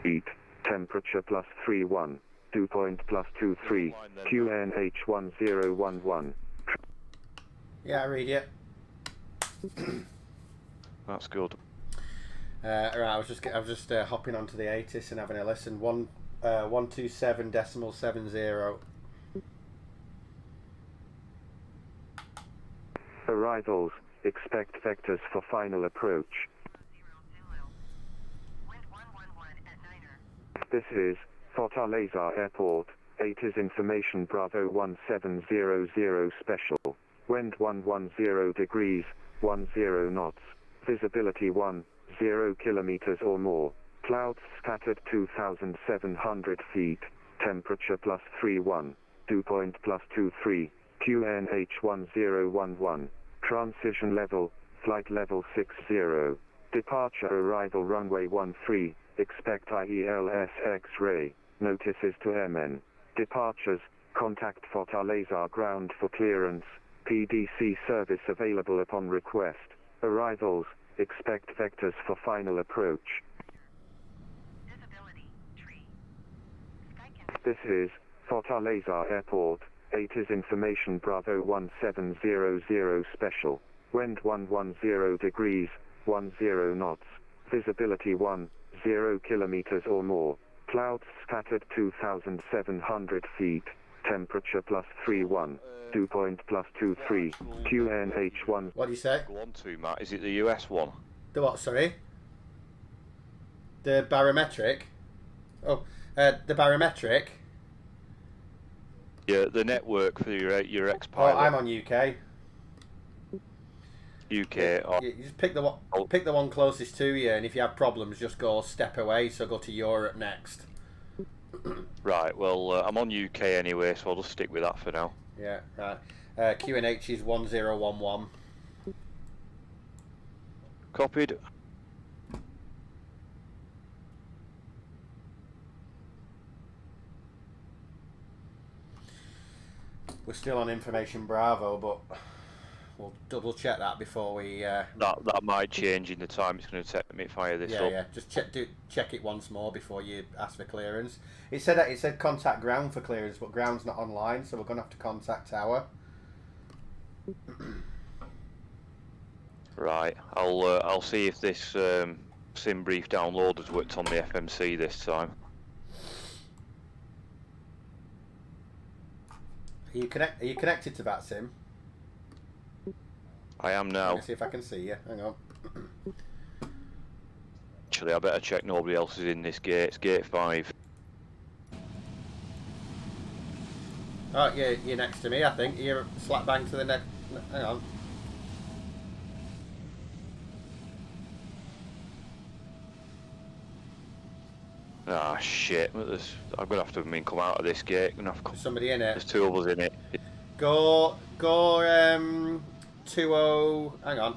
Heat, temperature +31, dew point +23, QNH1011. Yeah, I read it. That's good. Right, I was just hopping onto the ATIS and having a listen. 127.70. Arrivals, expect vectors for final approach. This is Fortaleza Airport, ATIS information Bravo 1700 special. Wind 110 degrees, 10 knots. Visibility 10 kilometers or more. Clouds scattered 2,700 feet. Temperature +31. Dew point +23. QNH1011. Transition level, flight level 60. Departure arrival runway 13. Expect IELS X-ray. Notices to airmen. Departures, contact Fortaleza ground for clearance. PDC service available upon request. Arrivals, expect vectors for final approach. This is Fortaleza Airport, ATIS information Bravo 1700 special. Wind 110 degrees, 10 knots. Visibility 10 kilometers or more. Clouds scattered 2,700 feet. temperature +31, dew point +23, QNH1. What do you say? Go on to, Matt. Is it the US one? The what, sorry? The barometric? Oh, the barometric? Yeah, the network for your Oh, ex-pilot. I'm on UK. UK. Oh, You just pick the one closest to you, and if you have problems, just go step away. So go to Europe next. right, well, I'm on UK anyway, so I'll just stick with that for now. Yeah, right. QNH is 1011. Copied. We're still on information Bravo, but we'll double check that before we. That might change in the time it's going to take me to fire this up. Yeah. Just check it once more before you ask for clearance. It said contact ground for clearance, but ground's not online, so we're going to have to contact tower. Right, I'll see if this sim brief download has worked on the FMC this time. Are you connected to VATSIM? I am now. Let me see if I can see you. Hang on. Actually, I better check nobody else is in this gate. It's gate 5. Oh, yeah, you're next to me, I think. You're slap bang to the next. Hang on. Ah, shit. I'm going to have to come out of this gate. I'm gonna have to There's somebody in it. There's two of us in it. Go 20. Hang on.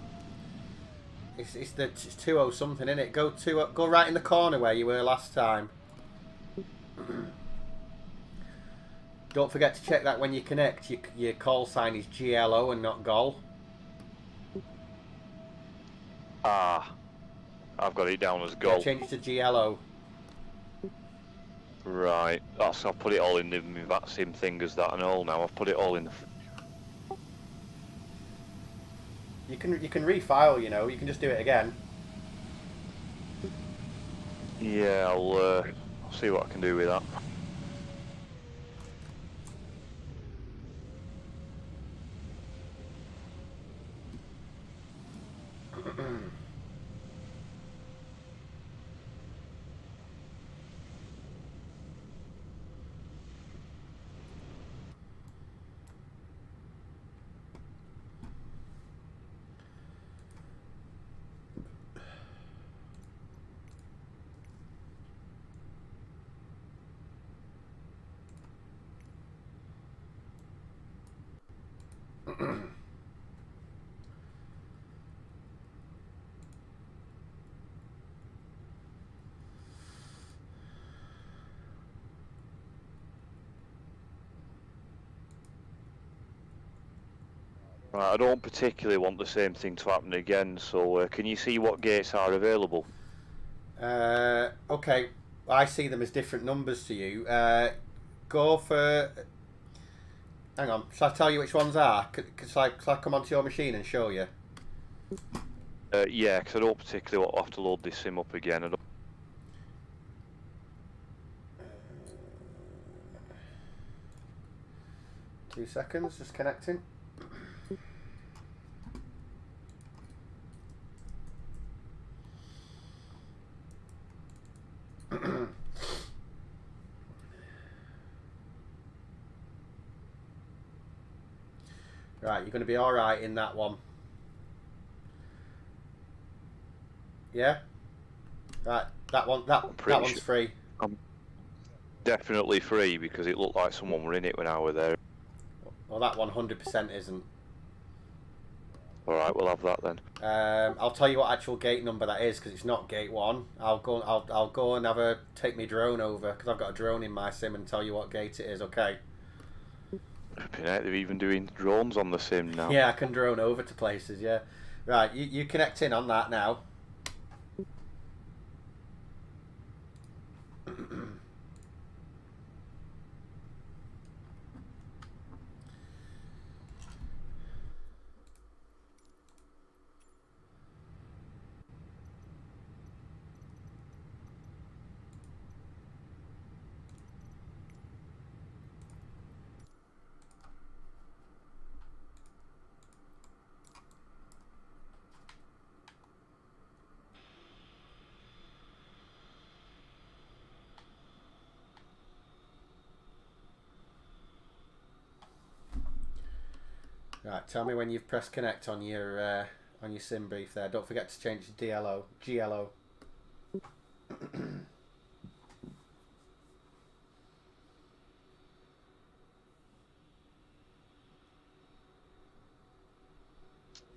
It's 20 something, isn't it? Go right in the corner where you were last time. Don't forget to check that when you connect. Your call sign is GLO and not GOL. Ah, I've got it down as Yeah, gold. change it to GLO. Right, that's. I'll put it all in my VATSIM thing as that and all now. I've put it all in the. You can refile. You know, you can just do it again. Yeah, I'll see what I can do with that. Right, I don't particularly want the same thing to happen again, so can you see what gates are available? Okay, I see them as different numbers to you. Go for. Hang on, shall I tell you which ones are? Shall I come onto your machine and show you? Yeah, because I don't particularly want to have to load this sim up again. I don't... 2 seconds, just connecting. Right, you're going to be all right in that one. Yeah. Right, that one's free. I'm definitely free because it looked like someone were in it when I were there. Well, that 100% isn't. All right, we'll have that then. I'll tell you what actual gate number that is because it's not gate 1. I'll go and take my drone over because I've got a drone in my sim and tell you what gate it is. Okay. They're even doing drones on the sim now. Yeah, I can drone over to places. Yeah. Right, you connect in on that now. Right, tell me when you've pressed connect on your sim brief there. Don't forget to change to DLO, GLO.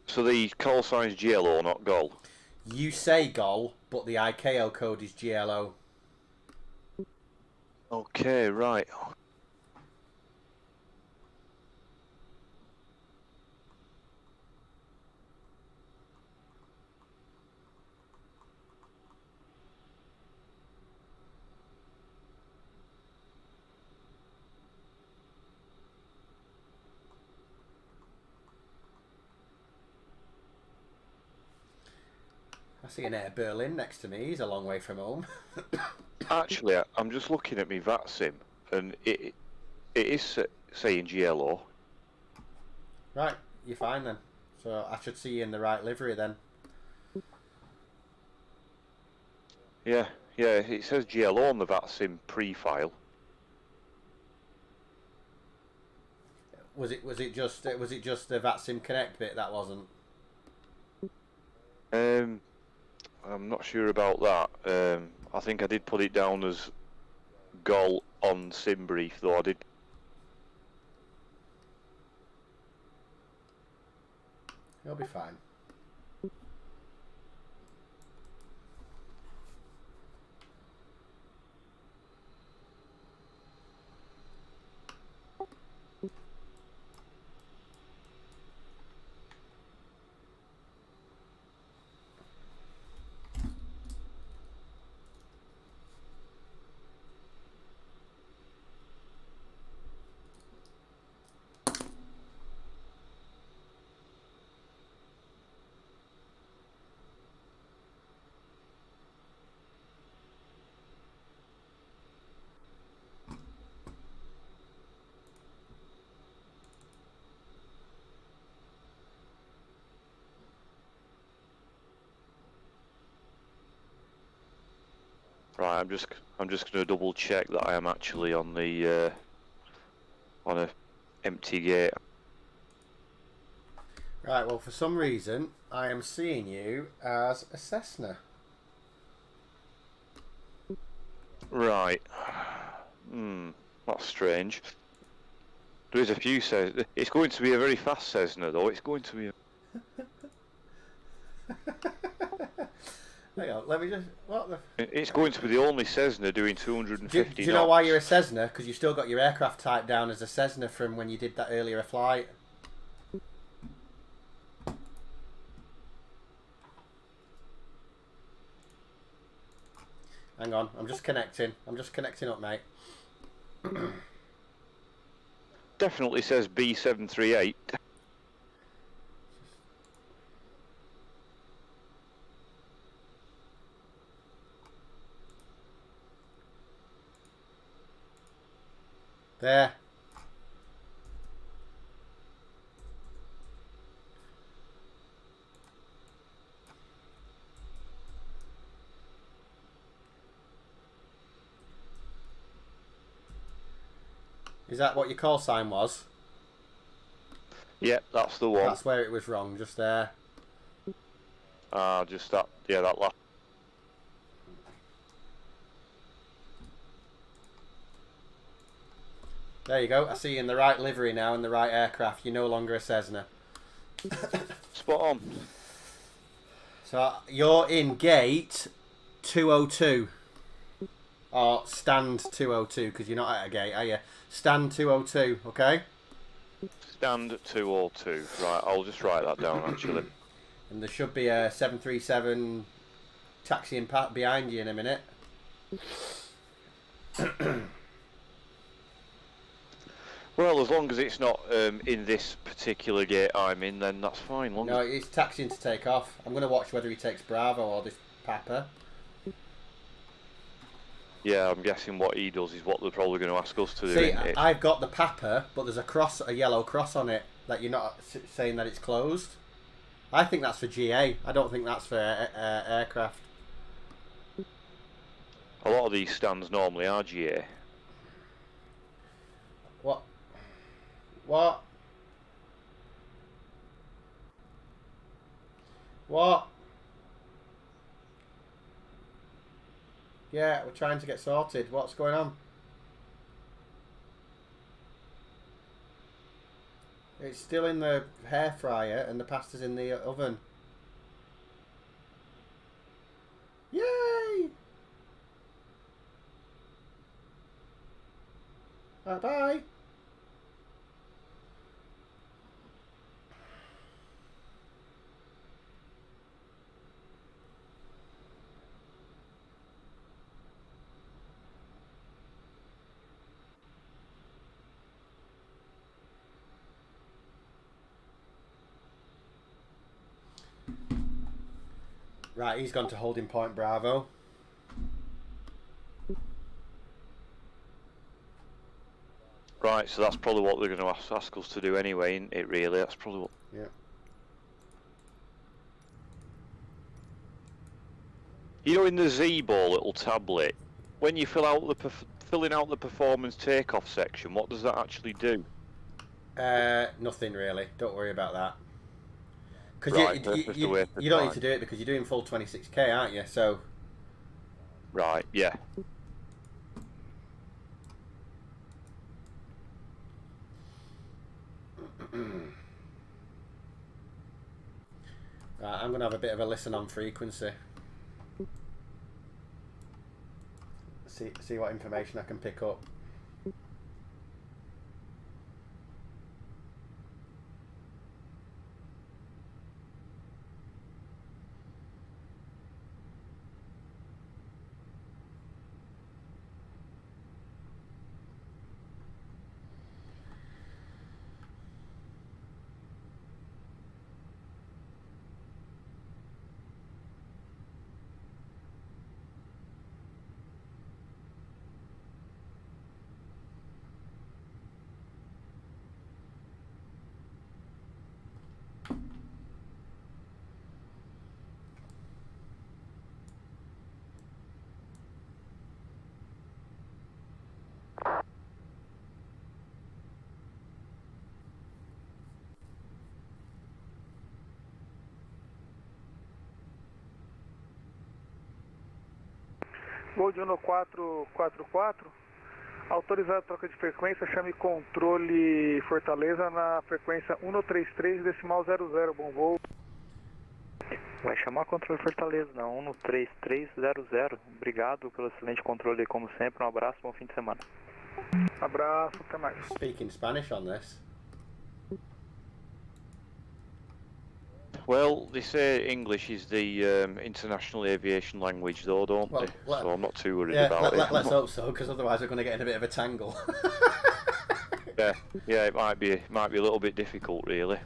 So the call sign's GLO, not GOL. You say GOL, but the ICAO code is GLO. Okay, right. I see an Air Berlin next to me. He's a long way from home. Actually, I'm just looking at my VATSIM, and it is saying GLO. Right, you're fine then. So I should see you in the right livery then. Yeah, it says GLO on the VATSIM pre-file. Was it just the VATSIM Connect bit that wasn't? I'm not sure about that. I think I did put it down as GOL on sim brief, though I did. You'll be fine. Right, I'm just going to double check that I am actually on the on a empty gate. Right, well, for some reason, I am seeing you as a Cessna. Right. That's strange. There is a few Cessna. It's going to be a very fast Cessna, though. It's going to be a... Hang on, let me just... What the... It's going to be the only Cessna doing 250 Do you know why you're a Cessna? Because you've still got your aircraft type down as a Cessna from when you did that earlier flight. Hang on, I'm just connecting. I'm just connecting up, mate. Definitely says B738. There. Is that what your call sign was? Yep, that's the one. That's where it was wrong, just there. Just that. Yeah, that last. There you go. I see you in the right livery now, in the right aircraft. You're no longer a Cessna. Spot on. So you're in gate 202. Or stand 202, because you're not at a gate, are you? Stand 202, okay? Stand 202. Right, I'll just write that down, actually. And there should be a 737 taxiing behind you in a minute. Well, as long as it's not in this particular gate I'm in, then that's fine. No, it's taxiing to take off. I'm going to watch whether he takes Bravo or this Papa. Yeah, I'm guessing what he does is what they're probably going to ask us to do. See, I've got the Papa, but there's a yellow cross on it that you're not saying that it's closed. I think that's for GA. I don't think that's for aircraft. A lot of these stands normally are GA. What? What? Yeah, we're trying to get sorted. What's going on? It's still in the hair fryer and the pasta's in the oven. Yay! Bye. Right, he's gone to holding point Bravo. Right, so that's probably what they're going to ask us to do anyway, isn't it, really? That's probably what... Yeah. You know, in the Zebo little tablet, when you filling out the performance takeoff section, what does that actually do? Nothing really. Don't worry about that. Because Right, you don't need to do it because you're doing full 26k, aren't you? So. Right, yeah. Right, I'm going to have a bit of a listen on frequency. See what information I can pick up. Voo de 1444, autorizado a troca de frequência, chame controle Fortaleza na frequência 133,00, bom voo. Vai chamar controle Fortaleza na 133,00, obrigado pelo excelente controle como sempre, um abraço, bom fim de semana. Abraço, até mais. Speaking Spanish on this. Well, they say English is the international aviation language, though, don't they? So I'm not too worried about it. Let's hope so, because otherwise we're going to get in a bit of a tangle. yeah, it might be a little bit difficult, really.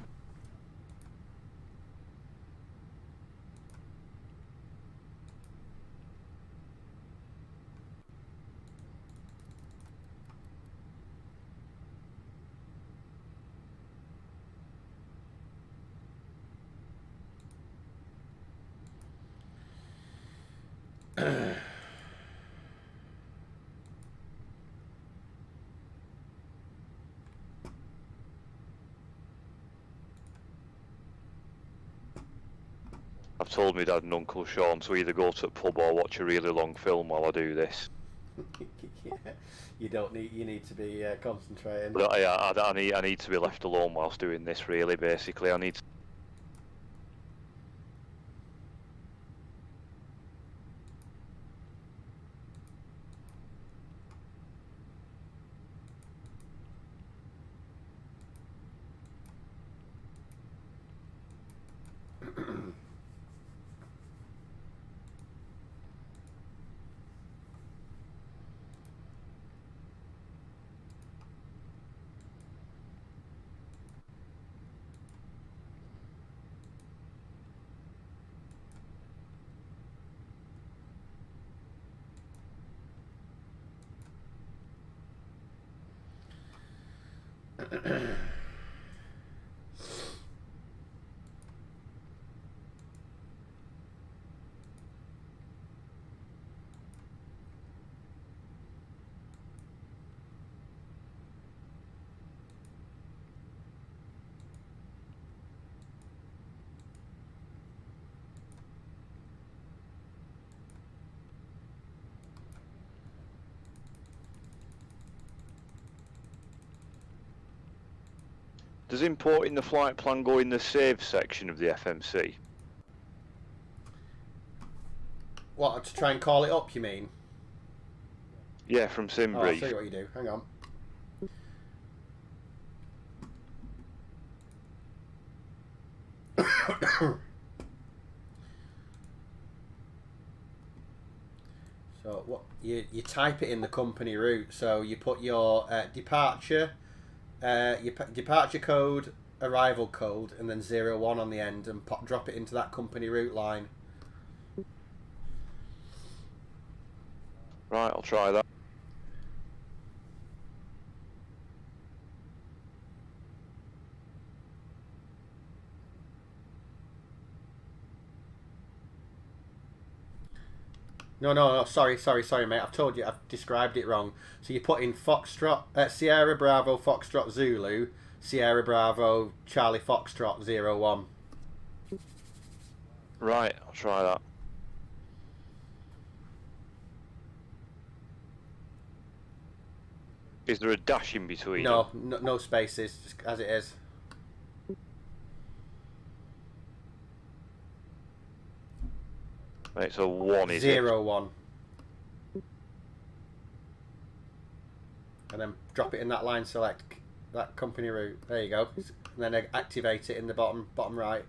I've told my dad and Uncle Sean to either go to a pub or watch a really long film while I do this. Yeah, you need to be concentrating. But I need to be left alone whilst doing this, really, basically. I need to... Does importing the flight plan go in the save section of the FMC? What, to try and call it up, you mean? Yeah, from Oh, I'll SimBrief. show you what you do. Hang on. So what you type it in the company route. So you put your departure, departure code, arrival code, and then 01 on the end, and drop it into that company route line. Right, I'll try that. No, sorry, mate. I've told you, I've described it wrong. So you put in Foxtrot, Sierra Bravo, Foxtrot Zulu, Sierra Bravo, Charlie Foxtrot 01. Right, I'll try that. Is there a dash in between? No spaces, just as it is. It's a 1, is it? 01. And then drop it in that line, select that company route. There you go. And then activate it in the bottom right.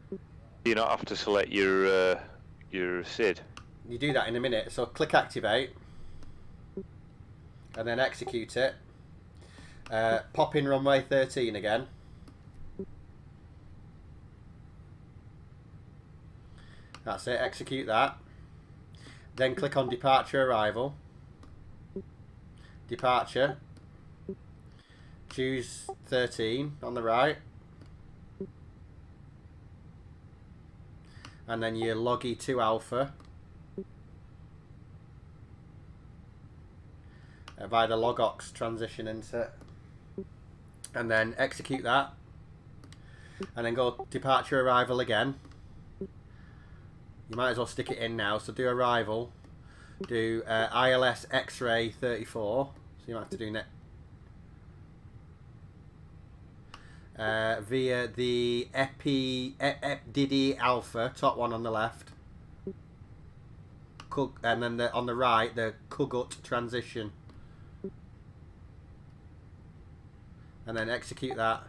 Do you not have to select your SID? You do that in a minute. So click activate. And then execute it. Pop in runway 13 again. That's it, execute that. Then click on departure arrival. Departure. Choose 13 on the right. And then your loggy 2 alpha. Via the logox transition into it. And then execute that. And then go departure arrival again. You might as well stick it in now. So do arrival. Do ILS X-ray 34. So you might have to do net. Via the Diddy Alpha, top one on the left. And then on the right, the Kugut transition. And then execute that.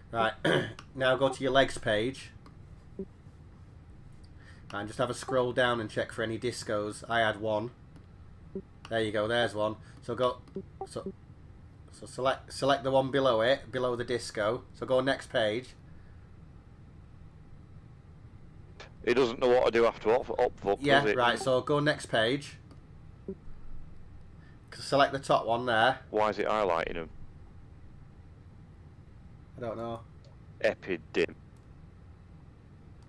Right. Now go to your legs page. And just have a scroll down and check for any discos. I had one. There you go, there's one. So go so select the one below it, below the disco. So go next page. It doesn't know what to do after opfuck, Yeah, does it? right, so go next page. Select the top one there. Why is it highlighting them? I don't know. Epidim.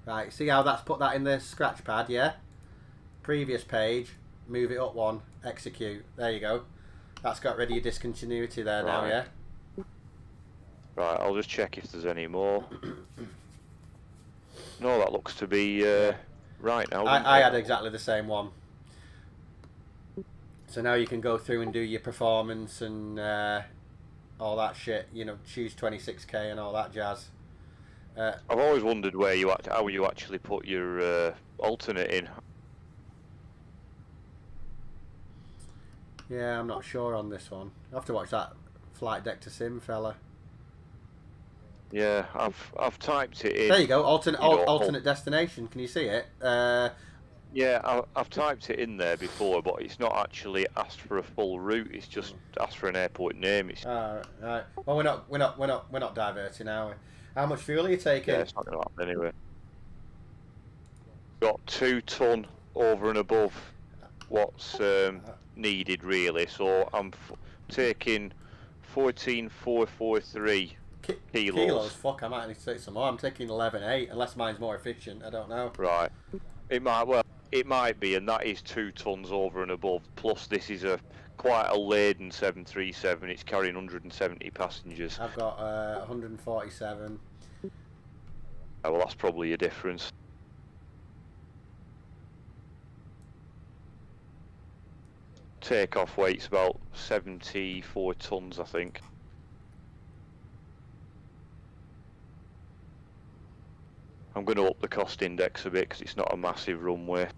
Right, see how that's put that in the scratch pad, yeah? Previous page, move it up one, execute. There you go. That's got rid of your discontinuity there now, yeah? Right, I'll just check if there's any more. No, that looks to be right now. I had exactly the same one. So now you can go through and do your performance and all that shit, you know, choose 26k and all that jazz. I've always wondered how you actually put your alternate in. Yeah, I'm not sure on this one. I have to watch that flight deck to sim fella. Yeah, I've typed it in. There you go, alternate destination. Can you see it? Yeah, I've typed it in there before, but it's not actually asked for a full route. It's just asked for an airport name. It's... right. Well, we're not diverting, are we? How much fuel are you taking? Yeah, it's not going to happen anyway. Got 2 ton over and above what's needed, really. So I'm taking 14,443 kilos. Fuck, I might need to take some more. I'm taking 11.8, unless mine's more efficient. I don't know. Right. It might be, and that is 2 tons over and above. Plus, this is quite a laden 737. It's carrying 170 passengers. I've got 147. Well, that's probably a difference. Takeoff weight's about 74 tons, I think. I'm going to up the cost index a bit because it's not a massive runway.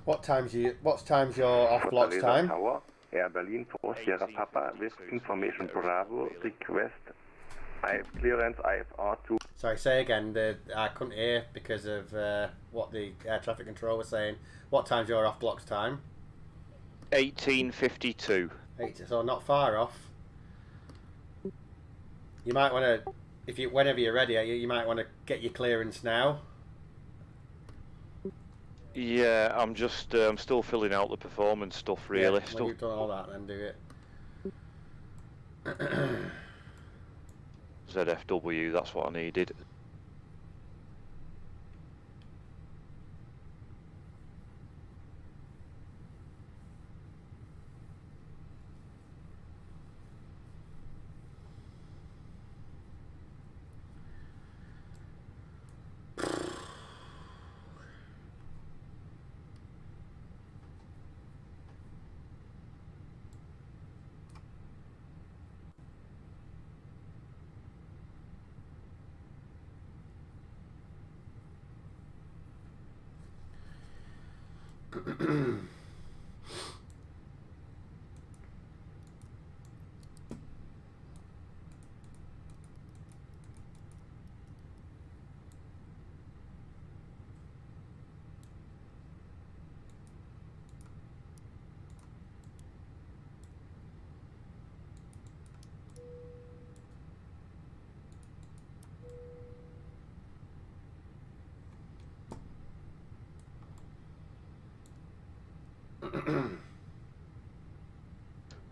What's your off blocks time? Tower, Air Berlin 4 Sierra Papa with information Bravo, request IF clearance IFR2. Sorry, say again. I couldn't hear because of what the air traffic control was saying. What time's your off blocks time? 1852. So not far off. You might want to, whenever you're ready, you might want to get your clearance now. Yeah, I'm still filling out the performance stuff really. Yeah, when you've done all that, then do it. ZFW, that's what I needed.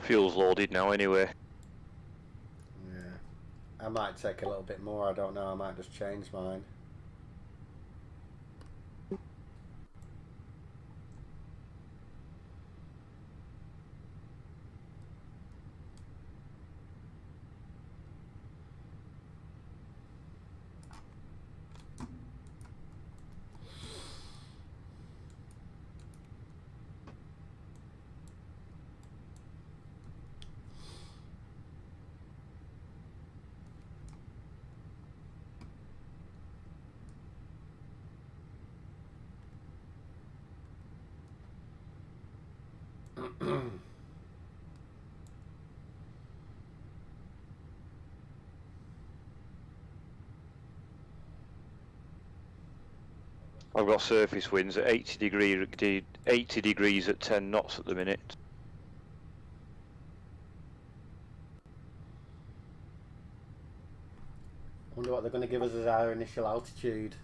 Fuel's loaded now anyway. Yeah. I might take a little bit more, I don't know, I might just change mine. I've got surface winds at 80 degrees at 10 knots at the minute. I wonder what they're going to give us as our initial altitude. I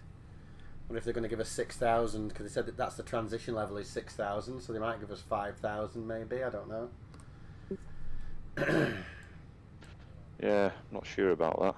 wonder if they're going to give us 6,000, because they said that that's the transition level is 6,000, so they might give us 5,000 maybe, I don't know. Yeah, not sure about that.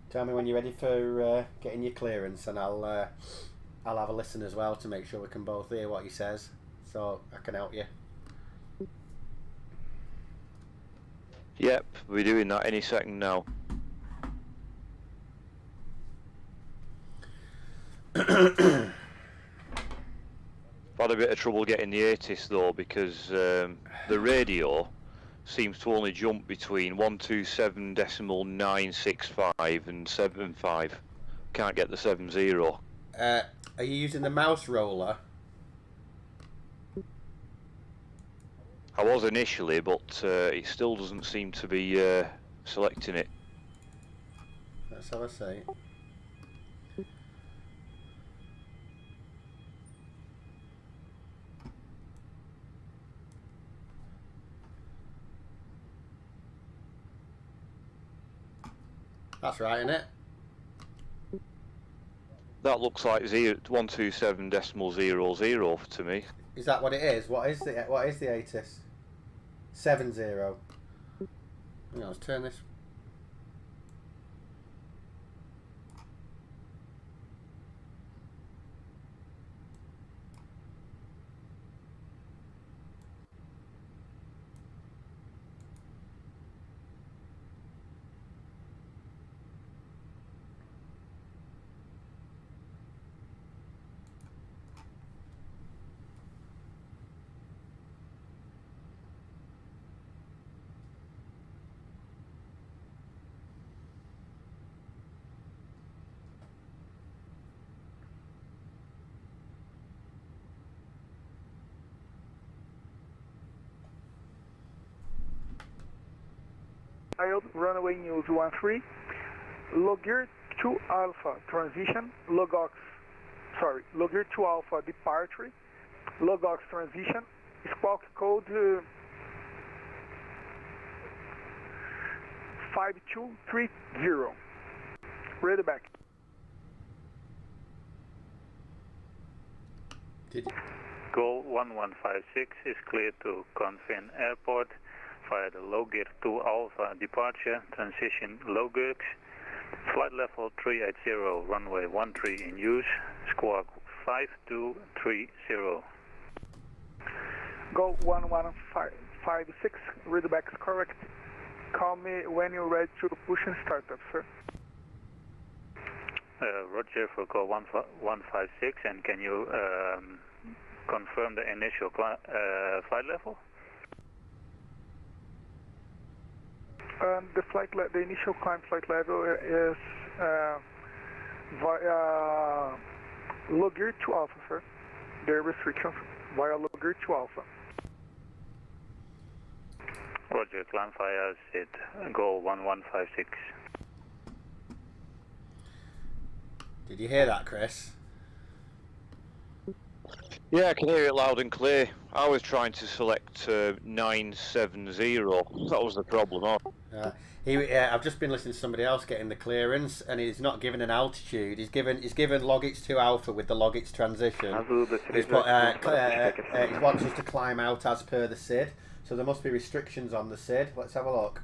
Tell me when you're ready for getting your clearance, and I'll have a listen as well to make sure we can both hear what he says, so I can help you. Yep, we're doing that any second now. I've had a bit of trouble getting the ATIS though, because the radio seems to only jump between 127.965 and 75. Can't get the 70. Are you using the mouse roller? I was initially, but it still doesn't seem to be selecting it. Let's have a see. That's right, isn't it? That looks like 127.00 to me. Is that what it is? What is the ATIS? 70. Hang on, let's turn this. Runway News 13, Logger 2 Alpha transition, Logger 2 Alpha departure, Logger transition, squawk code 5230. Ready back. Goal 1156 is clear to Confin Airport via the Logger 2 Alpha departure, transition Logger, flight level 380, runway 13 in use, squawk 5230. Go 1156, read back is correct. Call me when you're ready to push and start up, sir. Roger for call 156, and can you confirm the initial flight level? The initial climb flight level is via Logger 2 Alpha, sir. There are restrictions via Logger 2 Alpha. Roger, climb via SID, goal 1156. Did you hear that, Chris? Yeah, I can hear it loud and clear. I was trying to select 970. That was the problem. I've just been listening to somebody else getting the clearance, and he's not given an altitude. He's given Logix 2 Alpha with the Logix transition. He wants us to climb out as per the SID, so there must be restrictions on the SID. Let's have a look.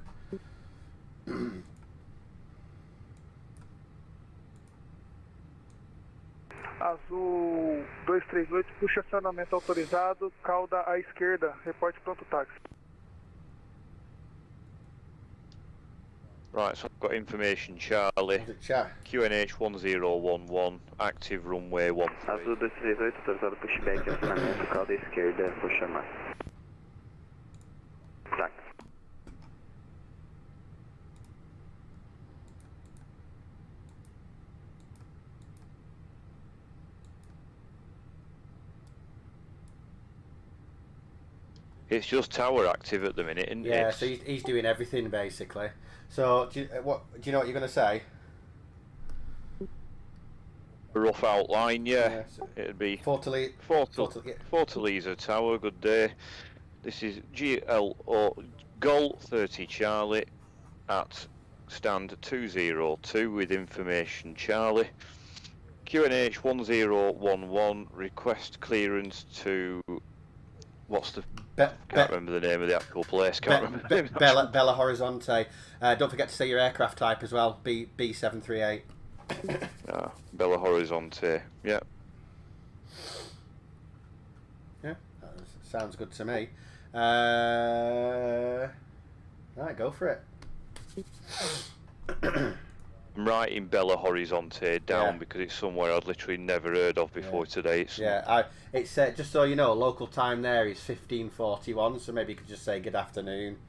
Azul 238, puxa acionamento autorizado, cauda à esquerda, reporte pronto táxi. Right, so I've got information, Charlie. QNH 1011, active runway 13. Azul 238, autorizado pushback, acionamento, cauda à esquerda, vou chamar. Táxi. It's just tower active at the minute, isn't it? Yeah, so he's doing everything basically. So do you know what you're going to say? Rough outline, yeah. So it'd be Fortaleza Tower. Good day. This is Gol 30 Charlie at stand 202 with information, Charlie. QNH 1011, request clearance to. What's the? Can't remember the name of the actual place. Can't remember the name. Belo Horizonte. Don't forget to say your aircraft type as well. B738. Belo Horizonte. Yeah. Yeah, that sounds good to me. Right, go for it. I'm writing Belo Horizonte down because it's somewhere I'd literally never heard of before today. It's just so you know, local time there is 15:41, so maybe you could just say good afternoon.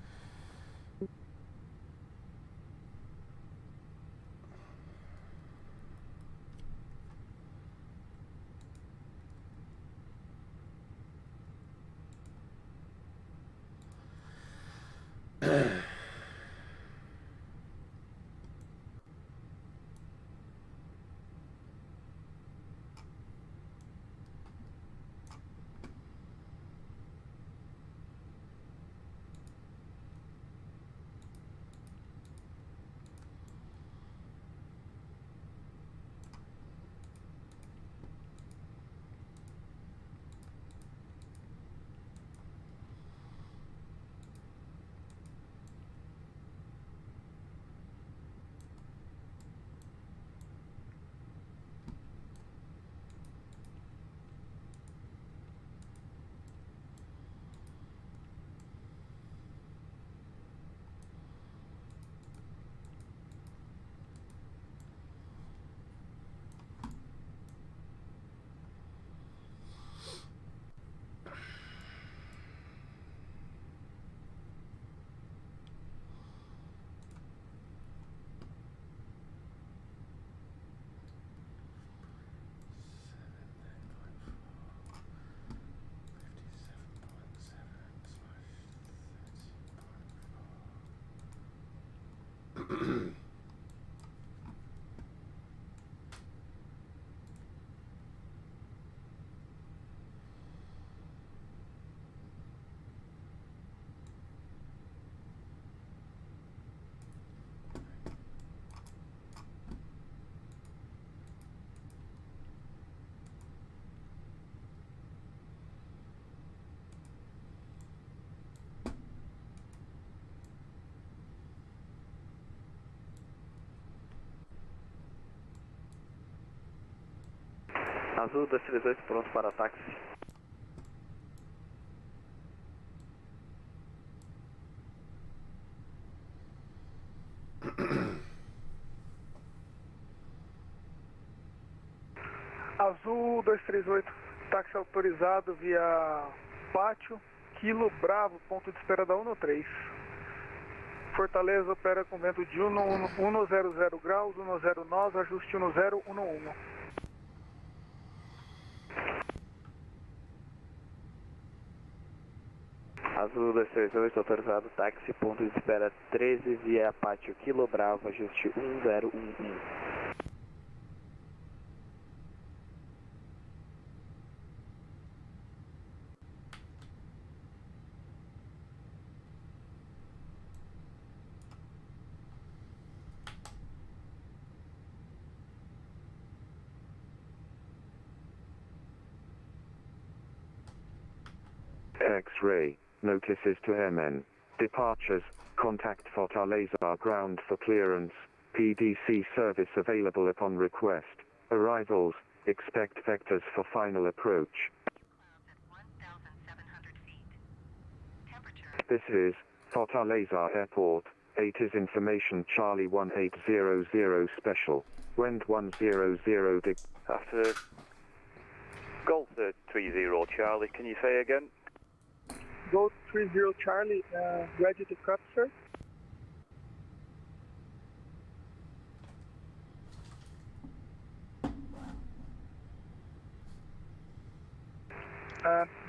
Azul 238 pronto para táxi. Azul 238, táxi autorizado via Pátio, Kilo Bravo, ponto de espera da 113. Fortaleza opera com vento de 100 graus, 109, ajuste 1011. Azul 238 autorizado, táxi, ponto de espera 13 via Pátio, Kilo Bravo, ajuste 1011. X-ray, notices to airmen. Departures, contact Fortaleza ground for clearance. PDC service available upon request. Arrivals, expect vectors for final approach. This is Fortaleza Airport. 8 is information Charlie 1800 special. Wind 100 After Golf 30 Charlie, can you say again? Gold 30 Charlie, ready to cut, sir.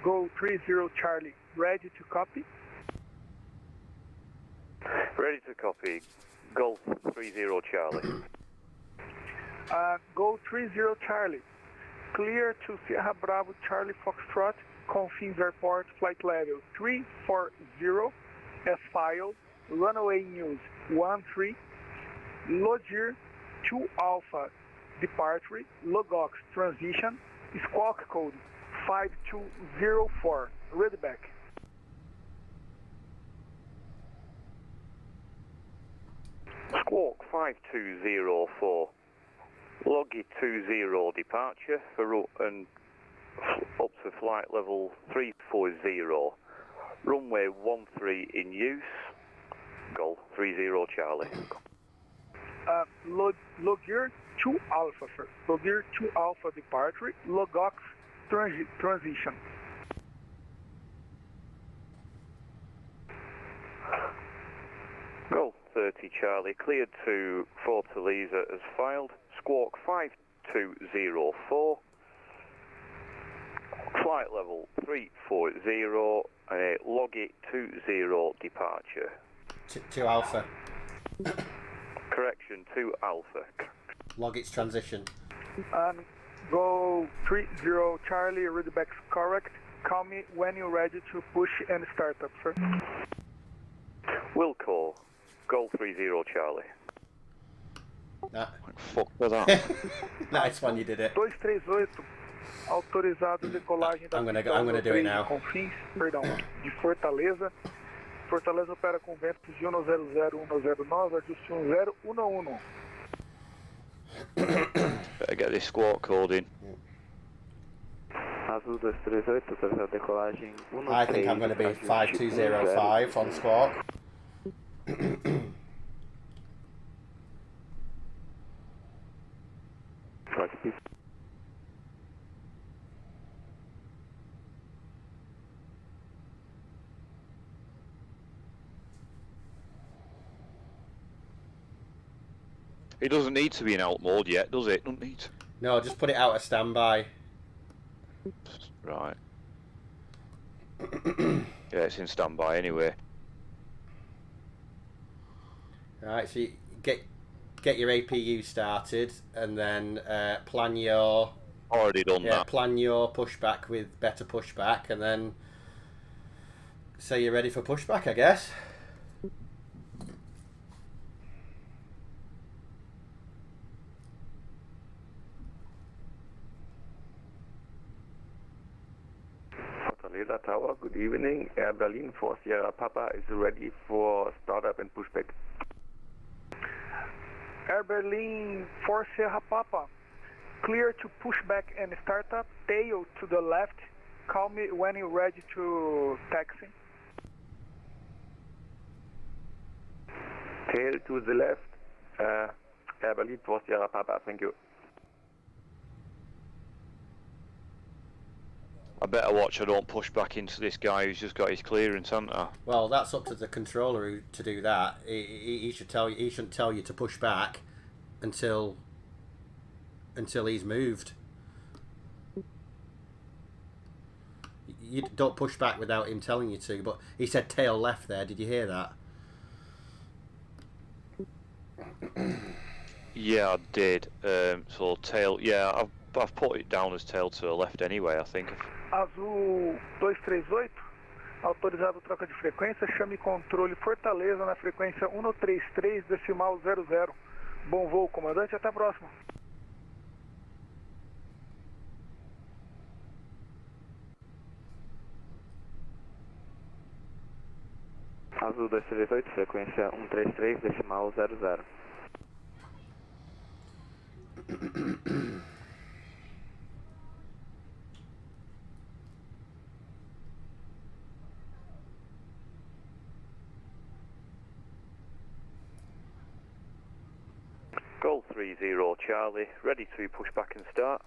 Gold 30 Charlie, ready to copy. Ready to copy. Golf 30 Charlie. Gold 30 Charlie, clear to Sierra Bravo Charlie Foxtrot, Confins Airport, flight level 340, as filed, runway news 13, Logir 2 Alpha, departure, Logox transition, squawk code 5204, read back. Squawk 5204. Loggy 20 departure for and up to flight level 340. Runway 13 in use. Golf 30 Charlie. Logir 2 Alpha, sir. Logir 2 Alpha departure, Logox transition. Golf 30 Charlie, cleared to Fortaleza as filed. Squawk 5204. Flight level 340 and a Loggy 20 departure. 2 Alpha. Correction, 2 Alpha. Log its transition. And go 30 Charlie, read back correct. Call me when you're ready to push and start up, sir. Will call. Goal 30 Charlie. Nah. Fuck for that. Nice one, you did it. 238, autorizado decolagem da I'm gonna do it now. Confins, perdão, de Fortaleza. Fortaleza opera com ventos de 100-109, ajuste 1011. Better get this squawk code in. Azul 238, autorizado decolagem 13. I think I'm going to be 5205 on squawk. It doesn't need to be in alt mode yet, does it? Doesn't need to. No, just put it out of standby. Right. Yeah, it's in standby anyway. Right, so you get your APU started, and then plan your Already done that. plan your pushback with better pushback, and then say you're ready for pushback, I guess. Fortaleza Tower, good evening. Air Berlin for Sierra Papa is ready for startup and pushback. Air Berlin for Sierra Papa, clear to pushback and startup, tail to the left. Call me when you're ready to taxi. Tail to the left. Air Berlin for Sierra Papa, thank you. I better watch I don't push back into this guy who's just got his clearance, hasn't I? Well, that's up to the controller to do that. He should tell you. He shouldn't tell you to push back until he's moved. You don't push back without him telling you to. But he said tail left there. Did you hear that? Yeah, I did. So tail. Yeah, I've put it down as tail to the left anyway. I think. Azul 238, autorizado troca de frequência, chame controle Fortaleza na frequência 133,00. Bom voo, comandante, até a próxima. Azul 238, frequência 133,00. Goal 30 Charlie, ready to push back and start.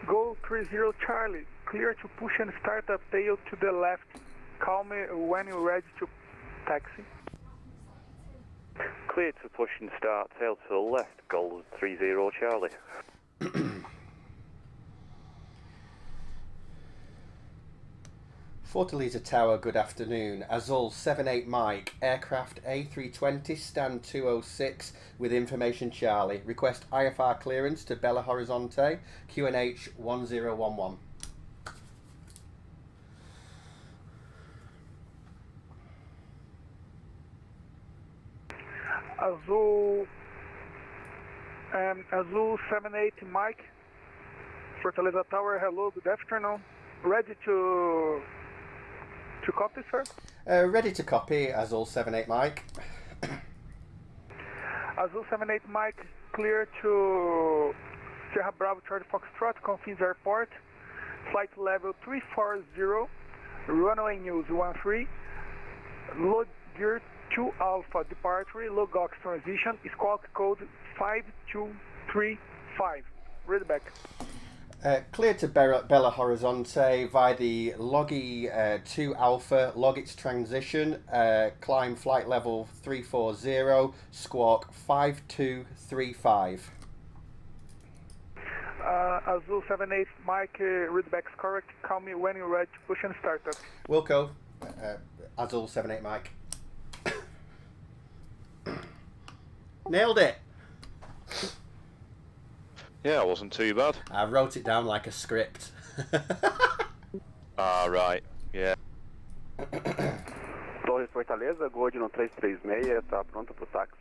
Go 30 Charlie, clear to push and start up, tail to the left. Call me when you're ready to taxi. Clear to push and start, tail to the left, goal 30 Charlie. Fortaleza Tower, good afternoon. Azul 78 Mike, aircraft A320, stand 206 with information Charlie. Request IFR clearance to Belo Horizonte, QNH 1011. Azul 78 Mike, Fortaleza Tower, hello, good afternoon. Ready to copy, sir? Ready to copy, Azul 78 Mike. Azul 78 Mike, clear to Sierra Bravo Charlie Foxtrot, Confins Airport, flight level 340, runway news 13, load gear 2 Alpha, departure, Logox transition, squawk code 5235. Read back. Clear to Belo Horizonte via the Logi 2 Alpha, log its transition, climb flight level 340, squawk 5235. Azul 78 Mike, readback's correct. Call me when you're ready to push and start up. Wilco, Azul 78 Mike. Nailed it. Yeah, it wasn't too bad. I wrote it down like a script. Ah, right. Yeah. Torre Fortaleza, Gold no 336, tá pronto pro táxi.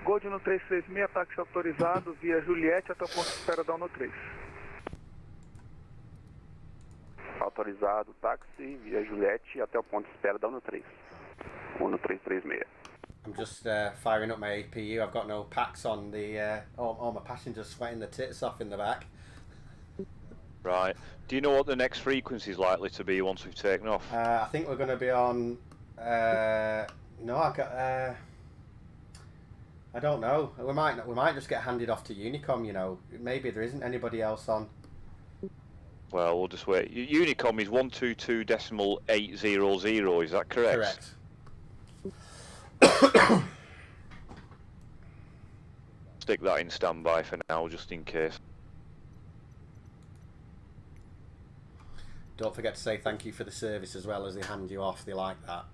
Gold no 336, táxi autorizado via Juliette até o ponto de espera da 1-3. Autorizado táxi via Juliette até o ponto de espera da 1-3. 1-336. I'm just firing up my APU. I've got no packs on the... all my passengers sweating their tits off in the back. Right. Do you know what the next frequency is likely to be once we've taken off? I think we're going to be on... no, I don't know. We might just get handed off to Unicom, you know. Maybe there isn't anybody else on. Well, we'll just wait. Unicom is 122.800, is that correct? Correct. Stick that in standby for now, just in case. Don't forget to say thank you for the service as well as they hand you off. They like that.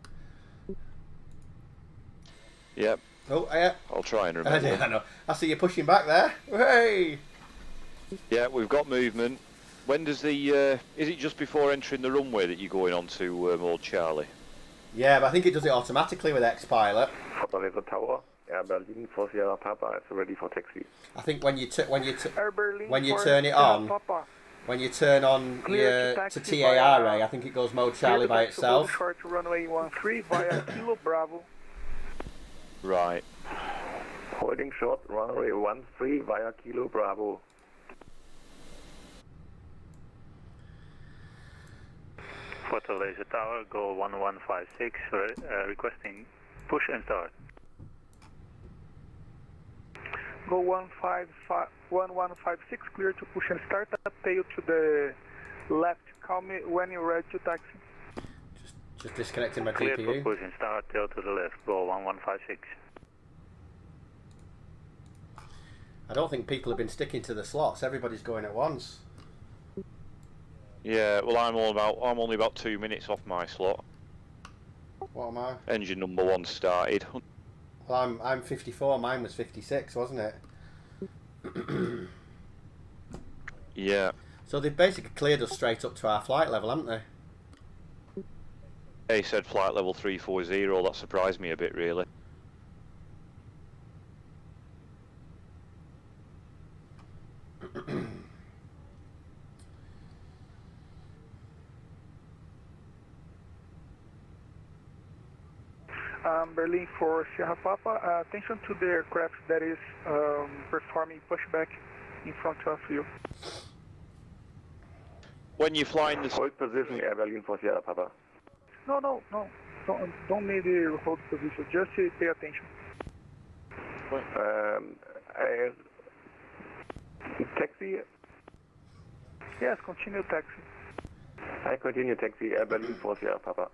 Yep. Oh, yeah. I'll try and remember. I know. I see you pushing back there. Hey! Yeah, we've got movement. When does the... is it just before entering the runway that you're going on to Old Charlie? Yeah, but I think it does it automatically with X-Pilot. Fortaleza Tower, Air Berlin for Sierra Papa is ready for taxi. I think when you turn it Sierra on, Papa. when you turn on Clear your to to taxi TARA, via- I think it goes mode Charlie by Clear to taxi Belo itself. short to runway 13 via Kilo Bravo. Right. Holding short, runway 13 via Kilo Bravo. Fortaleza Tower, go 1156, requesting push and start. Go 1156, clear to push and start. Tail to the left. Call me when you're ready to taxi. Just disconnecting my Clear for GPU. push and start, tail to the left, go 1156. I don't think people have been sticking to the slots. Everybody's going at once. Yeah, well, I'm only about 2 minutes off my slot. What am I? Engine number 1 started. Well, I'm 54. Mine was 56, wasn't it? Yeah. So they've basically cleared us straight up to our flight level, haven't they? They said flight level 340. That surprised me a bit, really. Berlin for Sierra Papa. Attention to the aircraft that is performing pushback in front of you. When you're flying the... Hold position, Air Berlin for Sierra Papa. No. Don't need the hold position. Just pay attention. Taxi. Yes, continue taxi. I continue taxi, Air Berlin for Sierra Papa.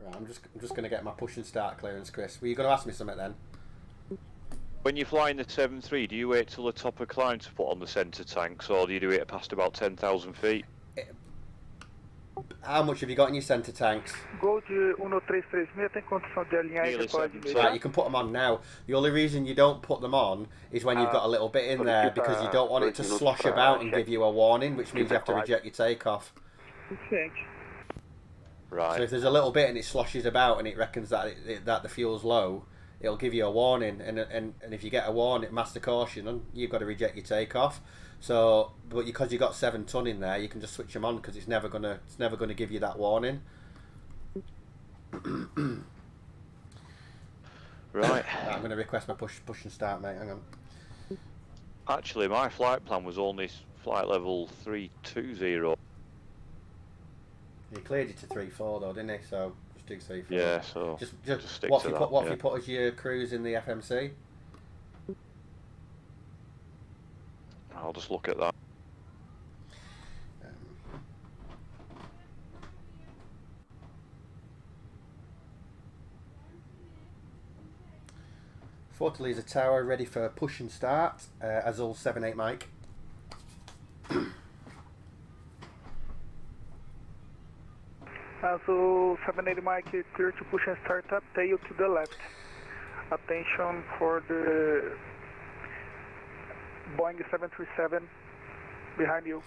Right, I'm just going to get my push and start clearance, Chris. Were you going to ask me something then? When you're flying the 7.3, do you wait till the top of climb to put on the centre tanks, or do you do it past about 10,000 feet? How much have you got in your centre tanks? Gold 1336, tem condição de alinhar e Nearly decolar 7. de Right, you can put them on now. The only reason you don't put them on is when you've got a little bit in there, because you don't want it to slosh about and give you a warning, which means you have to reject your takeoff. Right. So if there's a little bit and it sloshes about and it reckons that that the fuel's low, it'll give you a warning. And if you get a warning, master caution, you've got to reject your takeoff. So, but because you got 7 ton in there, you can just switch them on because it's never gonna give you that warning. Right. I'm gonna request my push and start, mate. Hang on. Actually, my flight plan was only flight level 320. He cleared you to 3-4 though, didn't he? So just do 3-4. Yeah, so just stick what to if you that, put what yeah. if you put as your cruise in the FMC? I'll just look at that. Fortaleza Tower ready for push and start. Azul 78 Mike. Azul 780 Mike, clear to push and start up, tail to the left. Attention for the Boeing 737 behind you.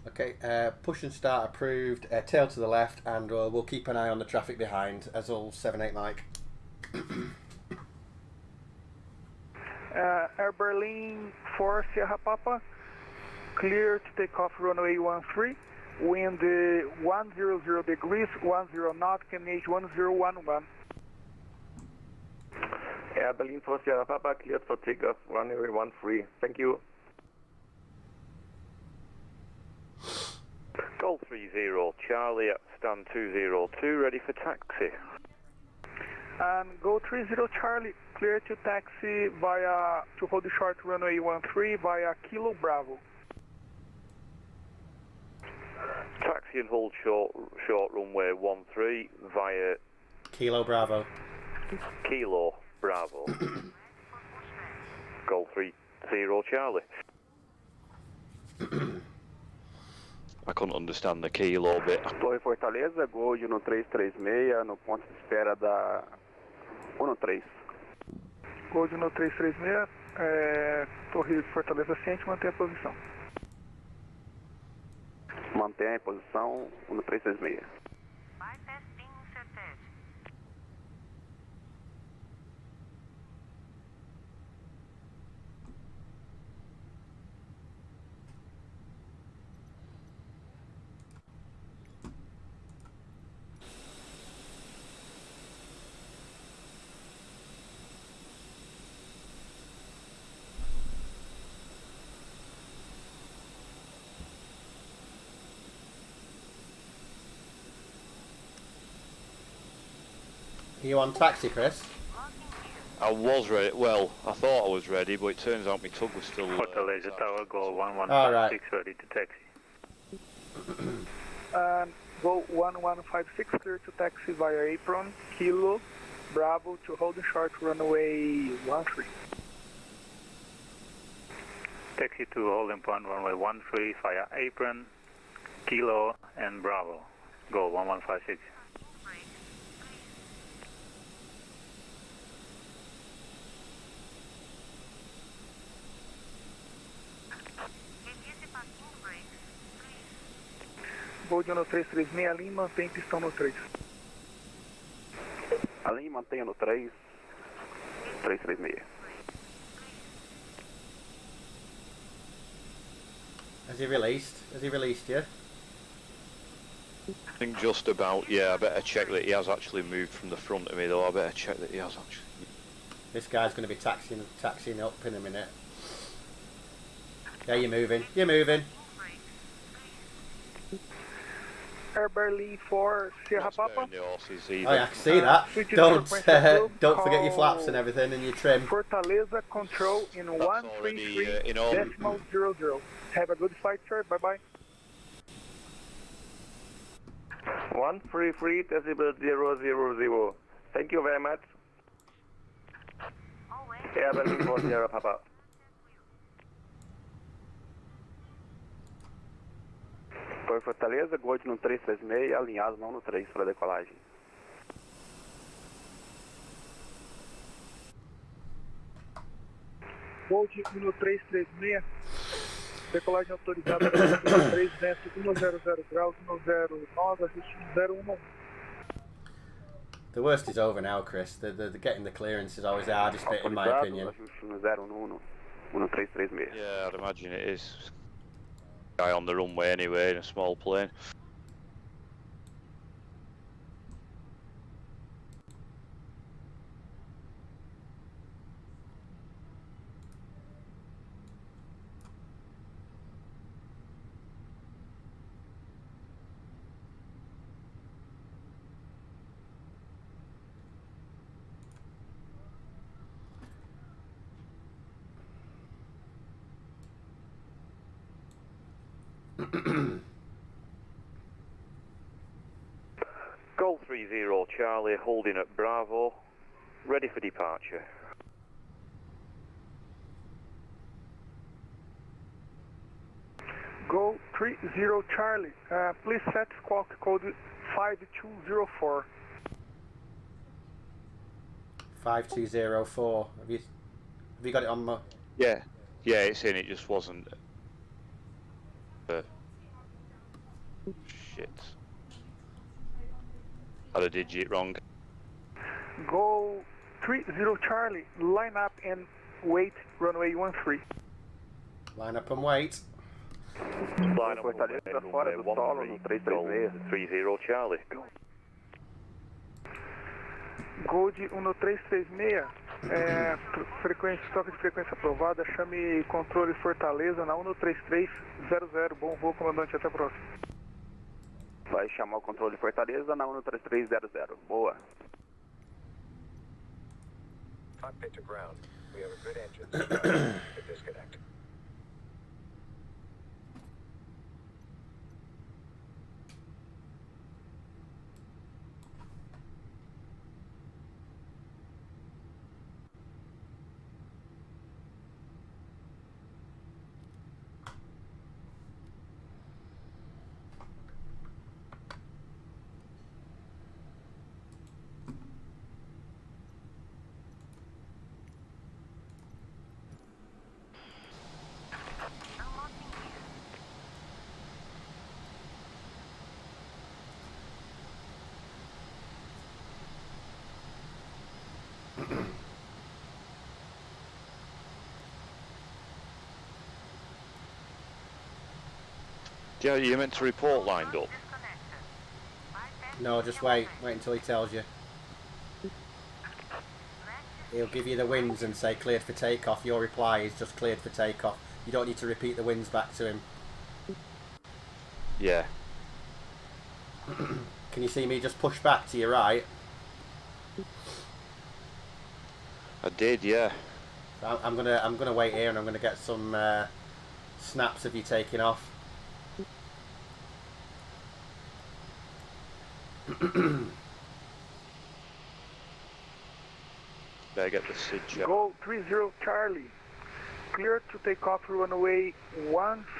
Okay, push and start approved, tail to the left, and we'll keep an eye on the traffic behind. Azul 78 Mike. Air Berlin 4 Sierra Papa, clear to take off runway 13, wind 100 degrees, 10 knot, KNH 1011. Air Berlin 4 Sierra Papa, cleared for takeoff, runway 13. Thank you. Golf 30 Charlie at stand 202, ready for taxi. And go 30 Charlie, clear to taxi to hold the short runway 13 via Kilo Bravo. Taxi and hold short runway 13 via Kilo Bravo. Kilo Bravo. Golf 30 Charlie. I couldn't understand the kilo bit. Torre Fortaleza, Gol de 1336 no ponto de espera da 13. Gol de 1336, Torre Fortaleza ciente, mantém a posição. Mantenha a posição 1336. Are you on taxi, Chris? I was ready, well, I thought I was ready, but it turns out my tug was still... Fortaleza Tower, Gol 1156, right. ready to taxi. Go 1156, clear to taxi via apron, Kilo Bravo to hold the short runway 13. Taxi to holding point runway 13 via apron, Kilo and Bravo. Gol 1156. Gol de 1336, a linha mantém pistão no 3. A linha mantenha no 3, 336. Has he released? Has he released you? I think just about, yeah, I better check that he has actually moved from the front of me though, I better check that he has actually. This guy's going to be taxiing up in a minute. Yeah, you're moving. You're moving. Air Berlin 4 Sierra Papa. Oh yeah, I can see that. Don't forget your flaps and everything and your trim. Fortaleza control in 133.00. Have a good flight, sir. Bye bye. 133 decibel 000. Thank you very much. Air Berlin 4 Sierra Papa. Torre Fortaleza, Gol de 1336, alinhado não no 3 para decolagem. Gol de 1336, decolagem autorizada para 3 vento 100 graus, 109, ajuste 011. The worst is over now, Chris. The getting the clearance is always the hardest bit in my opinion. Ajuste 011, 1336. Yeah, I'd imagine it is. Guy on the runway anyway in a small plane. Golf 30 Charlie, holding at Bravo, ready for departure. Go 30 Charlie. Please set squawk code 5204. 5204. Have you got it on? Yeah, it's in. It just wasn't. Shit. Had a digit wrong. Go 30 Charlie. Line up and wait. Runway 13. Line up and wait. Line up Fortaleza fora do solo no 336. 30 Charlie. Gold 1336. Frequência, troca de frequência aprovada. Chame controle Fortaleza na 13300. Bom voo, comandante. Até a próxima. Vai chamar o controle Fortaleza na 13300. Boa. Cockpit to ground. We have a good engine. To disconnect. Yeah, you meant to report lined up. No, just wait until he tells you. He'll give you the winds and say cleared for takeoff. Your reply is just cleared for takeoff. You don't need to repeat the winds back to him. Yeah. Can you see me just push back to your right? I did, yeah. I'm gonna wait here and I'm gonna get some snaps of you taking off. Better get the SID check. Go 30 Charlie. Clear to take off runway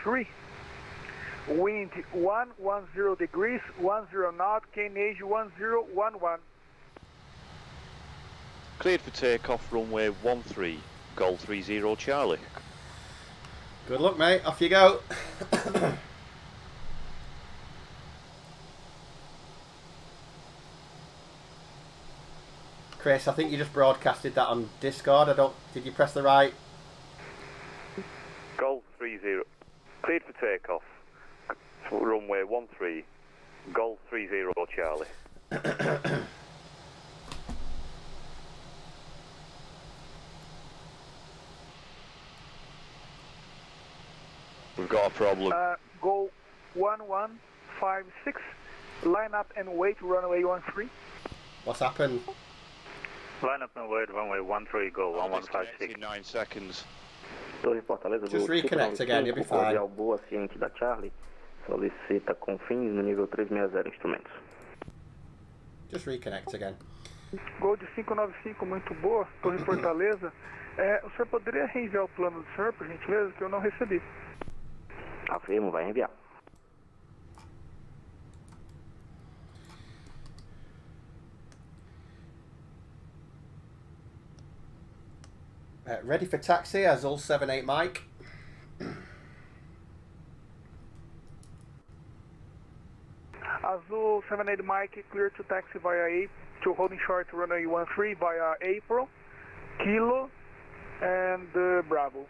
13. Wind 110 degrees, 10 knot, KNH 1011. Cleared for takeoff, runway 13, Golf 30 Charlie. Good luck, mate. Off you go. Chris, I think you just broadcasted that on Discord. Did you press the right? Golf 30, cleared for takeoff, runway 13, Golf 30 Charlie. We've got a problem. Go 1156. Line up and wait runway 13. What's happened? Line up and wait, runway 13, go 1156. 9 seconds. Torre Fortaleza, Just reconnect again, you'll be fine. Cordial boa, ciente da Charlie. Solicita confins no nível 360 instrumentos. Just reconnect again. Gold 595, muito boa. Torre Fortaleza. O senhor poderia reenviar o plano do senhor, por gentileza, que eu não recebi. Afirmo, vai enviar. Ready for taxi, Azul 78 Mike. Azul 78 Mike, clear to taxi via to holding short runway 13 via April, Kilo, and Bravo.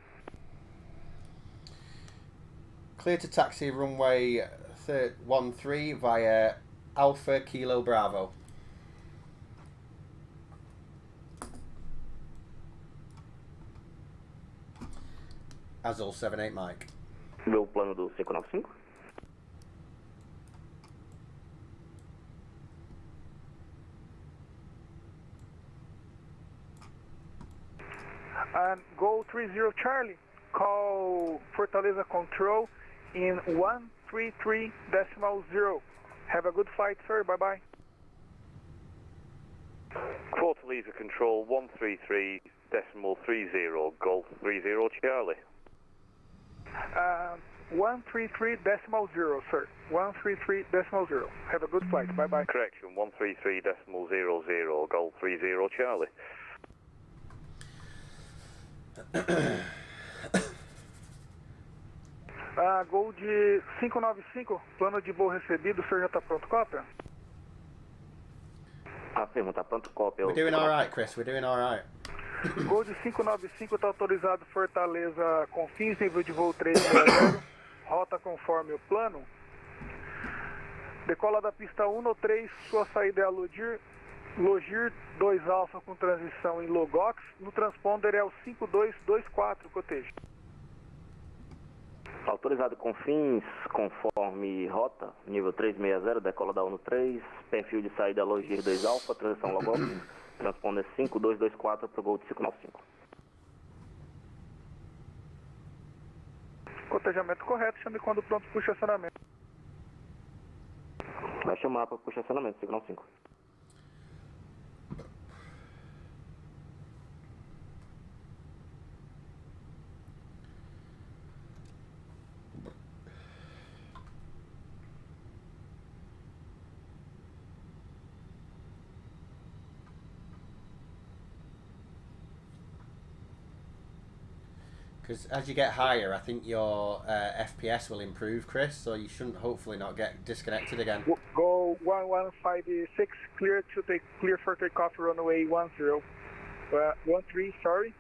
Clear to taxi runway 13 via Alpha Kilo Bravo. Azul 78 Mike. Meu plano do 595. And go 30 Charlie, call Fortaleza Control in 133.0. Have a good flight, sir. Bye-bye. Fortaleza Control 133.30, Golf 30 Charlie. 133.0, sir. 133.0. Have a good flight. Bye-bye. Correction, 133.00, Golf 30 Charlie. Gol de 595, plano de voo recebido, o senhor já está pronto, cópia? Afirmo, tá pronto, cópia. We're doing alright, Chris, we're doing alright. Gol de 595 está autorizado Fortaleza Confins, nível de voo 360, rota conforme o plano. Decola da pista 103, sua saída é a Logir 2 alfa com transição em Logox, no transponder é o 5224, cotejo. Autorizado Confins, conforme rota, nível 360, decola da 1-3, perfil de saída Logir 2 Alfa, transição Logox, transponder 5224 para o gol de 595. Cotejamento correto, chame quando pronto para o estacionamento. Vai chamar para o estacionamento, 595. Because as you get higher, I think your FPS will improve, Chris, so you shouldn't hopefully not get disconnected again. Go 1156, clear for takeoff, runway 13, sorry.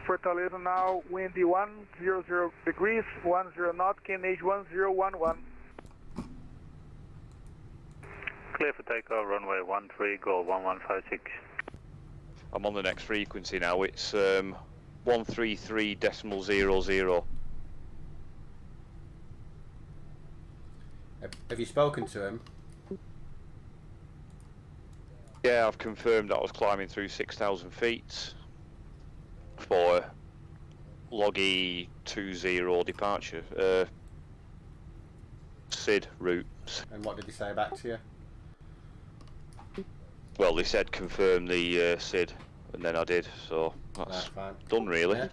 Fortaleza now, windy 100 degrees, 10 knot, KNH 1011. Clear for takeoff, runway 13, Gol 1156. I'm on the next frequency now. It's 133.00. Have you spoken to him? Yeah, I've confirmed that I was climbing through 6,000 feet for Loggy 20 departure. SID route. And what did he say back to you? Well, they said confirm the SID, and then I did, so that's Right, fine. done really. Yeah.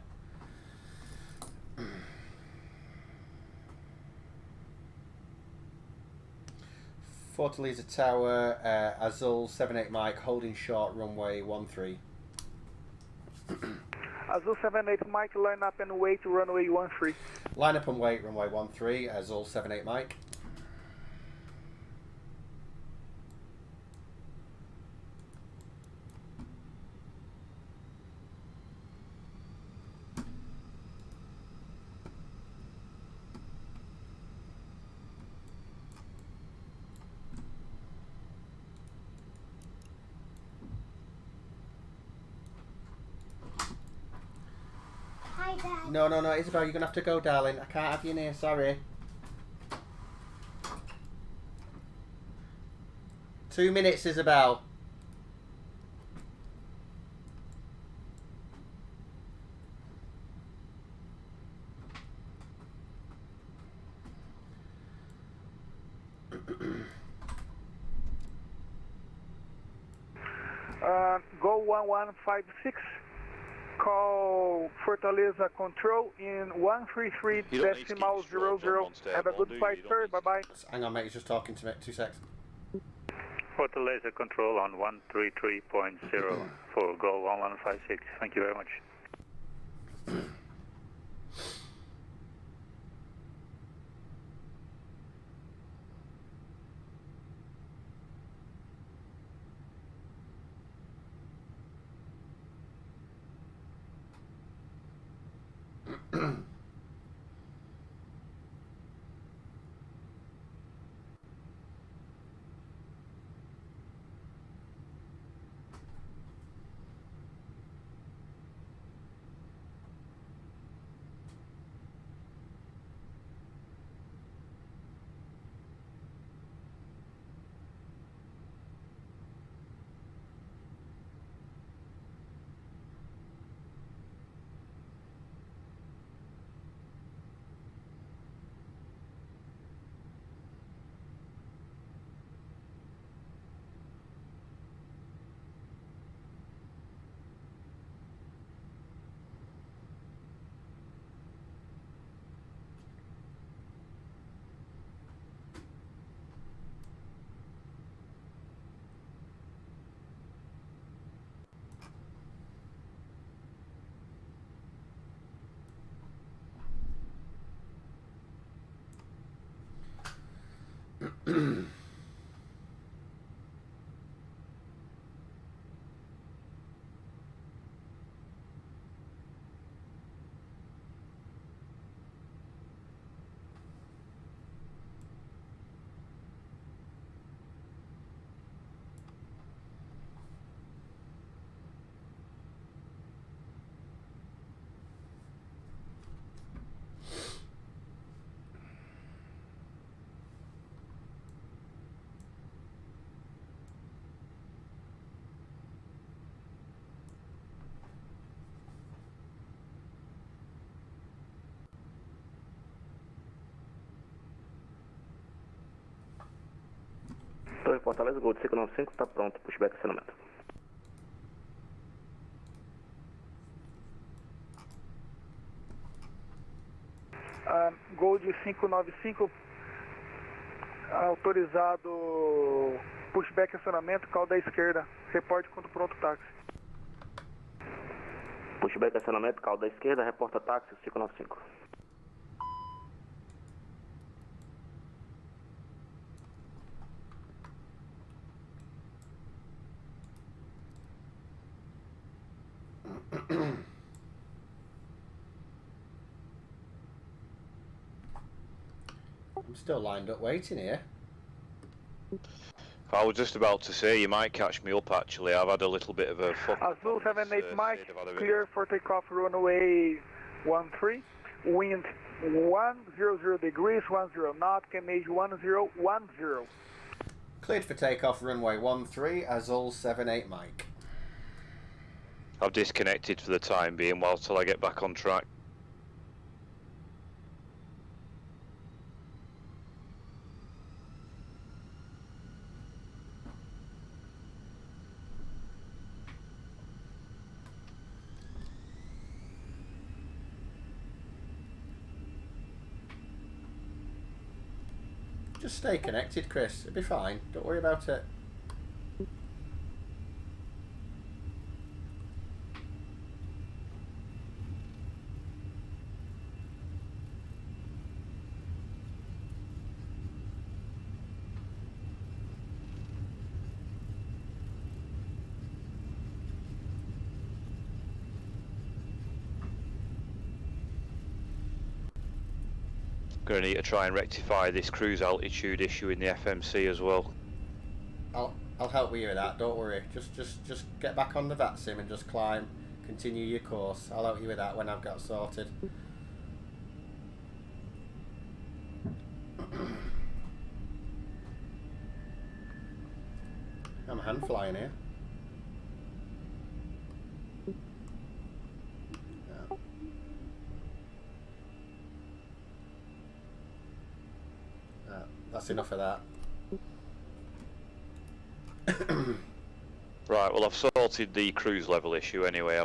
Fortaleza Tower, Azul 78 Mike, holding short, runway 13. Azul 78 Mike, line up and wait, runway 13. Line up and wait, runway 13, Azul 78 Mike. Hi, Dad. No, Isabel, you're going to have to go, darling. I can't have you near, sorry. 2 minutes, Isabel. Go 1156, call Fortaleza Control in 133.00. Have a good flight, sir. Bye-bye. Hang on, mate, he's just talking to me. 2 seconds. Fortaleza control on 133.0 for Gol 1156. Thank you very much. Torre Fortaleza, Gol de 595, está pronto, pushback acionamento. Gol de 595, autorizado pushback acionamento, cauda à esquerda, reporte quando pronto táxi. Pushback acionamento, cauda à esquerda, reporta táxi 595. I'm still lined up waiting here. I was just about to say, you might catch me up actually. I've had a little bit of a fuck. Azul 78 Mike, Sid, I've had a bit clear for takeoff runway 13, wind 100 degrees, 10 knot, MH 1010. Cleared for takeoff runway 13, Azul 78 Mike. I've disconnected for the time being whilst till I get back on track. Just stay connected, Chris. It'll be fine. Don't worry about it. Going to need to try and rectify this cruise altitude issue in the FMC as well. I'll help you with that. Don't worry. Just get back on the VATSIM and just climb. Continue your course. I'll help you with that when I've got sorted. I'm hand flying here. That's enough of that. Right, well I've sorted the cruise level issue anyway.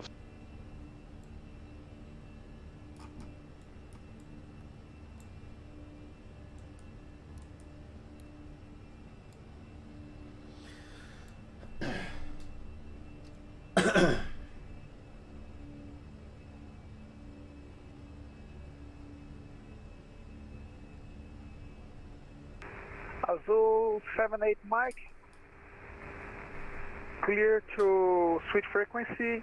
Azul 78 Mike, clear to switch frequency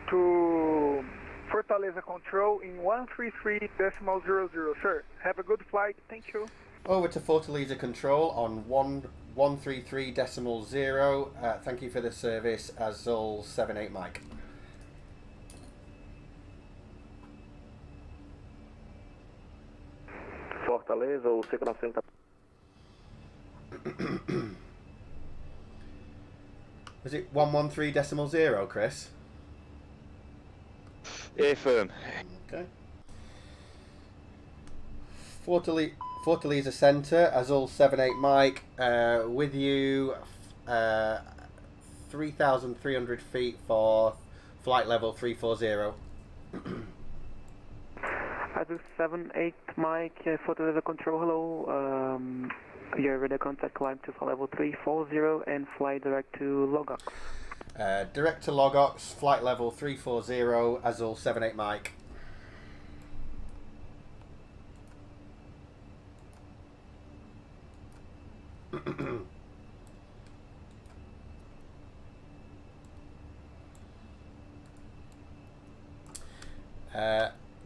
to Fortaleza control in 133.00. Sir, have a good flight, thank you. Over to Fortaleza control on 133.0. Thank you for the service, Azul 78 Mike. Fortaleza, o 590. Was it 113.0, Chris? Yeah, firm. Okay. Fortaleza Centre, Azul 78 Mike, with you 3,300 feet for flight level 340. Azul 78 Mike, Fortaleza Control, hello. You're ready to contact climb to flight level 340 and fly direct to Logox. Direct to Logox, flight level 340, Azul 78 Mike.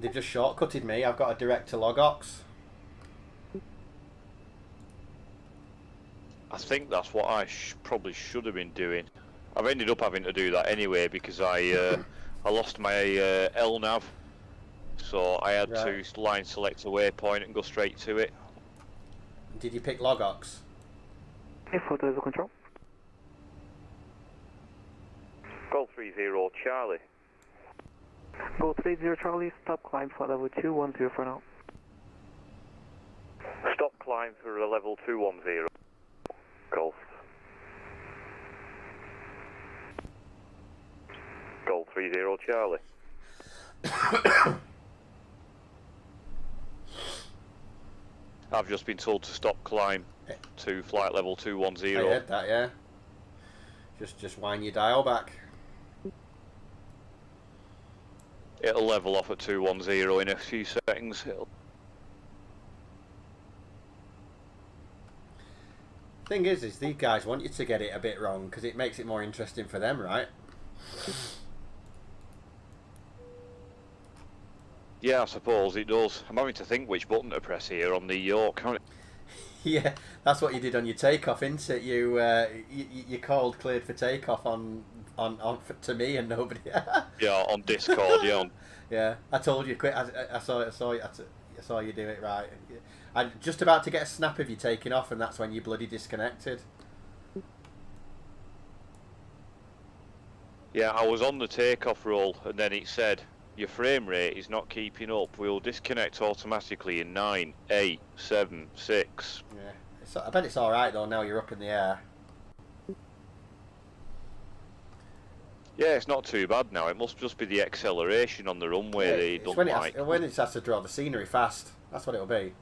They've just shortcutted me. I've got a direct to Logox. I think that's what I probably should have been doing. I've ended up having to do that anyway because I lost my LNAV, so I had to line select a waypoint and go straight to it. Did you pick Logox? Yeah, Fortaleza Control. Goal 30 Charlie. Go 30 Charlie, stop climb flight level 210 for now. Stop climb for a level 210. 30 Charlie. I've just been told to stop climb to flight level 210. I heard that, yeah. Just wind your dial back. It'll level off at 210 in a few seconds. Thing is these guys want you to get it a bit wrong because it makes it more interesting for them, right? Yeah, I suppose it does. I'm having to think which button to press here on the York. Yeah, that's what you did on your takeoff, isn't it? You called cleared for takeoff on to me and nobody. Yeah, on Discord. Yeah. Yeah, I told you quick. I saw you do it right. I'm just about to get a snap of you taking off, and that's when you bloody disconnected. Yeah, I was on the takeoff roll, and then it said your frame rate is not keeping up. We'll disconnect automatically in 9, 8, 7, 6. Yeah, I bet it's all right though. Now you're up in the air. Yeah, it's not too bad now. It must just be the acceleration on the runway Yeah, they it's don't when like. when it has to draw the scenery fast. That's what it'll be.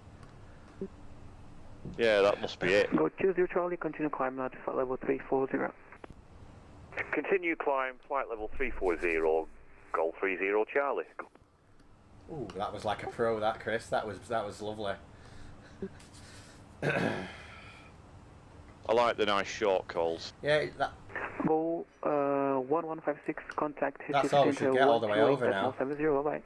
Yeah, that must be it. Go 20 Charlie, continue climb now to flight level 340. Continue climb, flight level 340, Golf 30 Charlie. Ooh, that was like a pro, that Chris. That was lovely. I like the nice short calls. Yeah, that. Go 1156, contact his That's all we should get all the way over now. 70, bye.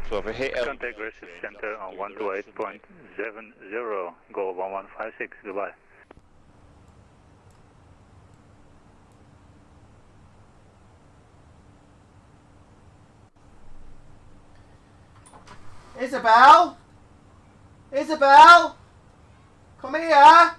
So if I hit Contact Aggressive Center on 128.70, go 1156, goodbye. Isabel! Isabel! Come here!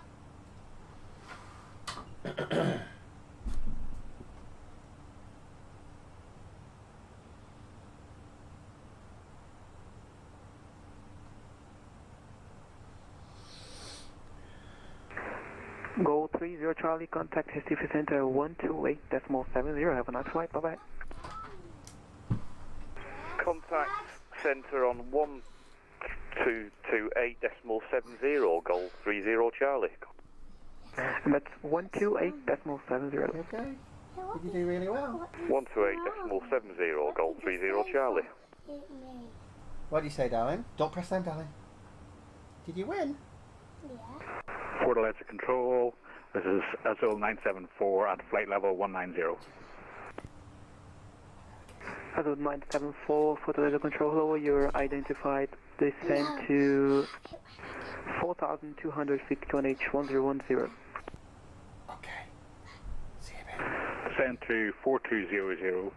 Go 30 Charlie, contact SBFZ Center 128.70. Have a nice flight, bye bye. contact centre on 1228.70, Golf 30 Charlie. And that's 128.70. Okay. Did you do really well? 128.70, Golf 30 Charlie. What do you say, darling? Don't press them, darling. Did you win? Yeah. Fortaleza Control, this is SO 974 at flight level 190. Hazard 974, Fortaleza Control, hello, you're identified. Descend to 4,250 on H1010. Okay. See you, baby. Descend to 4200,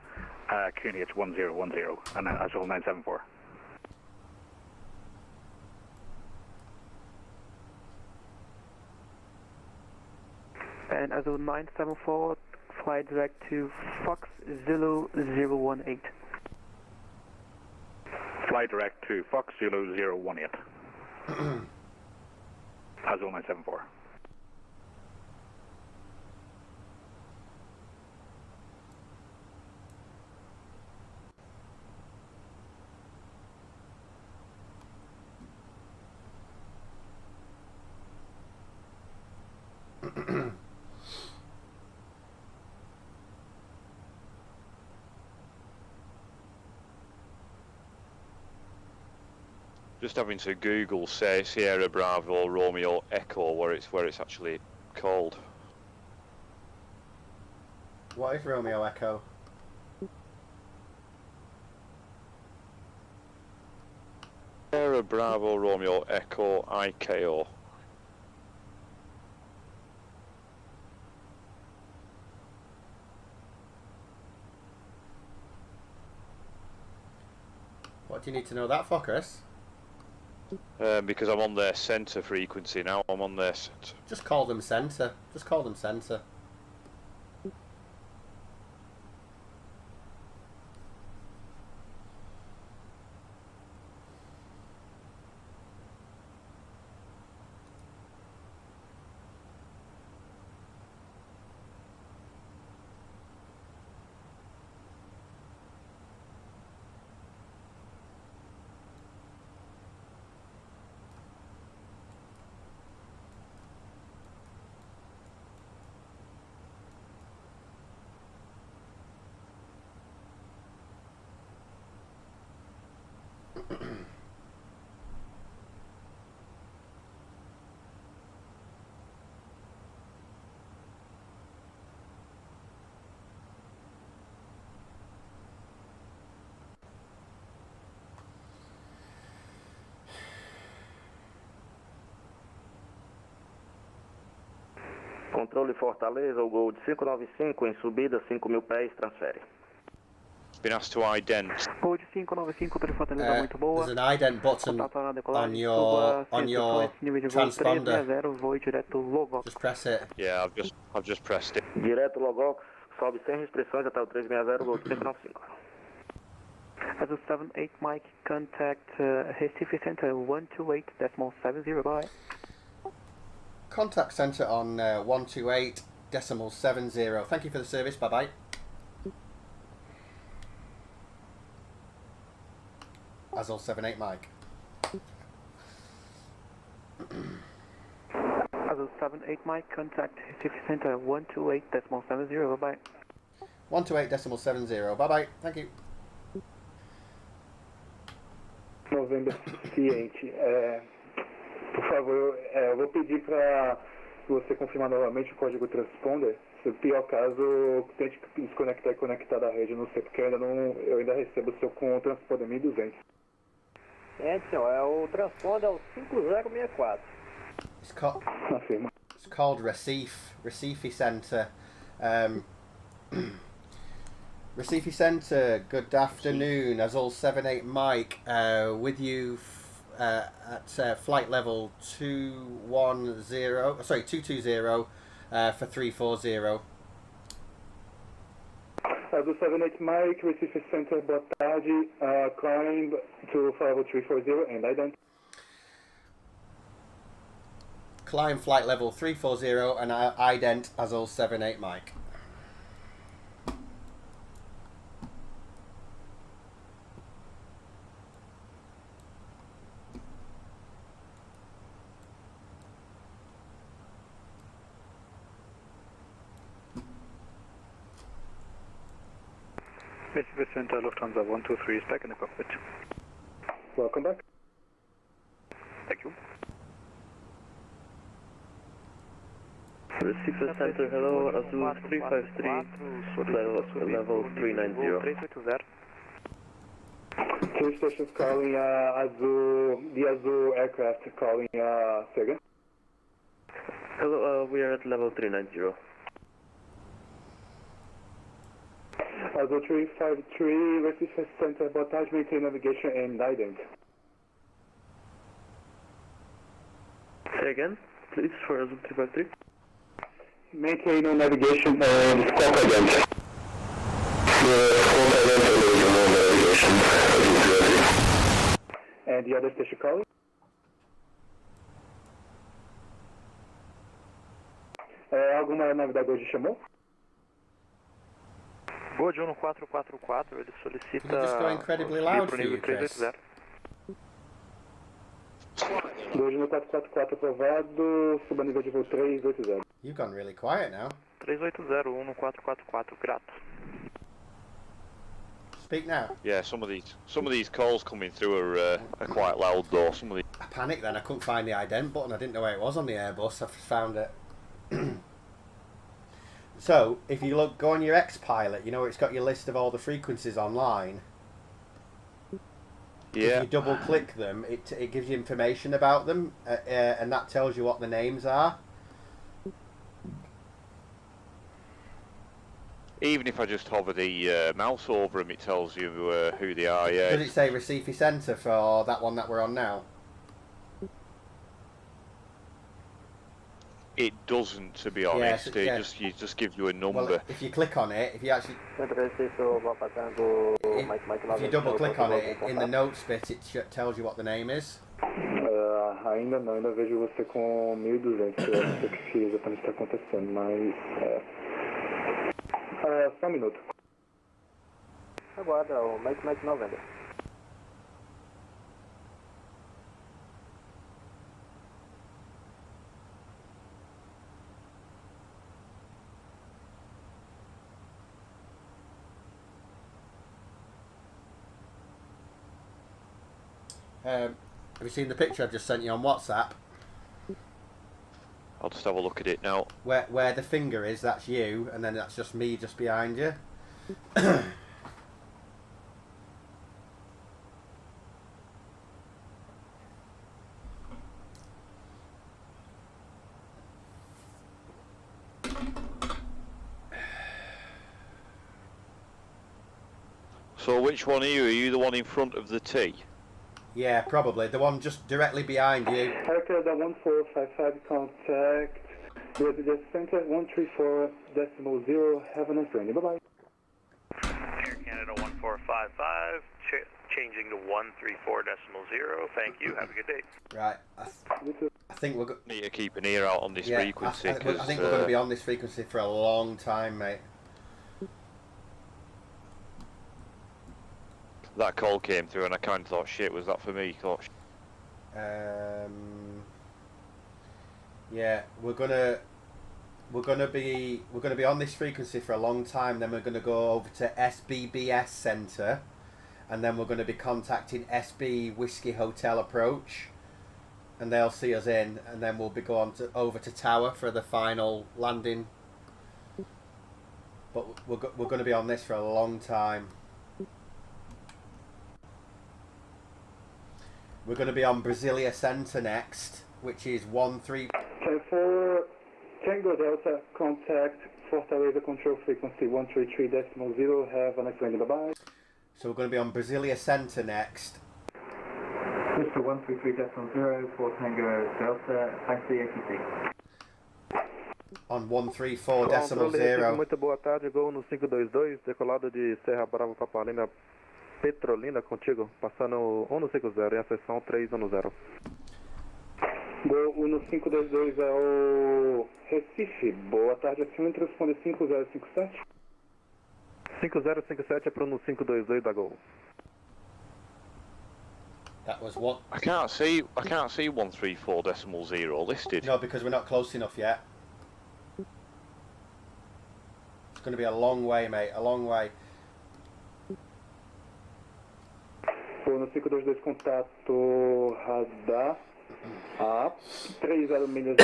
QNH 1010, and SO 974. And Azul 974, fly direct to Fox Zulu 018. Fly direct to Fox Zulu 018. Azul 974. Just having to Google, say, Sierra Bravo Romeo Echo, where it's actually called. What is Romeo Echo? Sierra Bravo Romeo Echo IKO. What do you need to know that for, Chris? Because I'm on their centre frequency now. I'm on their centre. Just call them centre. Just call them centre. controle Fortaleza, o gol de 595 em subida, 5.000 pés, transfere. Been asked to ident. Gol de 595 para Fortaleza, muito boa. There's an ident button Contato na decolagem, on your nível de voo transponder. 360, voe direto Logox. Just press it. Yeah, I've just pressed it. Direto Logox, sobe sem restrições até o 360, gol de 595. As a 78 Mike, contact Recife Center 128.70, bye. Contact center on 128.70. Thank you for the service. Bye bye. Azul 78 Mike. Azul 78 Mike, contact Recife Center 128.70, bye bye. 128.70. Bye bye. Thank you. Novembro ciente. Por favor, eu vou pedir para você confirmar novamente o código transponder. Se pior caso, tente desconectar e conectar da rede, não sei, porque eu ainda recebo o seu com o transponder 1200. Edson, o transponder é o 5064. It's called Recife Center. Recife Center, good afternoon. Azul 78 Mike, with you at flight level 220 for 340. Azul 78 Mike, Recife Center, boa tarde. Climb to level 340 and ident. Climb flight level 340 and ident Azul 78 Mike. Recife Center, Lufthansa 123 is back in the cockpit. Welcome back. Thank you. Recife Center, hello, Azul 353, level 390. 380. Two stations calling the Azul aircraft calling Sega. Hello, we are at level 390. Azul 353, Recife Center, boa tarde, maintain navigation and ident. Say again, please, for Azul 353. Maintain no navigation and squawk ident. And the other station calling? Alguma novidade hoje chamou? Gol de 1444, ele solicita. Can you just go incredibly loud for you, Chris? 380. Hoje no 444 aprovado, suba nível de voo 380. You've gone really quiet now. 380, 1444, grato. Speak now. Yeah, some of these calls coming through are quite loud though. Some of these. I panicked then. I couldn't find the ident button. I didn't know where it was on the Airbus. I found it. So, if you go on your X-Pilot, you know it's got your list of all the frequencies online. Yeah. If you double-click them, it gives you information about them, and that tells you what the names are. Even if I just hover the mouse over them, it tells you who they are. Yeah. Does it say Recife Center for that one that we're on now? It doesn't, to be honest. Yeah, It just gives you a number. Well, if you click on it, if you double click on it, in the notes bit, it tells you what the name is. Ainda não, ainda vejo você com 1200, eu não sei o que exatamente está acontecendo, mas só um minuto. Aguarda, o Mike 90. Have you seen the picture I've just sent you on WhatsApp? I'll just have a look at it now. Where the finger is, that's you, and then that's just me just behind you. So which one are you? Are you the one in front of the T? Yeah, probably. The one just directly behind you. Canada 1455, contact Residence Center 134.0, have a nice journey, bye-bye. Air Canada 1455, changing to 134.0, thank you, have a good day. Right, I think we're Need to keep an ear out on this frequency. I think we're going to be on this frequency for a long time, mate. That call came through and I kind of thought, shit, was that for me? Yeah, we're gonna be on this frequency for a long time. Then we're gonna go over to SBBS Centre, and then we're gonna be contacting SB Whiskey Hotel Approach, and they'll see us in, and then we'll be going over to Tower for the final landing. But we're gonna be on this for a long time. We're going to be on Brasilia Centre next, which is 13. For Tango Delta, contact Fortaleza control frequency 133.0, have a nice journey, bye-bye. So we're going to be on Brasilia Centre next. Mr. 133.0 for Tango Delta, ICATC. On 134.0. Muito boa tarde, gol no 522, decolado de Serra Brava Papalina. Petrolina contigo, passando 150 em acessão 310. Gol 1522 é o Recife, boa tarde, acima responde 5057. 5057 é pro no 522 da Gol. That was what? I can't see 134.0 listed. No, because we're not close enough yet. It's going to be a long way, mate, a long way. No 522 contato radar a 30 milhas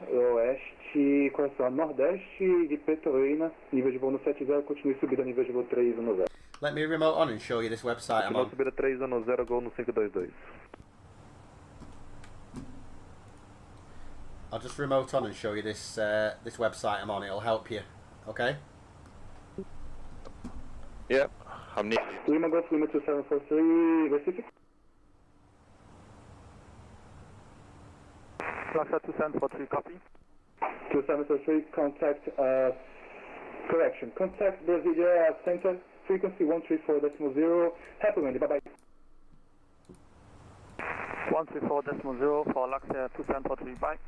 noroeste, coração nordeste de Petrolina, nível de voo no 70, continue subindo a nível de voo 310. Let me remote on and show you this website I'm on. Subida 310, gol no 522. I'll just remote on and show you this this website I'm on. It'll help you, okay? Yep, I'm near. Lima Golf Lima 2743, Recife. Laksa 2743, copy. 2743, contact, correction, contact Brasilia Center, frequency 134.0, happy Wendy, bye-bye. 134.0 for Laksa 2743, bye.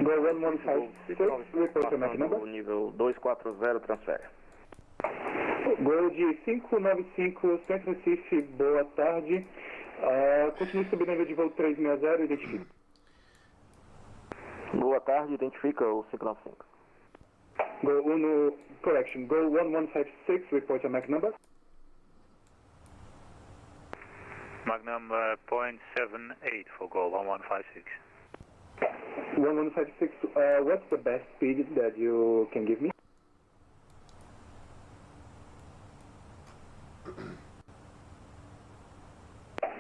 Go 1156, report your MAC number. Nível 240, transfere. Gol de 595, Centro Recife, boa tarde. Continue subindo nível de voo 360, identifique. Boa tarde, identifica o 595. Go 1, correction, go 1156, report your MAC number. MAC number 0.78 for Gol 1156. 1156, what's the best speed that you can give me?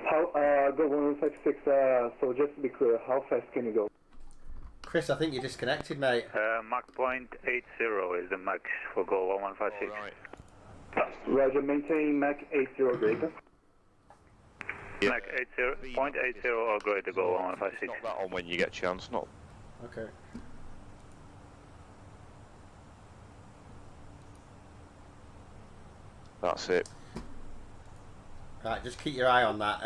Go 1156, so just to be clear, how fast can you go? Chris, I think you're disconnected, mate. Mach 0.80 is the max for Gol 1156. Roger, maintain Mach 80 greater. Yep. Mach 0.80 or greater, Gol 1156. Not that on when you get a chance, not. Okay. That's it. Right, just keep your eye on that.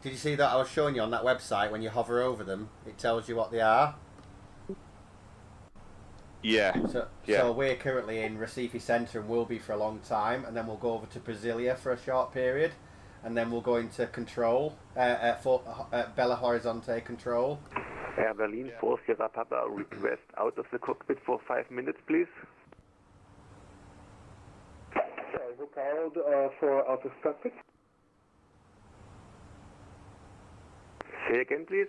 Did you see that I was showing you on that website? When you hover over them, it tells you what they are. Yeah. So we're currently in Recife Centre and will be for a long time, and then we'll go over to Brasilia for a short period, and then we'll go into control, Belo Horizonte control. Air Berlin 4 Sierra Papa, request out of the cockpit for 5 minutes, please. Sorry, who called for out of cockpit? Say again, please.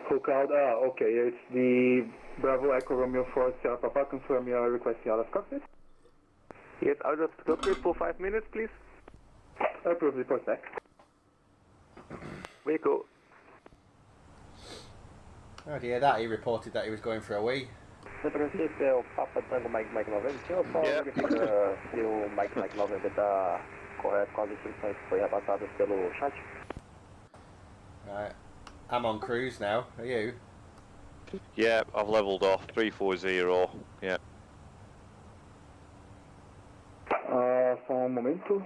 Who called? Okay, it's the Bravo Echo Romeo 4 Sierra Papa, confirm your request out of cockpit. Yes, out of the cockpit for 5 minutes, please. Approve, report back. Waco. Oh, do you hear that? He reported that he was going for a wee. São Francisco é o Papa Tango Mike 90. O senhor só verifica se o Mike 90 está correto com as instruções que foi repassadas pelo chat? Right. I'm on cruise now. Are you? Yeah, I've levelled off. 340. Yeah. Só um momento.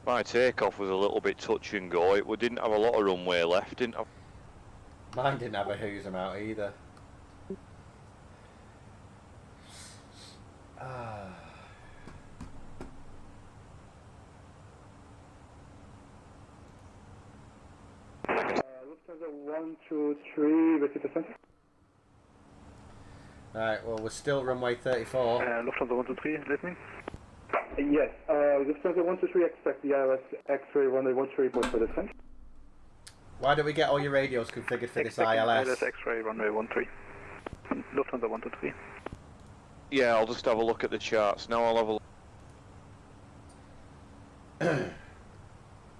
My takeoff was a little bit touch and go. We didn't have a lot of runway left, didn't have. Mine didn't have a who's amount either. Lufthansa 123, repeat center. Right, well, we're still runway 34. Lufthansa 123, listening. Yes, Lufthansa 123, expect the ILS X-ray runway 13 report for descent. Why don't we get all your radios configured for this Expecting ILS? ILS X-ray runway 13. Lufthansa 123. Yeah, I'll just have a look at the charts. Now I'll have a look.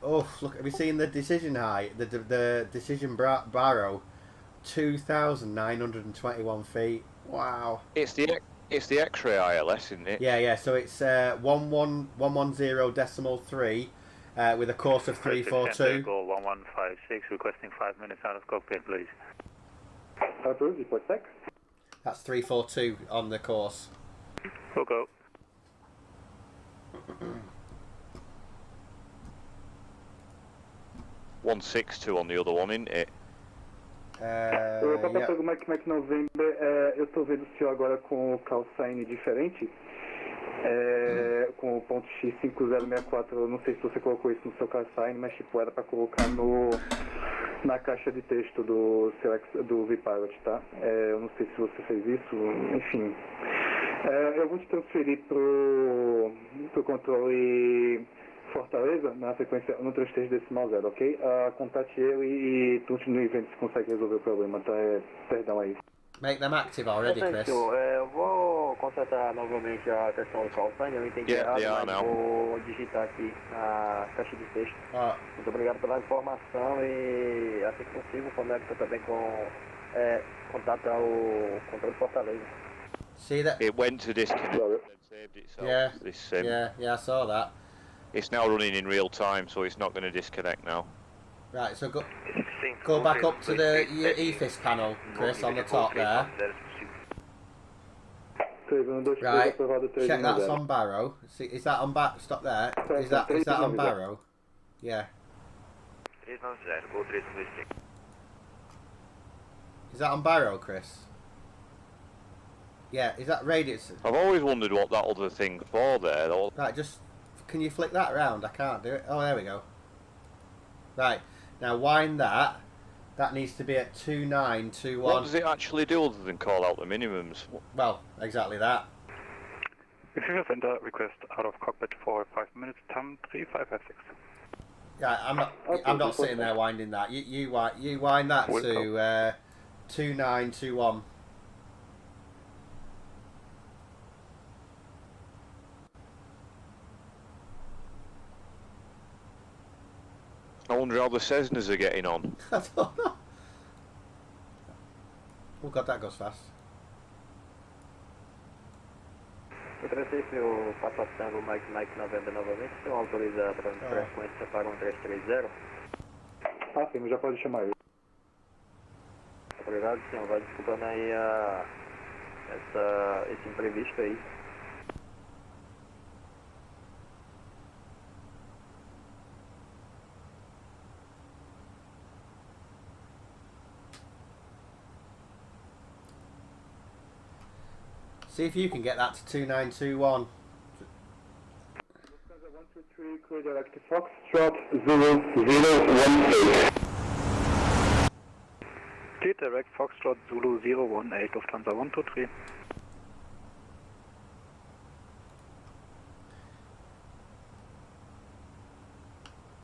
Oh, look, have you seen the decision height? The decision barrow? 2,921 feet. Wow. It's the X-ray ILS, isn't it? Yeah, so it's 110.3 with a course of 342. Go 1156, requesting 5 minutes out of cockpit, please. Approved, report sec. That's 342 on the course. We'll go. 162 on the other one, isn't it? Papa Tango Mike November, eu estou vendo o senhor agora com o call sign diferente, com o ponto X5064, eu não sei se você colocou isso no seu call sign, mas tipo, era para colocar na caixa de texto do VPilot, tá? Eu não sei se você fez isso, enfim. Eu vou te transferir pro controle Fortaleza, na sequência 133.0, ok? Contate ele e continue vendo se consegue resolver o problema, tá? Perdão aí. Make them active already, Chris. Eu vou consertar novamente a questão do call sign, eu entendi errado, mas vou digitar aqui na caixa de texto. Muito obrigado pela informação e assim que possível conecta também com contato ao controle Fortaleza. See that? It went to disconnect and saved itself. Yeah, This, yeah, I saw that. It's now running in real time, so it's not going to disconnect now. Right, so go back up to the EFIS panel, Chris, on the top there. Right, check that's on Barrow. See, is that on Stop there. Is that on Barrow? Yeah. Is that on Barrow, Chris? Yeah, is that radius? I've always wondered what that other thing's for there. Right, just can you flick that around? I can't do it. Oh, there we go. Right, now wind that. That needs to be at 2921. What does it actually do other than call out the minimums? Well, exactly that. If center request out of cockpit for 5 minutes, time 3556. Yeah, I'm not sitting there winding that. You wind that to 2921. I wonder how the Cessnas are getting on. I don't know. Oh god, that goes fast. O transfer Papa Tango Mike 90 novamente, se autoriza para frequência para 1330. Sim, já pode chamar ele. Obrigado, senhor. Vai desculpando aí esse imprevisto aí. See if you can get that to 2921. Lufthansa 123, clear direct to Foxtrot 0018. Clear direct Foxtrot Zulu 018, Lufthansa 123.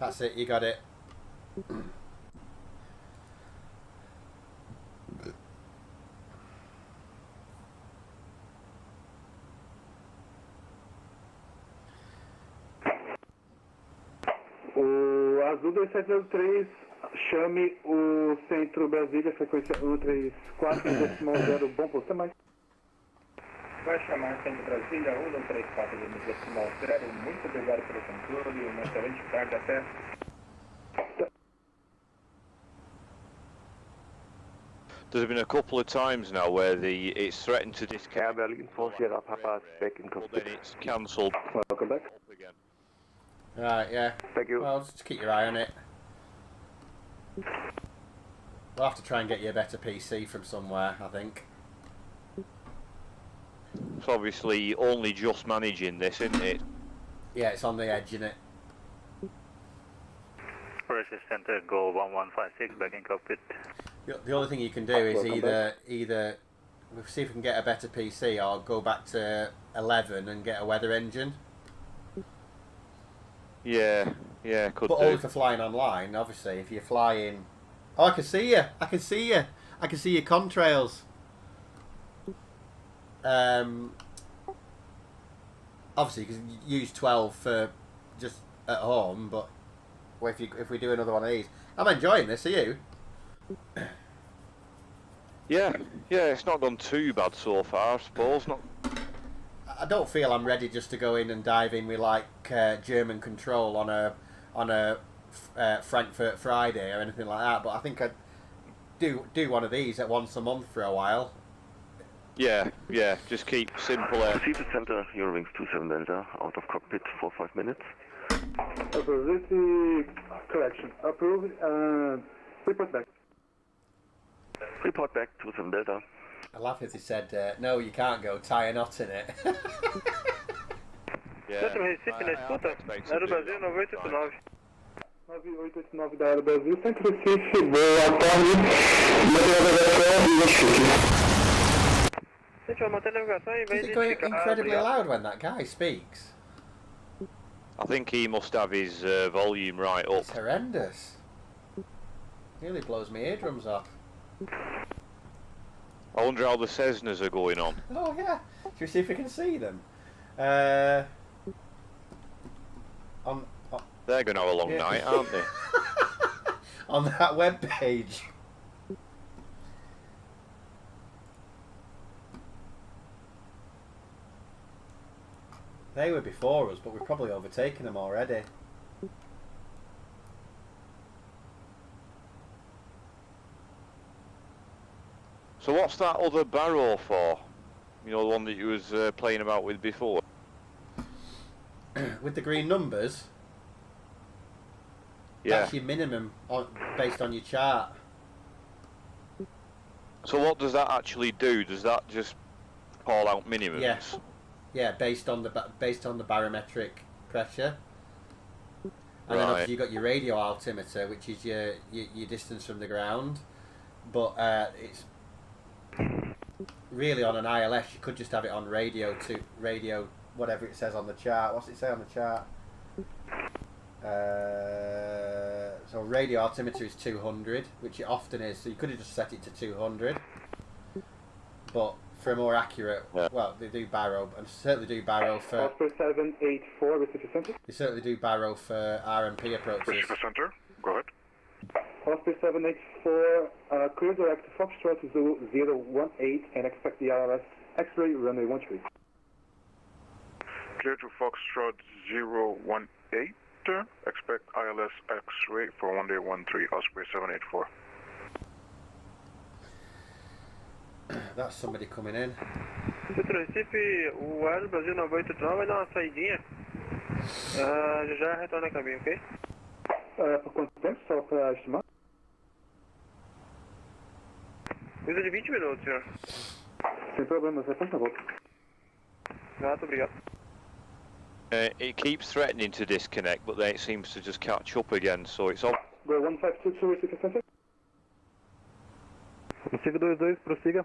That's it, you got it. O Azul 2703, chame o Centro Brasília, frequência 134,0, bom pouco mais. Vai chamar Centro Brasília 134,0. Muito obrigado pelo controle, uma excelente tarde, até. There's been a couple of times now where it's threatened to disconnect. Berlin 4 Sierra Papa is back in cockpit. Then it's cancelled. Welcome back. Again. Right, yeah. Thank you. Well, just keep your eye on it. We'll have to try and get you a better PC from somewhere, I think. It's obviously only just managing this, isn't it? Yeah, it's on the edge, isn't it? First Center, Go 1156, back in cockpit. The only thing you can do is either see if we can get a better PC or go back to 11 and get a weather engine. Yeah, could do. But only for flying online, obviously. If you're flying... Oh, I can see you! I can see you! I can see your contrails. Obviously, you can use 12 for just at home, but if we do another one of these... I'm enjoying this, are you? Yeah, it's not gone too bad so far, I suppose. I don't feel I'm ready just to go in and dive in with like German control on a Frankfurt Friday or anything like that. But I think I'd do one of these at once a month for a while. Yeah, just keep simple. Proceed to center, Eurowings 27 Delta, out of cockpit for 5 minutes. Approved. This is correction. Approved. Report back. Report back, 27 Delta. I laugh if he said, no, you can't go, tie a knot in it. Centro Recife, na escuta, Aerobrasil 9889. 9889 da Aerobrasil, Centro Recife, boa tarde, mantém a navegação. Is it going incredibly loud when that guy speaks? I think he must have his volume right up. It's horrendous. Nearly blows my eardrums off. I wonder how the Cessnas are going on. Oh yeah, should we see if we can see them? They're going to have a long night, aren't they? On that web page. They were before us, but we've probably overtaken them already. So what's that other barrow for? You know, the one that you was playing about with before? With the green numbers? Yeah. That's your minimum based on your chart. So what does that actually do? Does that just call out minimums? Yeah. Yeah, based on the barometric pressure. And then obviously you've got your radio altimeter, which is your distance from the ground. But it's really on an ILS, you could just have it on radio, whatever it says on the chart. What's it say on the chart? So radio altimeter is 200, which it often is, so you could have just set it to 200. But for a more accurate, well, they do barrow, and certainly do barrow for... Oscar 784, Recife Center. They certainly do barrow for RMP approaches. Recife Center, go ahead. Oscar 784, clear direct Foxtrot 018 and expect the ILS X-ray runway 13. Clear to Foxtrot 018, expect ILS X-ray for 1day 13, Osprey 784. That's somebody coming in. Centro Recife, o Aerobrasil 9889 vai dar uma saidinha. Já retorna a caminho, ok? Por quanto tempo, só para estimar? Coisa de 20 minutos, senhor. Sem problemas, é por volta. Muito obrigado. It keeps threatening to disconnect, but then it seems to just catch up again, so it's all... Go 1522, Recife Center. 522, prossiga.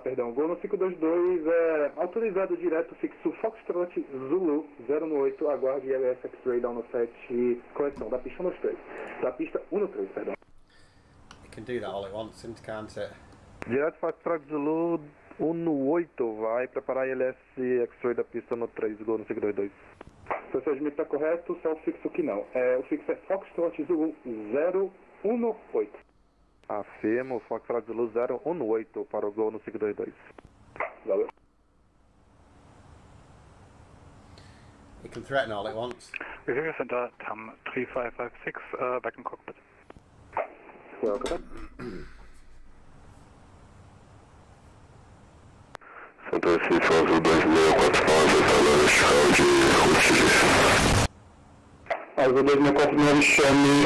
Perdão, voo no 522, autorizado direto fixo Foxtrot Zulu 018, aguarde ILS X-Ray down no 7, correção, da pista 123, da pista 113, perdão. It can do that all at once, can't it? Direto Foxtrot Zulu 18, vai preparar ILS X-Ray da pista 113, Gol no 522. Procedimento está correto, só o fixo que não. O fixo é Foxtrot Zulu 018. Afirmo, Foxtrot Zulu 018 para o gol no 522. Valeu. He can threaten all it wants. Behavior Center, TAM 3556, back in cockpit. Welcome. Center C4 2644, Azul 2649, chame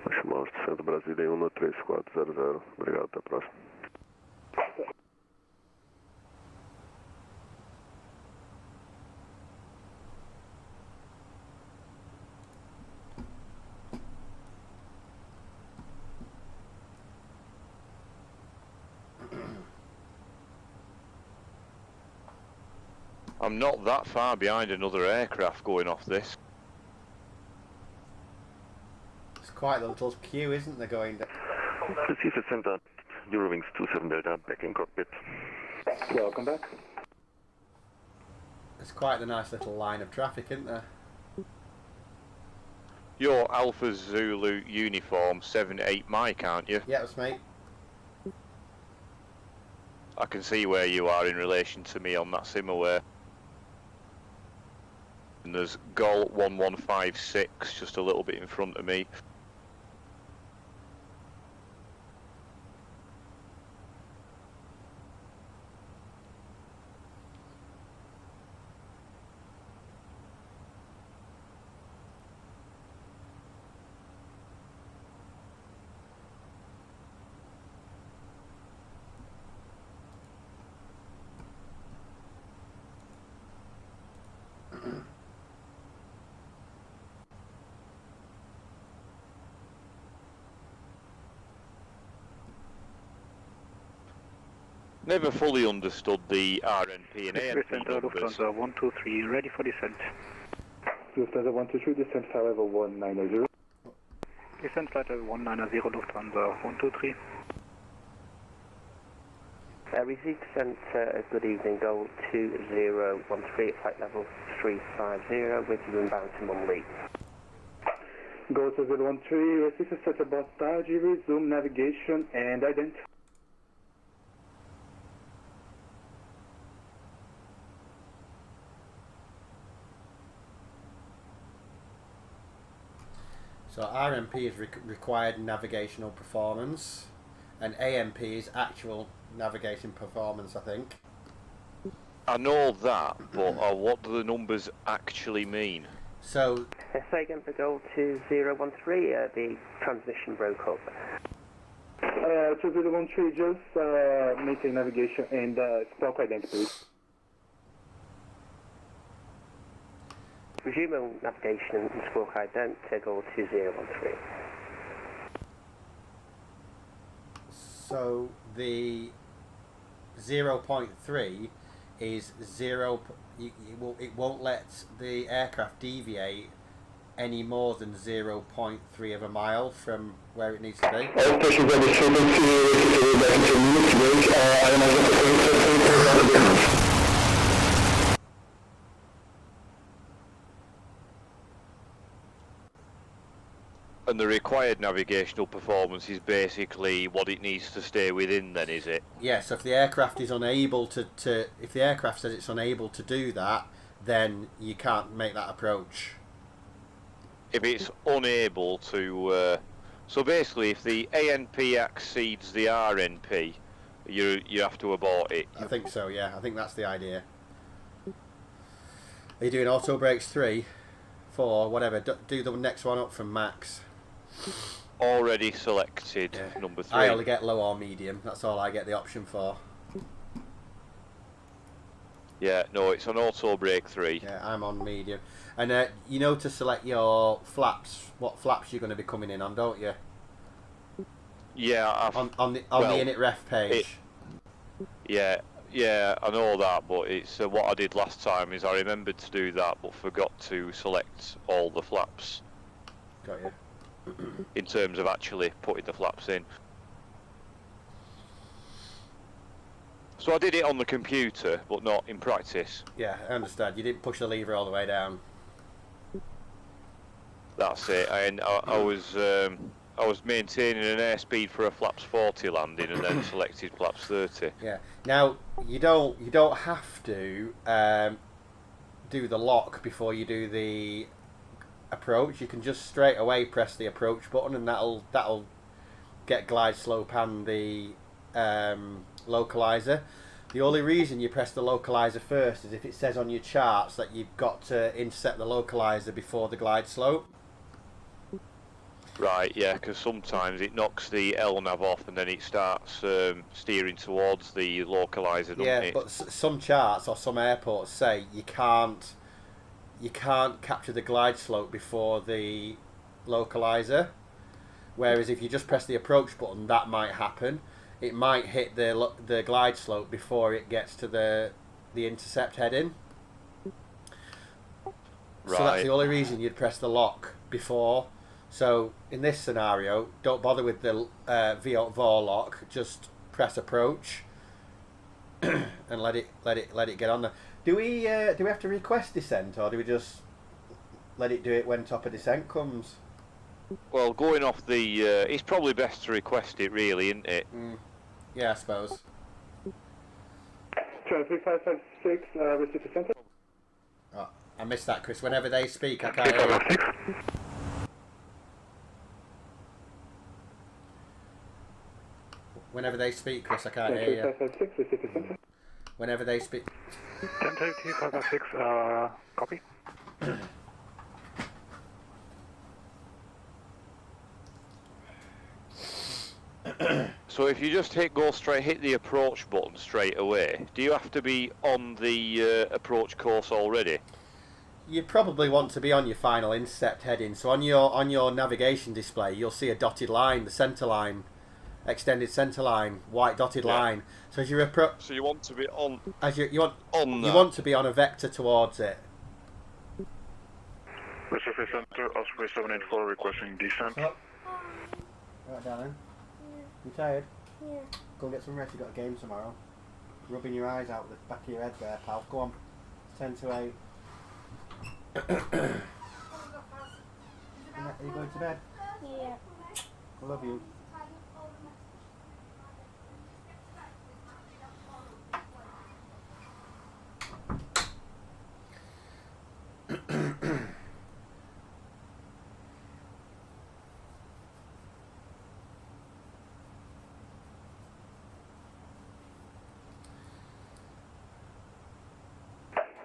Baixo Centro Brasília 13400. Obrigado, até a próxima. I'm not that far behind another aircraft going off this. It's quite a little queue, isn't there, going down? Pacific Center, Eurowings 27 Delta, back in cockpit. Welcome back. It's quite a nice little line of traffic, isn't there? You're Alpha Zulu uniform 78 Mike, aren't you? Yeah, that's mate. I can see where you are in relation to me on that sim aware. And there's Gol 1156 just a little bit in front of me. Never fully understood the RNP and ANP numbers. Lufthansa 123, ready for descent. Lufthansa 123, descent flight level 190. Descent flight level 190, Lufthansa 123. Receive descent, good evening, Goal 2013 at flight level 350 with you inbound to Mumley. Go to 013, receive descent, boa tarde, resume navigation and identify. So RMP is required navigational performance, and AMP is actual navigation performance, I think. I know that, but what do the numbers actually mean? So... Say again for Goal 2013, the transmission broke up. 2013, just maintain navigation and spark identity. Resume navigation and squawk ident to Goal 2013. So the 0.3 is it won't let the aircraft deviate any more than 0.3 of a mile from where it needs to be. And the required navigational performance is basically what it needs to stay within, then, is it? Yeah, so if the aircraft is unable if the aircraft says it's unable to do that, then you can't make that approach. If it's unable to... so basically, if the ANP exceeds the RNP, you have to abort it. I think so, yeah. I think that's the idea. Are you doing auto brakes 3, 4, whatever? Do the next one up from max. Already selected, yeah. Number 3. I only get low or medium. That's all I get the option for. Yeah, no, it's on auto brake 3. Yeah, I'm on medium. And you know to select your flaps, what flaps you're going to be coming in on, don't you? Yeah, on the init ref page. Yeah, I know that, but it's what I did last time is I remembered to do that, but forgot to select all the flaps. Got you. In terms of actually putting the flaps in. So I did it on the computer, but not in practice. Yeah, I understand. You didn't push the lever all the way down. That's it. And I was maintaining an airspeed for a flaps 40 landing, and then selected flaps 30. Yeah. Now you don't have to do the lock before you do the approach. You can just straight away press the approach button, and that'll get glide slope and the localizer. The only reason you press the localizer first is if it says on your charts that you've got to intercept the localizer before the glide slope. Right, yeah, because sometimes it knocks the LNAV off and then it starts steering towards the localizer, doesn't it? Yeah, but some charts or some airports say you can't capture the glide slope before the localizer. Whereas if you just press the approach button, that might happen. It might hit the glide slope before it gets to the intercept heading. Right. So that's the only reason you'd press the lock before. So in this scenario, don't bother with the VAR lock. Just press approach and let it get on there. Do we have to request descent, or do we just let it do it when top of descent comes? Well, going off the, it's probably best to request it, really, isn't it? Yeah, I suppose. 3556, receive descent. Oh, I missed that, Chris. Whenever they speak, I can't hear you. Whenever they speak, Chris, I can't hear you. 3556, receive descent. Whenever they speak. 103556, copy. So if you just hit the approach button straight away, do you have to be on the approach course already? You probably want to be on your final intercept heading. So on your navigation display, you'll see a dotted line, the centre line, extended centre line, white dotted line. So as you approach, so you want to be on. You want to be on a vector towards it. Pacific Center, Osprey 784 requesting descent. Oh. Right, darling. You tired? Yeah. Go and get some rest. You got a game tomorrow. Rubbing your eyes out with the back of your head there, pal. Go on. 10 to 8. Are you going to bed? Yeah. I love you.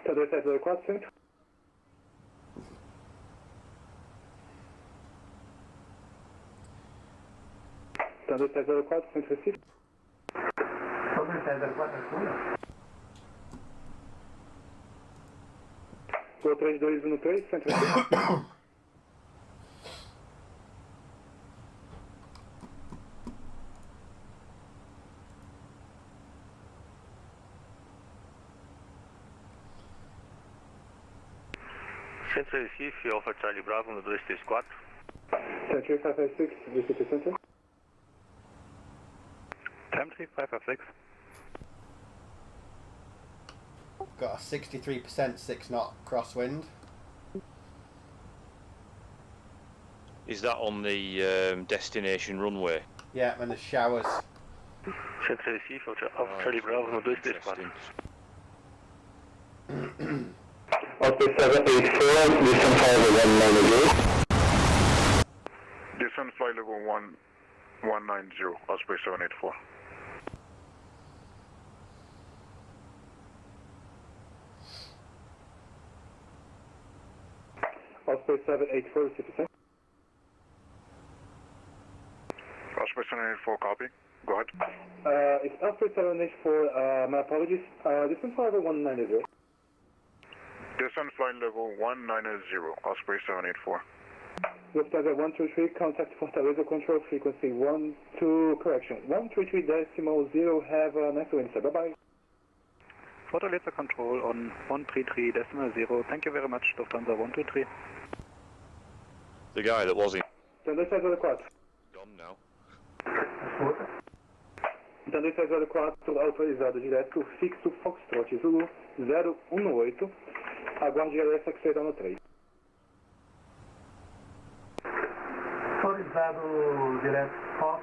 Tá 2704, centro. Tá 2704, centro Recife. 2704, Gol 3213, centro Recife. Centro Recife, Alpha Charlie Bravo, no 234. Century 556, Recife Center. 10556. Got a 63% 6 knot crosswind. Is that on the destination runway? Yeah, when there's showers. Centro Recife, Alpha Charlie Bravo, no 234. Osprey 784, descent flight level 190. Descent flight level 190, Osprey 784. Osprey 784, receive descent. Osprey 784, copy. Go ahead. It's Osprey 784, my apologies. Descent flight level 190. Descent flight level 190, Osprey 784. Lufthansa 123, contact Fortaleza control frequency 12, correction, 133.0, have a nice wind, sir, bye-bye. Fortaleza control on 133.0, thank you very much, Lufthansa 123. The guy that was in. Then let's have the quad. Gone now. Então 2604 autorizado direto, fixo Foxtrot Zulu 018, aguarde ILS X-Ray down no 3. Autorizado direto Fox,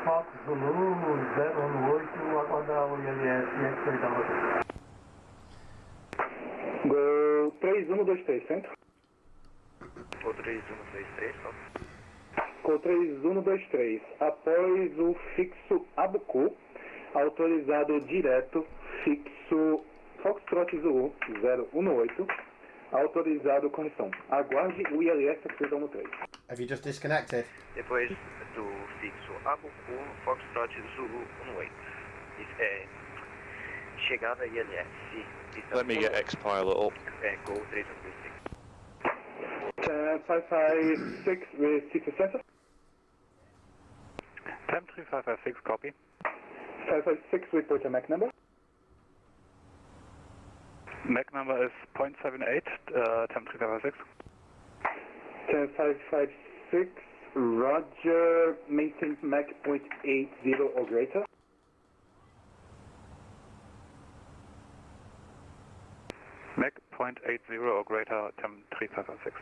Fox Zulu 018, aguardar o ILS X-Ray down no 3. Gol 3123, centro. Gol 3123, só. Gol 3123, após o fixo Abucu, autorizado direto, fixo Foxtrot Zulu 018, autorizado correção. Aguarde o ILS X-Ray no 3. Have you just disconnected? Depois do fixo Abucu, Foxtrot Zulu 18. Chegada ILS. Let me get X-Pilot up. Gol 3126. 556 receive center. 10556, copy. 556 report your MAC number. MAC number is 0.78, 10356. 10556, roger, maintain MAC 0.80 or greater. MAC 0.80 or greater, 10356.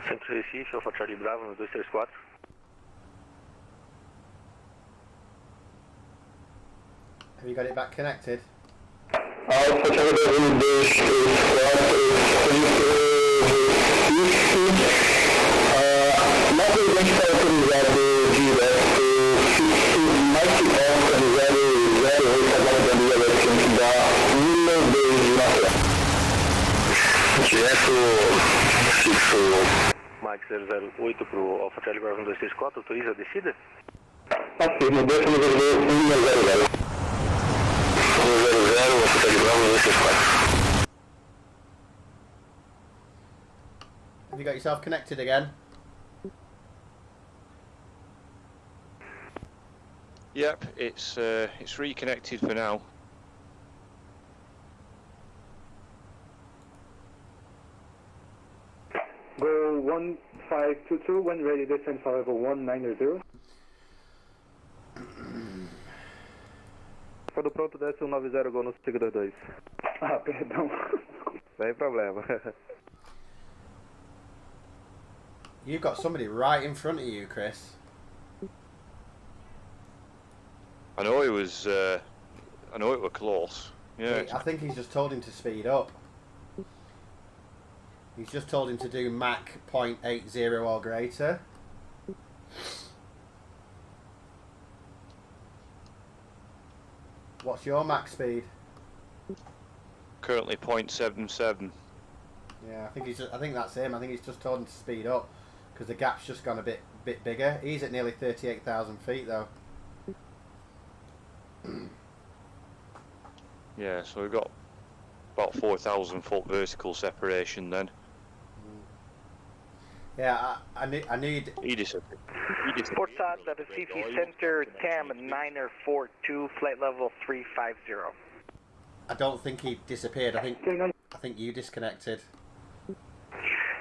Centro Recife, Alfa Charlie Bravo, no 234. Have you got it back connected? Alfa Charlie Bravo, no 234, nosso agente está autorizado direto, fixo Mike Oscar 008, aguardando o ILS da 192 de Maceió. Direto, fixo Mike 008 para o Alfa Charlie Bravo 234, autoriza a descida? Afirmo, décimo voo 100. 100, Alfa Charlie Bravo 234. Have you got yourself connected again? Yep, it's reconnected for now. Go 1522, when ready, descend for level 190. Quando pronto, desce 190, gol no 522. Ah, perdão. Sem problema. You've got somebody right in front of you, Chris. I know it was. I know it were close. Yeah. I think he's just told him to speed up. He's just told him to do Mach 0.80 or greater. What's your Mach speed? Currently 0.77. Yeah, I think that's him. I think he's just told him to speed up because the gap's just gone a bit bigger. He's at nearly 38,000 feet though. Yeah, so we've got about 4,000 foot vertical separation then. Yeah, I need. He disappeared. Fortaleza, Recife Center, TAM 942, flight level 350. I don't think he disappeared. I think you disconnected.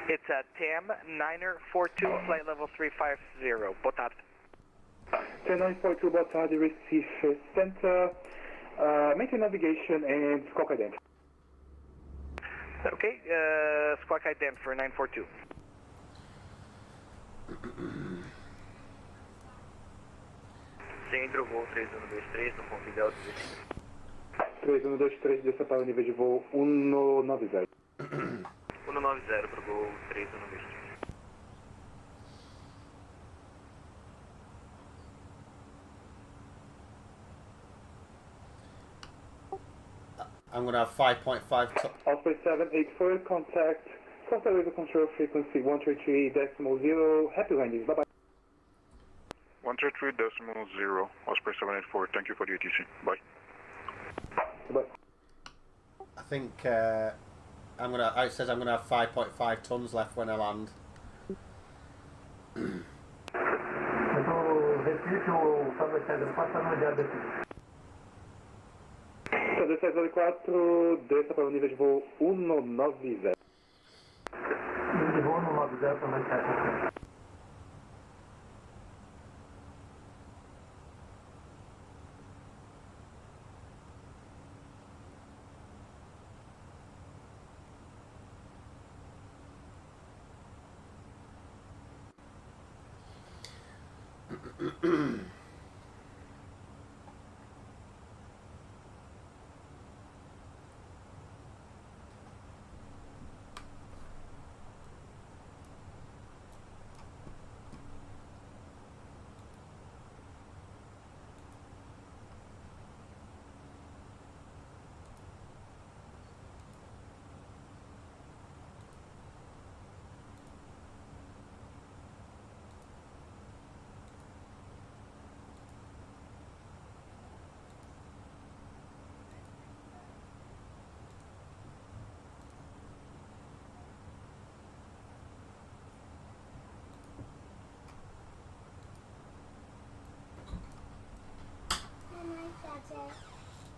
It's a TAM 942, flight level 350. Boa tarde. 942, boa tarde, Recife Center. Maintain navigation and squawk ident. Okay, squawk ident for 942. Centro, voo 3123, no ponto ideal de descida. 3123, desça para o nível de voo 190. 190 para o voo 3123. I'm going to have 5.5 Osprey 784, contact Fortaleza control frequency 133.0, happy landings, bye bye. 133.0, Osprey 784, thank you for the ATC, bye. Bye. I think it says I'm gonna have 5.5 tons left when I land. Então, 1604, desça para o nível de voo 190. Nível de voo 190. definitely technical.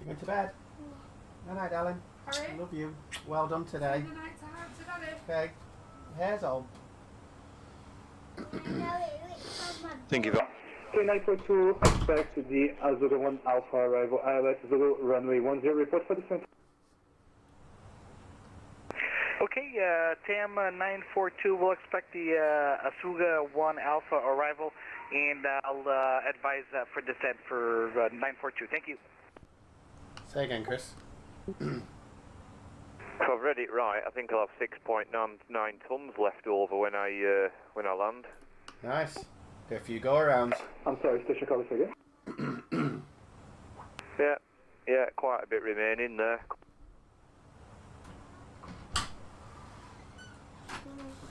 You went to bed? Yeah. Good night, darling. I love you. Well done today. Good night to Daddy. Okay. Hair's all. Thank you. K942, expect the Azul 1 Alpha arrival, ILS Zulu, runway 10, report for descent. Okay, TAM 942 will expect the Asuga 1 Alpha arrival, and I'll advise for descent for 942. Thank you. Say again, Chris. If I've read it right, I think I'll have 6.9 tons left over when I land. Nice. Got a few go-arounds. I'm sorry, station call again. Yeah, quite a bit remaining there.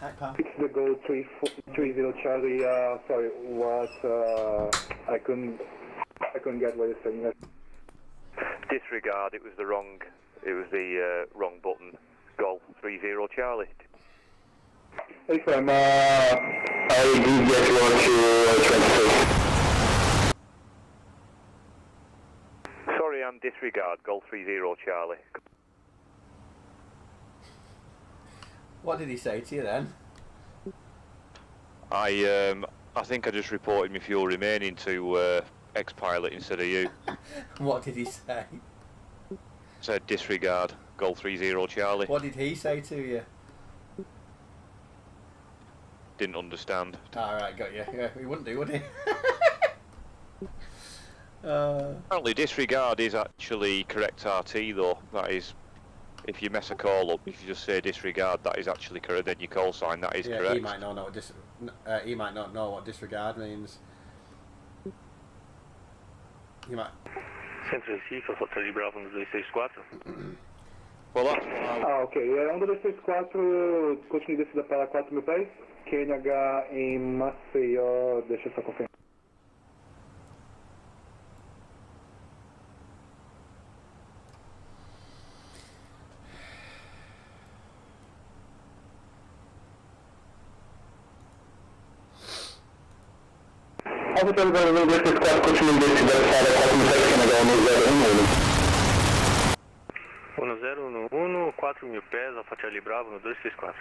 It's the Gold 330 Charlie, sorry, what, I couldn't get what you're saying. Disregard, it was the wrong button. Golf 30 Charlie. Hey Sam, I did get what you Sorry, I'm disregard, Golf 30 Charlie. What did he say to you then? I think I just reported my fuel remaining to ex-pilot instead of you. What did he say? Said disregard, Golf 30 Charlie. What did he say to you? Didn't understand. Alright, got you. Yeah, he wouldn't do, would he? Apparently disregard is actually correct RT though. That is, if you mess a call up, if you just say disregard, that is actually correct. Then your call sign, that is correct. He might not know what he might not know what disregard means. He might. Centro Recife, Fortaleza Bravo no 264. Well, that's ok. 1234, continue descida para 4.000 pés. QNH em Maceió, deixa eu só confirmar. Hotel Belo 234, continue descida para 4.000 pés, QNH no 1011, 4.000 pés, Alfa Charlie Bravo no 234.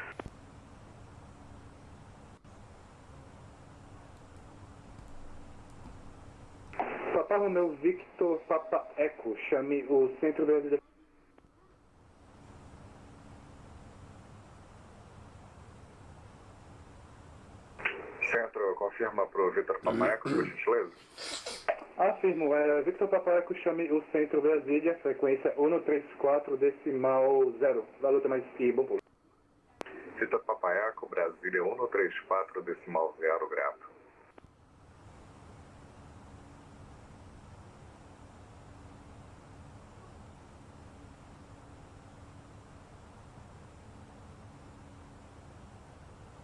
Papa Romeu Victor Papa Eco, chame o Centro BFZ. Centro, confirma pro Victor Papa Eco, por gentileza. Afirmo, Victor Papa Eco, chame o Centro Brasília, frequência 134 decimal 0. Valeu, até mais e bom pulo. Victor Papa Eco, Brasília 134 decimal 0, grato.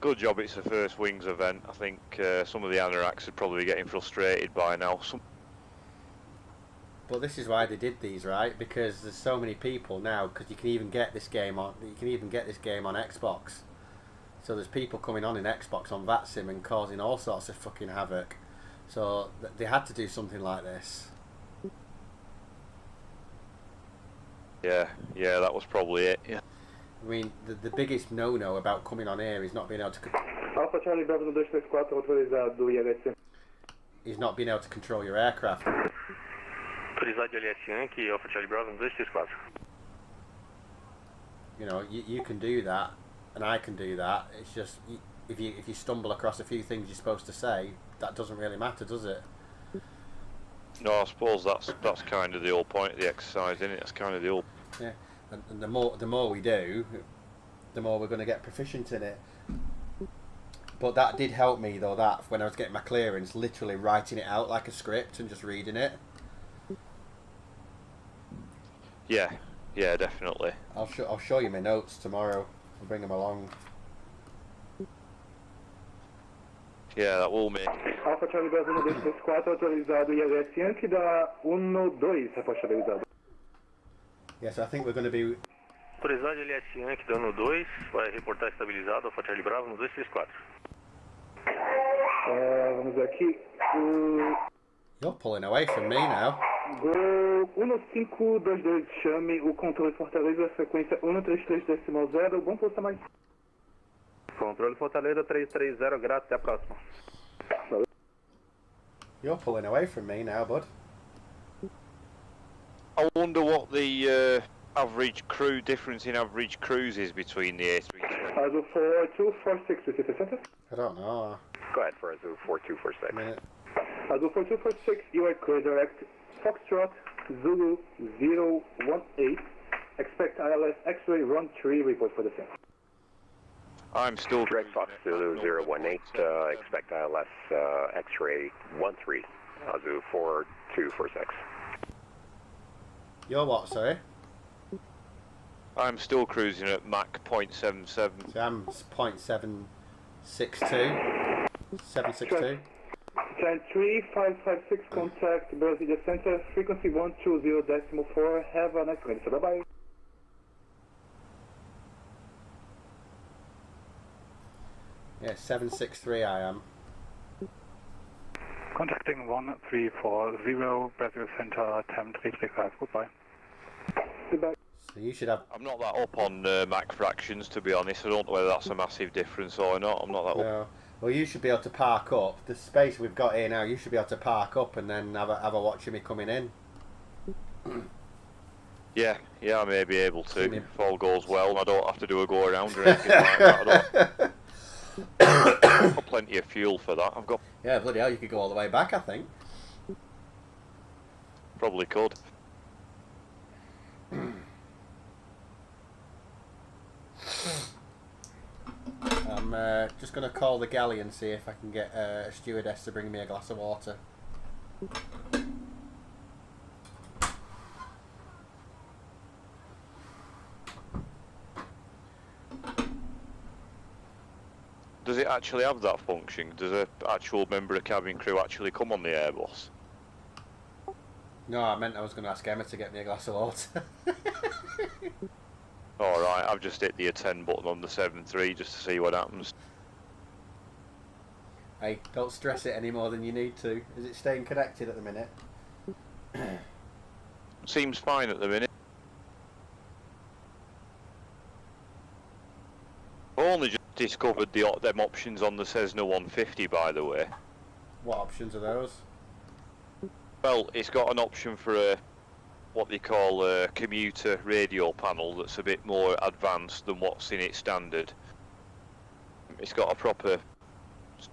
good job it's the first wings event. I think some of the anoraks are probably getting frustrated by now. But this is why they did these, right? Because there's so many people now. Because you can even get this game on. You can even get this game on Xbox. So there's people coming on in Xbox on VATSIM and causing all sorts of fucking havoc. So they had to do something like this. Yeah, that was probably it. Yeah. I mean, the biggest no-no about coming on here is not being able to Alpha Charlie Bravo no 234, autorizado ILS. He's not being able to control your aircraft. Autorizado ILS Yankee, Alpha Charlie Bravo no 234. You know, you can do that, and I can do that. It's just if you stumble across a few things you're supposed to say, that doesn't really matter, does it? No, I suppose that's kind of the whole point of the exercise, isn't it? That's kind of the whole. Yeah, and the more we do, the more we're going to get proficient in it. But that did help me though. That when I was getting my clearance, literally writing it out like a script and just reading it. Yeah, yeah, definitely. I'll show you my notes tomorrow. I'll bring them along. Yeah, that will make. Alpha Charlie Bravo no 234, autorizado ILS Yankee da 12, reportabilizado. Yes, I think we're going to be. Autorizado ILS Yankee da 12, vai reportar estabilizado, Alpha Charlie Bravo no 234. Vamos ver aqui. You're pulling away from me now. Gol 1522, chame o controle Fortaleza, frequência 133.0, bom posto mais. Controle Fortaleza 330, graças, até a próxima. You're pulling away from me now, bud. I wonder what the average crew difference in average crews is between the A320. Azul 4246, receive center. I don't know. Go ahead for Azul 4246. Azul 4246, you are clear direct. Foxtrot Zulu 018. Expect ILS X-ray run 3, report for the same. I'm still Direct Fox Zulu 018, expect ILS X-ray 13, Azul 4246. You're what, sorry? I'm still cruising at Mach 0.77. So I'm 0.762. 762. Time 3556, contact Brasilia Center, frequency 120.4. Have a nice day. Bye bye. Yeah, 763 I am. Contacting 1340, Brazil Center, Tem 335, goodbye. Goodbye. So you should have. I'm not that up on Mach fractions, to be honest. I don't know whether that's a massive difference or not. I'm not that No. up. Well, you should be able to park up. The space we've got here now, you should be able to park up and then have a watch of me coming in. Yeah, I may be able to if all goes well and I don't have to do a go around or anything like that. I've got plenty of fuel for that. I've got. Yeah, bloody hell, you could go all the way back, I think. Probably could. I'm just going to call the galley and see if I can get a stewardess to bring me a glass of water. Does it actually have that function? Does an actual member of cabin crew actually come on the Airbus? No, I meant I was going to ask Emma to get me a glass of water. Alright, I've just hit the attend button on the 7.3 just to see what happens. Hey, don't stress it any more than you need to. Is it staying connected at the minute? Seems fine at the minute. I only just discovered them options on the Cessna 150, by the way. What options are those? Well, it's got an option for a what they call a commuter radio panel that's a bit more advanced than what's in its standard. It's got a proper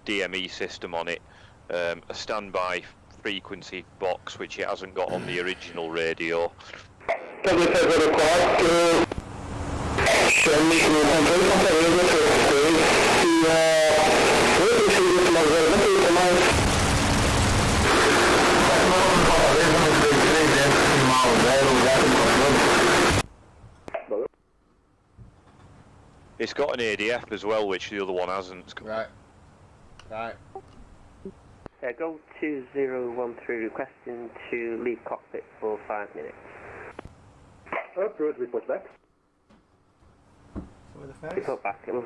DME system on it, a standby frequency box which it hasn't got on the original radio. It's got an ADF as well, which the other one hasn't. Right. Go 2013, requesting to leave cockpit for 5 minutes. Approach, report back. With the face? Report back, it will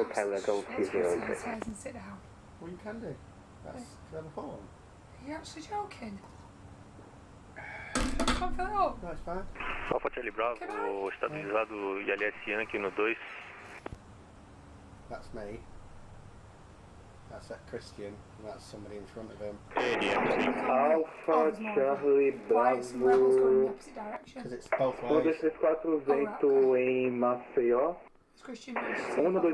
carry go 2013. And sit down. Well, you can do. That's the other phone. Are you actually joking? Can't fill it up. No, it's fine. Alpha Charlie Bravo, estabilizado ILS Yankee no 2. That's me. That's that Christian, and that's somebody in front of him. Alpha Charlie Bravo. Because it's both 1, 2, ways. 3, 4, vento em Maceió. 1, 2,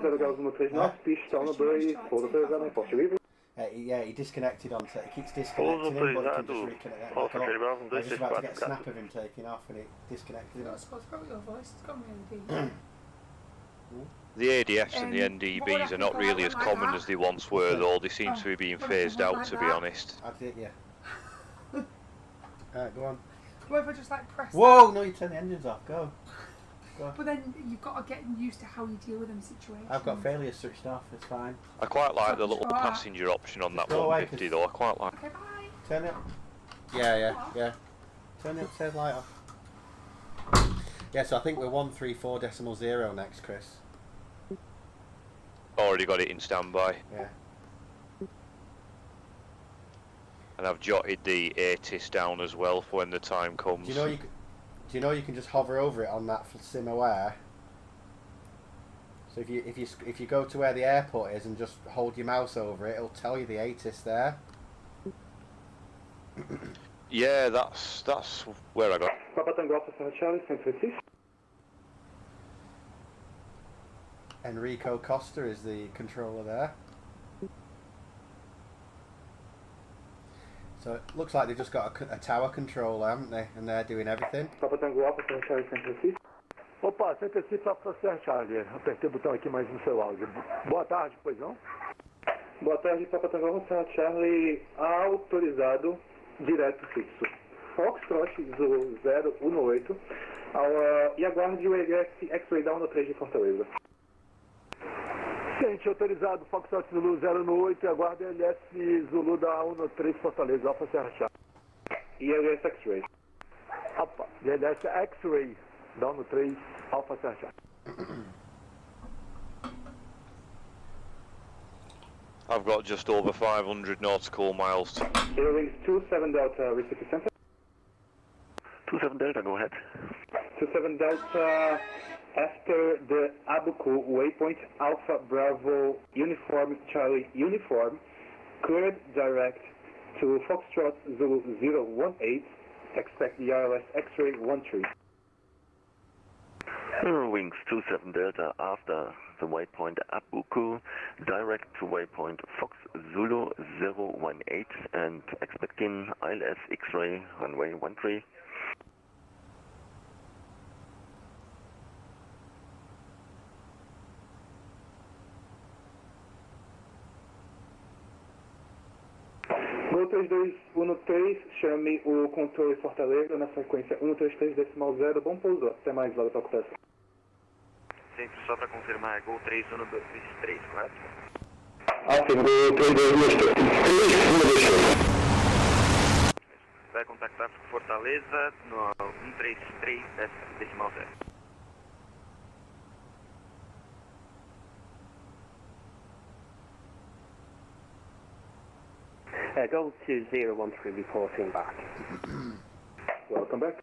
0 graus, 1, 3 norte, pista 1, 2, pouso autorizado em Porto Livre. Yeah, he disconnected onto it. He keeps disconnecting him, but he can just reconnect. I was just about to get a snap of him taking off, and he disconnected him. The ADFs and the NDBs are not really as common as they once were, though. They seem to be being phased out, to be honest. I did, yeah. Alright, go on. What if I just like press Whoa! that? No, you turn the engines off. Go. But then you've got to get used to how you deal with them situations. I've got failures switched off. It's fine. I quite like the little passenger option on that 150, though. I quite like. Okay, bye. Turn it. Yeah. Turn the upstairs light off. Yeah, so I think we're 134.0 next, Chris. Already got it in standby. Yeah. And I've jotted the ATIS down as well for when the time comes. Do you know you can just hover over it on that sim aware? So if you go to where the airport is and just hold your mouse over it, it'll tell you the ATIS there. Yeah, that's where I got. Papa Tango Alpha Sierra Charlie, San Francisco. Enrico Costa is the controller there. So it looks like they've just got a tower controller, haven't they? And they're doing everything. Papa Tango Alpha Sierra Charlie, San Francisco. Opa, San Francisco Alpha Sierra Charlie. Apertei o botão aqui mais no seu áudio. Boa tarde, pois não? Boa tarde, Papa Tango Alpha Sierra Charlie, autorizado, direto fixo. Foxtrot 018, e aguarde o ELS X-Ray da 13 de Fortaleza. Ciente, autorizado, Foxtrot Zulu 018, aguarda LS Zulu da 13 Fortaleza, Alpha Sierra Charlie. E LS X-Ray. Opa, LS X-Ray da 13 Alpha Sierra Charlie. I've got just over 500 nautical miles. Airwings 27 Delta, Recife Center. 27 Delta, go ahead. 27 Delta, after the Abuku waypoint, Alpha Bravo Uniform Charlie Uniform, cleared direct to Foxtrot Zulu 018, expect the ILS X-Ray 13. Wings 27 Delta after the waypoint Abuku, direct to waypoint Fox Zulu 018 and expecting ILS X-Ray runway 13. Gol 3213, chame o controle Fortaleza na frequência 133.0, bom pouso, até mais, valeu pela cotação. Sempre só para confirmar, é Gol 31223, correto? Sim, Gol 3223. Vai contactar Fortaleza no 133.0. Go 2013 reporting back. Welcome back.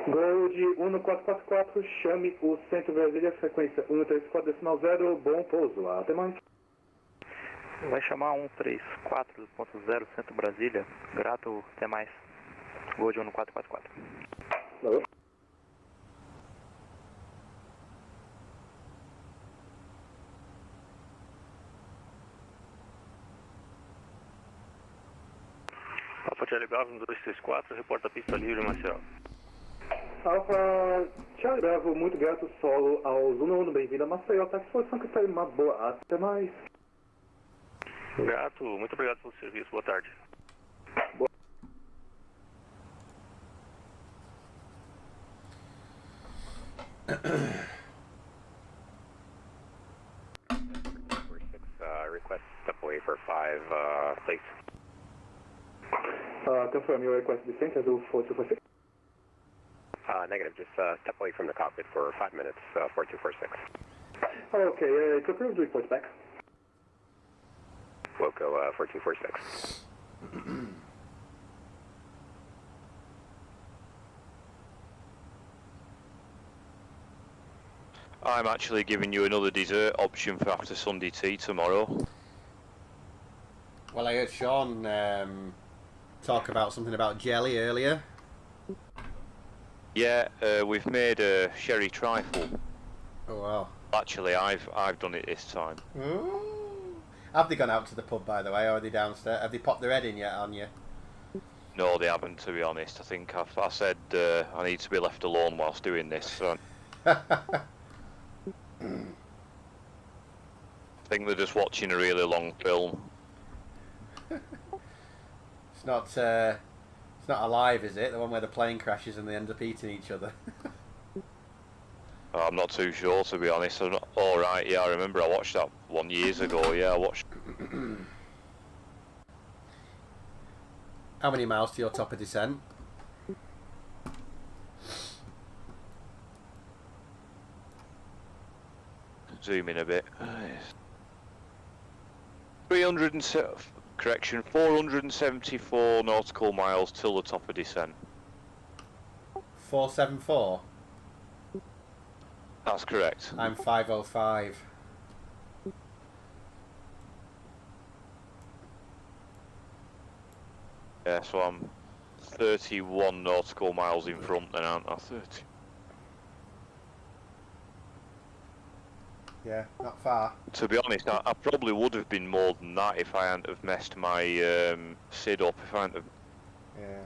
Gol de 1444, chame o Centro Brasília, frequência 134.0, bom pouso, até mais. Vai chamar 134.0 Centro Brasília, grato, até mais. Gol de 1444. Valeu. Alpha Charlie Bravo 234, reporta a pista livre, Maceió. Alpha Charlie Bravo, muito grato, solo ao Zulu 1, bem-vindo a Maceió, tá à disposição que tá aí uma boa, até mais. Grato, muito obrigado pelo serviço, boa tarde. Boa. Request step away for 5, please. Confirm your request descent as 4246. Negative, just step away from the cockpit for 5 minutes, 4246. Okay, it's approved, report back. Woco 4246. I'm actually giving you another dessert option for after Sunday tea tomorrow. Well, I heard Sean talk about something about jelly earlier. Yeah, we've made a sherry trifle. Oh wow! Actually, I've done it this time. Ooh. Have they gone out to the pub, by the way, or are they downstairs? Have they popped their head in yet on you? No, they haven't, to be honest. I think I said I need to be left alone whilst doing this. So. I think they're just watching a really long film. It's not Alive, is it? The one where the plane crashes and they end up eating each other. I'm not too sure, to be honest. All right, yeah, I remember I watched that one years ago. Yeah, I watched. How many miles to your top of descent? Zoom in a bit. 474 nautical miles till the top of descent. 474? That's correct. I'm 505. Yeah, so I'm 31 nautical miles in front then, aren't I? 30. Yeah, not far. To be honest, I probably would have been more than that if I hadn't have messed my SID up. If I hadn't have... Yeah.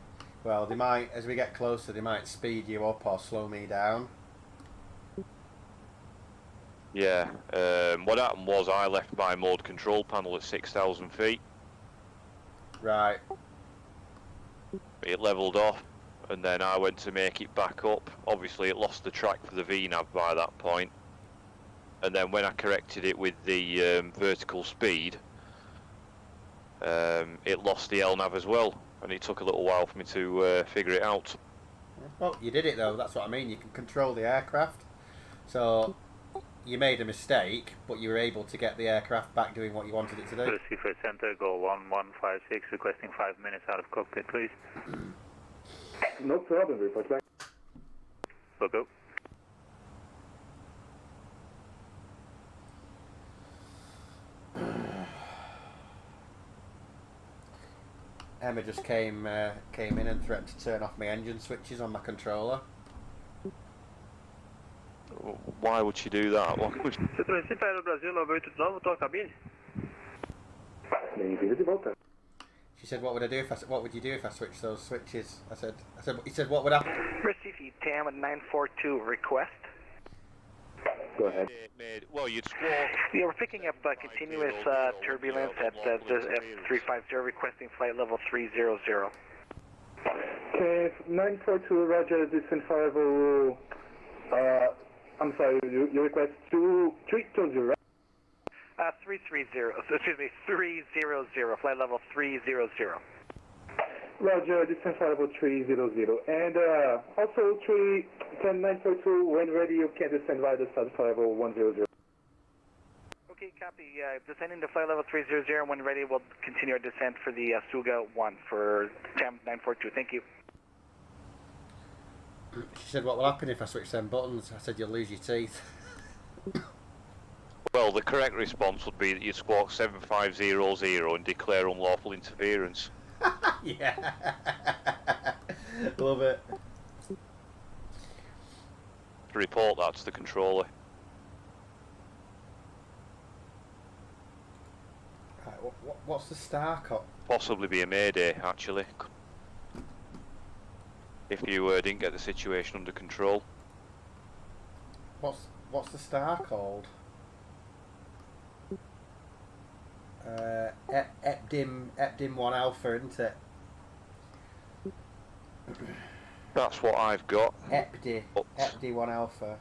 Well, they might, as we get closer, they might speed you up or slow me down. Yeah. What happened was I left my mode control panel at 6,000 feet. Right. It levelled off, and then I went to make it back up. Obviously, it lost the track for the VNAV by that point. And then when I corrected it with the vertical speed, it lost the LNAV as well, and it took a little while for me to figure it out. Well, you did it though, that's what I mean. You can control the aircraft. So, you made a mistake, but you were able to get the aircraft back doing what you wanted it to do. Lucifer Center, go 1156, requesting 5 minutes out of cockpit, please. No problem, report back. Go. Emma just came in and threatened to turn off my engine switches on my controller. Why would she do that? She said, "What would I do if what would you do if I switched those switches?" I said, he said, "What would happen?" Receive TAM at 942 request. Go ahead. Well, you'd squawk. Yeah, we're picking up continuous turbulence at F350, requesting flight level 300. Okay, 942, roger, descent level, I'm sorry, you request 320, right? 330, excuse me, 300, flight level 300. Roger, descent level 300. And also 942, when ready, you can descend via the sub level 100. Okay, copy. Descending to flight level 300, when ready, we'll continue our descent for the Suga 1 for TAM 942. Thank you. She said, "What will happen if I switch them buttons?" I said, "You'll lose your teeth." Well, the correct response would be that you'd squawk 7500 and declare unlawful interference. Yeah. Love it. Report that to the controller. Right, what's the star code? Possibly be a mayday, actually. If you didn't get the situation under control. What's the star called? Epdim 1 Alpha, isn't it? That's what I've got. Epdi 1 Alpha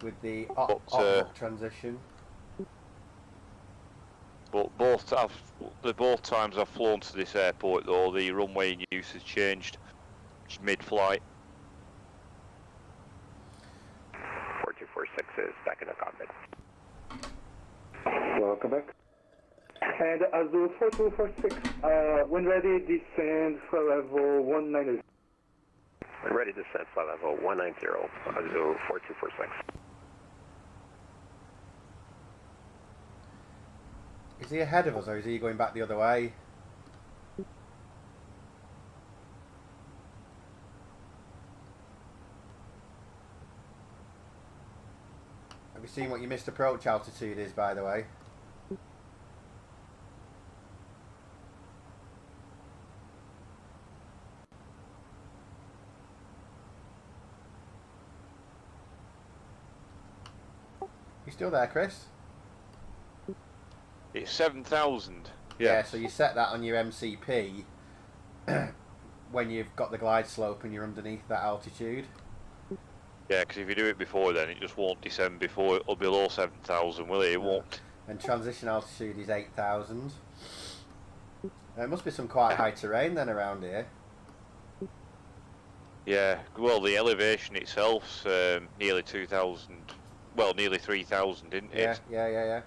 with the op transition. But both times I've flown to this airport though, the runway in use has changed mid-flight. 4246 is back in the cockpit. Welcome back. And Azul 4246, when ready, descend flight level 190. When ready, descend flight level 190, Azul 4246. he ahead of us or is he going back the other way? Have you seen what your missed approach altitude is, by the way? You still there, Chris? It's 7,000. Yeah, so you set that on your MCP when you've got the glide slope and you're underneath that altitude. Yeah, because if you do it before then, it just won't descend before or below 7,000, will it? It won't. And transition altitude is 8,000. There must be some quite high terrain then around here. Yeah, well, the elevation itself's nearly 2,000. Well, nearly 3,000, isn't it? Yeah.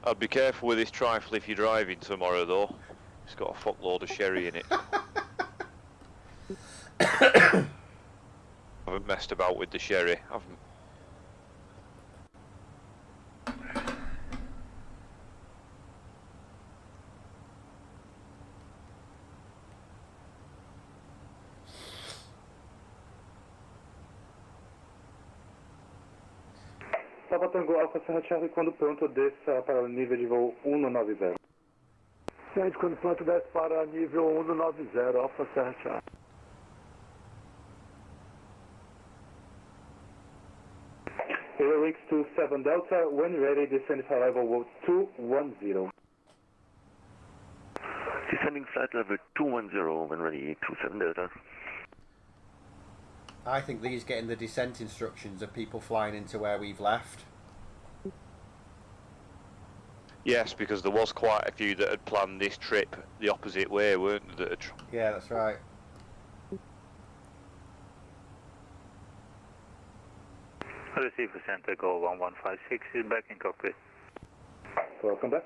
I'd be careful with this trifle if you're driving tomorrow, though. It's got a fuckload of sherry in it. I haven't messed about with the sherry. I haven't. Papa Tango Alfa Serra Charlie, quando pronto desça para o nível de voo 190. Gente, quando pronto desce para nível 190, Alfa Serra Charlie. Airwix 27 Delta, when ready, descend for level 210. Descending flight level 210, when ready, 27 Delta. I think these getting the descent instructions of people flying into where we've left. Yes, because there was quite a few that had planned this trip the opposite way, weren't there? Yeah, that's right. Receiver Center, Go 1156 is back in cockpit. Welcome back.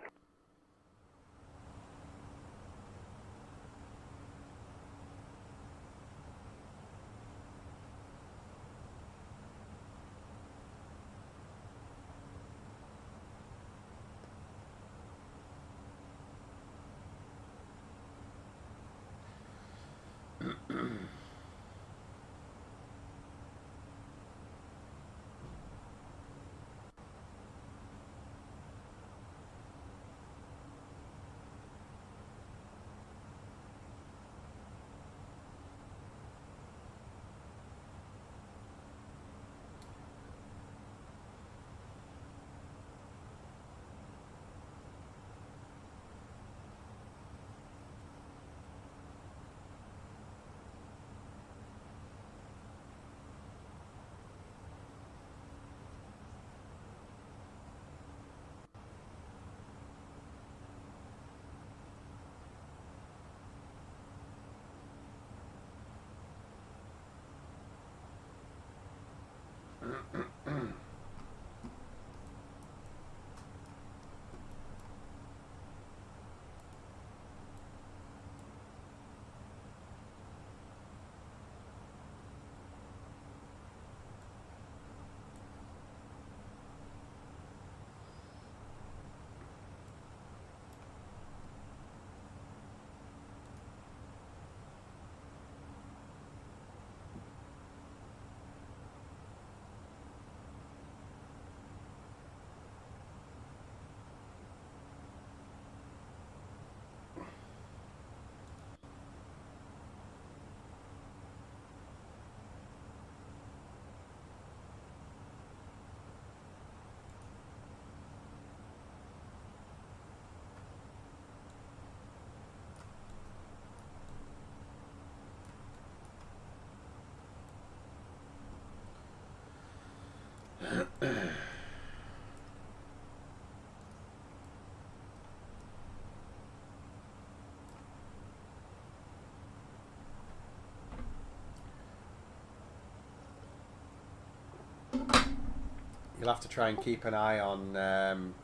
You'll have to try and keep an eye on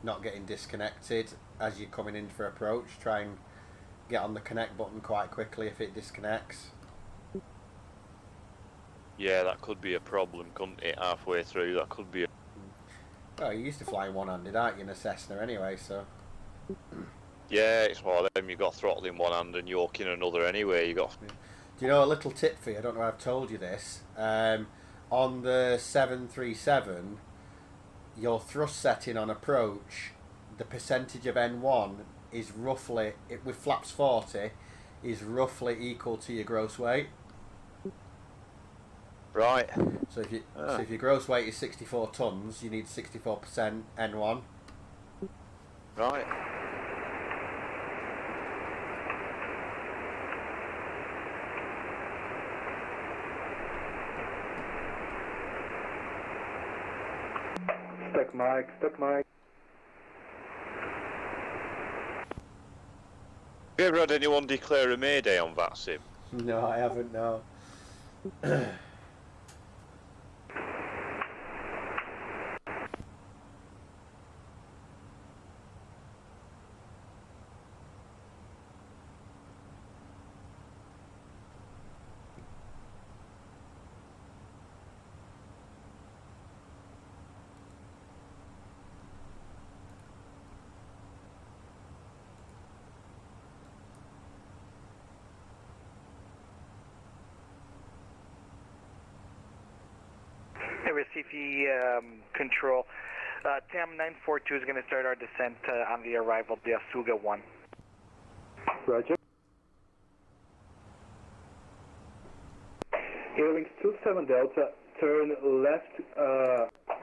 not getting disconnected as you're coming in for approach. Try and get on the connect button quite quickly if it disconnects. Yeah, that could be a problem, couldn't it? Halfway through, that could be a... Well, you used to fly one-handed, aren't you, in a Cessna anyway, so... Yeah, it's one of them. You got throttle in one hand and yoke in another anyway. You got... Do you know a little tip for you? I don't know if I've told you this. On the 737, your thrust setting on approach, the percentage of N1 is roughly, with flaps 40, is roughly equal to your gross weight. Right. So if your gross weight is 64 tons, you need 64% N1. Right. Stuck mic, stuck mic. Have you ever had anyone declare a Mayday on VATSIM? No, I haven't, no. RCV control. TAM 942 is going to start our descent on the arrival of the Asuga 1. Roger. Airwings 27 Delta, turn left,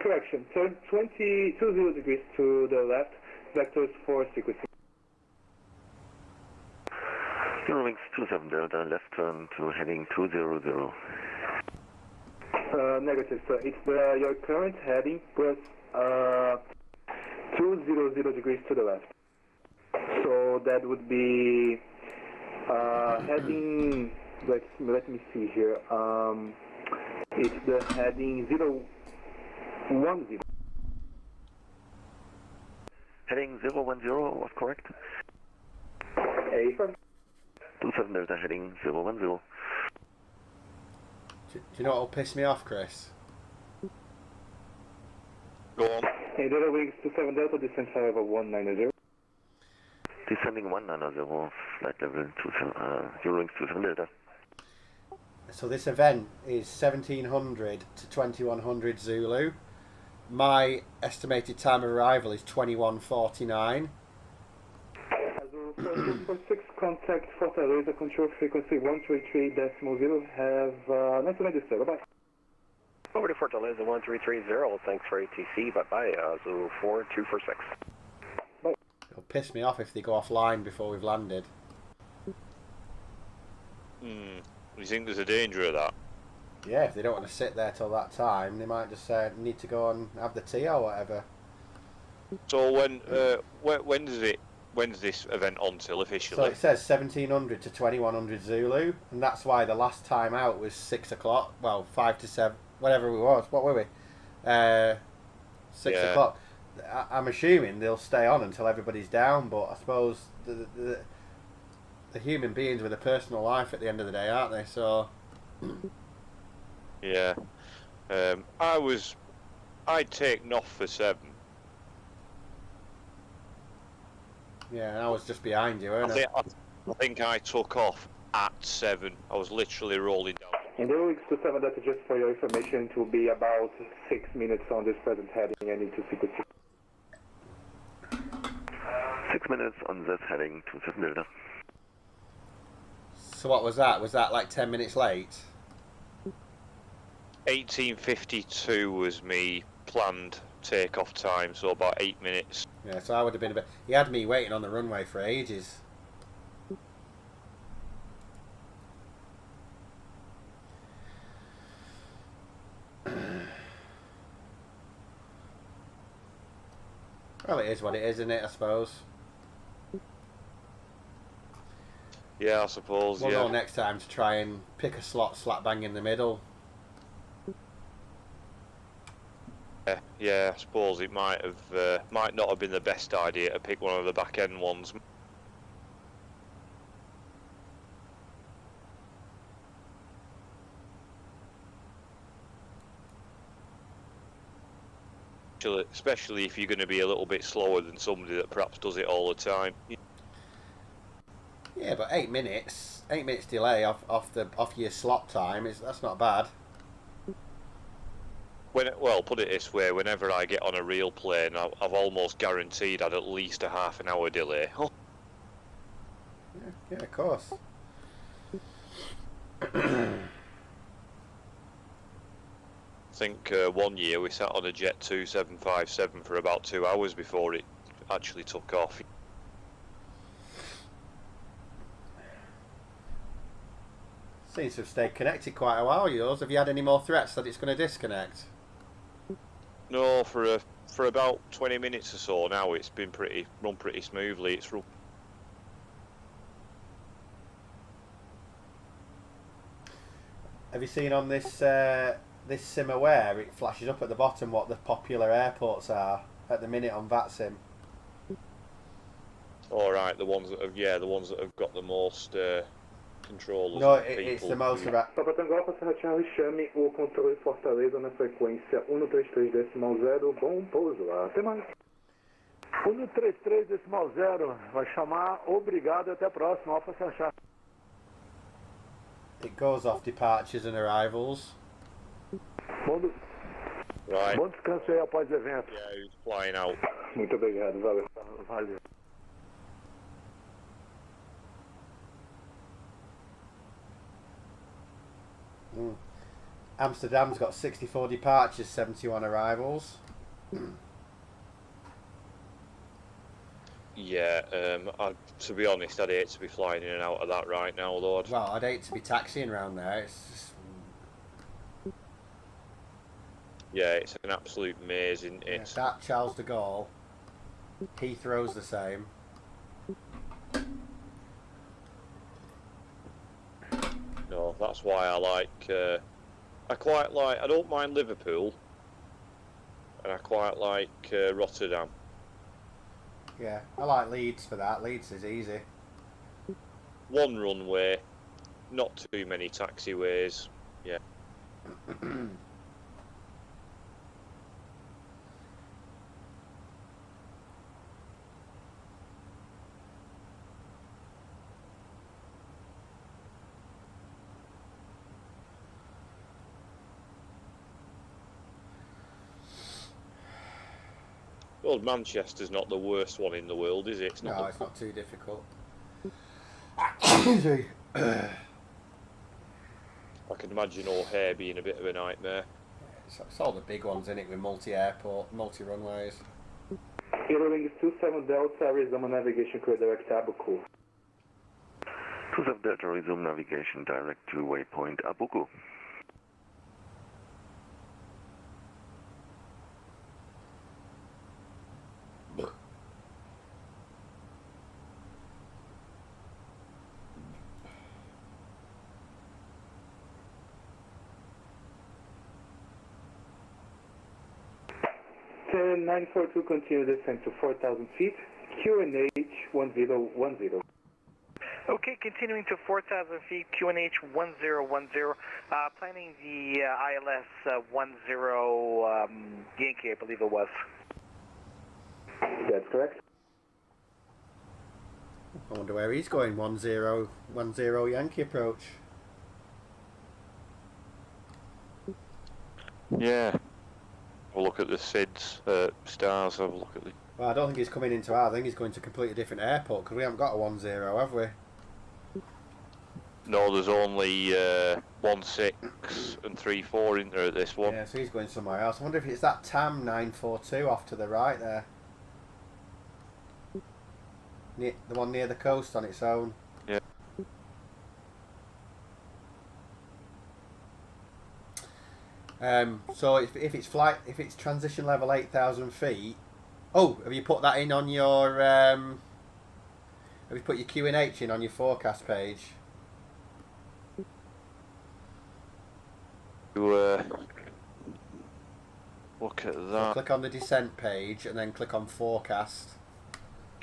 correction, turn 20 degrees to the left, vectors for sequencing. Airwings 27 Delta, left turn to heading 200. Negative, sir. It's your current heading plus 200 degrees to the left. So that would be heading. Let me see here. It's the heading 010. Heading 010 was correct. A. 27 Delta heading 010. Do you know what will piss me off, Chris? Go on. Hey, Delta Wings 27 Delta, descent flight level 190. Descending 190, flight level 0 27 Delta. So this event is 1700 to 2100 Zulu. My estimated time of arrival is 21:49. 446, contact Fortaleza, control frequency 133.0, have nice to meet you, sir. Bye-bye. Over to Fortaleza 1330, thanks for ATC, bye-bye, Zulu 4246. Bye. It'll piss me off if they go offline before we've landed. You think there's a danger of that? Yeah, if they don't want to sit there till that time, they might just say, need to go and have the tea or whatever. So when's this event on till officially? So it says 1700 to 2100 Zulu, and that's why the last time out was 6 o'clock. Well, 5 to 7, whatever we was. What were we? 6 o'clock. I'm assuming they'll stay on until everybody's down, but I suppose the human beings with a personal life at the end of the day, aren't they? So. Yeah. I'd taken off for 7. Yeah, and I was just behind you, weren't I? I think I took off at 7. I was literally rolling down. In the Airwings 27 Delta, just for your information, it will be about 6 minutes on this present heading. I need to sequence. 6 minutes on this heading 27 Delta. So what was that? Was that like 10 minutes late? 18:52 was me planned takeoff time, so about 8 minutes. Yeah, so I would have been a bit... He had me waiting on the runway for ages. Well, it is what it is, isn't it, I suppose? Yeah, I suppose, We'll go next time to try and pick a slot slap bang in the middle. Yeah, I suppose it might not have been the best idea to pick one of the back end ones. Especially if you're going to be a little bit slower than somebody that perhaps does it all the time. Yeah, but 8 minutes delay off your slot time that's not bad. Well, put it this way: whenever I get on a real plane, I've almost guaranteed I'd at least a half an hour delay. Yeah, of course. I think 1 year we sat on a Jet 2757 for about 2 hours before it actually took off. Seems to have stayed connected quite a while, yours. Have you had any more threats that it's going to disconnect? No, for about 20 minutes or so now, it's been run pretty smoothly. It's run. Have you seen on this this sim aware, it flashes up at the bottom what the popular airports are at the minute on VATSIM? All right, the ones that have got the most controllers. No, it's the most about. Papa Tango Alfa Serra Charlie, chame o controle Fortaleza na frequência 133.0, bom pouso, até mais. 133.0, vai chamar, obrigado, até a próxima, Alfa Serra Charlie. It goes off departures and arrivals. Right. Bom descanso aí após o evento. Yeah, who's flying out? Muito obrigado, valeu. Valeu. Amsterdam's got 64 departures, 71 arrivals. Yeah, to be honest, I'd hate to be flying in and out of that right now, Lord. Well, I'd hate to be taxiing around there. It's just... Yeah, it's an absolute maze. It's that Charles de Gaulle. Heathrow's the same. No, that's why I like. I quite like. I don't mind Liverpool, and I quite like Rotterdam. Yeah, I like Leeds for that. Leeds is easy. One runway, not too many taxiways. Yeah. Well, Manchester's not the worst one in the world, is it? It's not. No, it's not too difficult. I can imagine O'Hare being a bit of a nightmare. It's all the big ones, isn't it, with multi-airport, multi-runways. Eurowings 27 Delta, resume navigation clear direct to Abuku. 27 Delta, resume navigation direct to waypoint Abuku. Turn 942, continue descent to 4,000 feet, QNH 1010. Okay, continuing to 4,000 feet, QNH 1010, planning the ILS 10 Yankee, I believe it was. That's correct. I wonder where he's going. 1010 Yankee approach. Yeah. We'll look at the SIDS stars. Have a look at the. Well, I don't think he's coming into ours. I think he's going to a completely different airport because we haven't got a 10, have we? No, there's only 16 and 34 in there at this one. Yeah, so he's going somewhere else. I wonder if it's that TAM 942 off to the right there. The one near the coast on its own. Yeah. So if it's transition level 8,000 feet. Oh, have you put that in on your? Have you put your QNH in on your forecast page? Look at that. So click on the descent page and then click on forecast.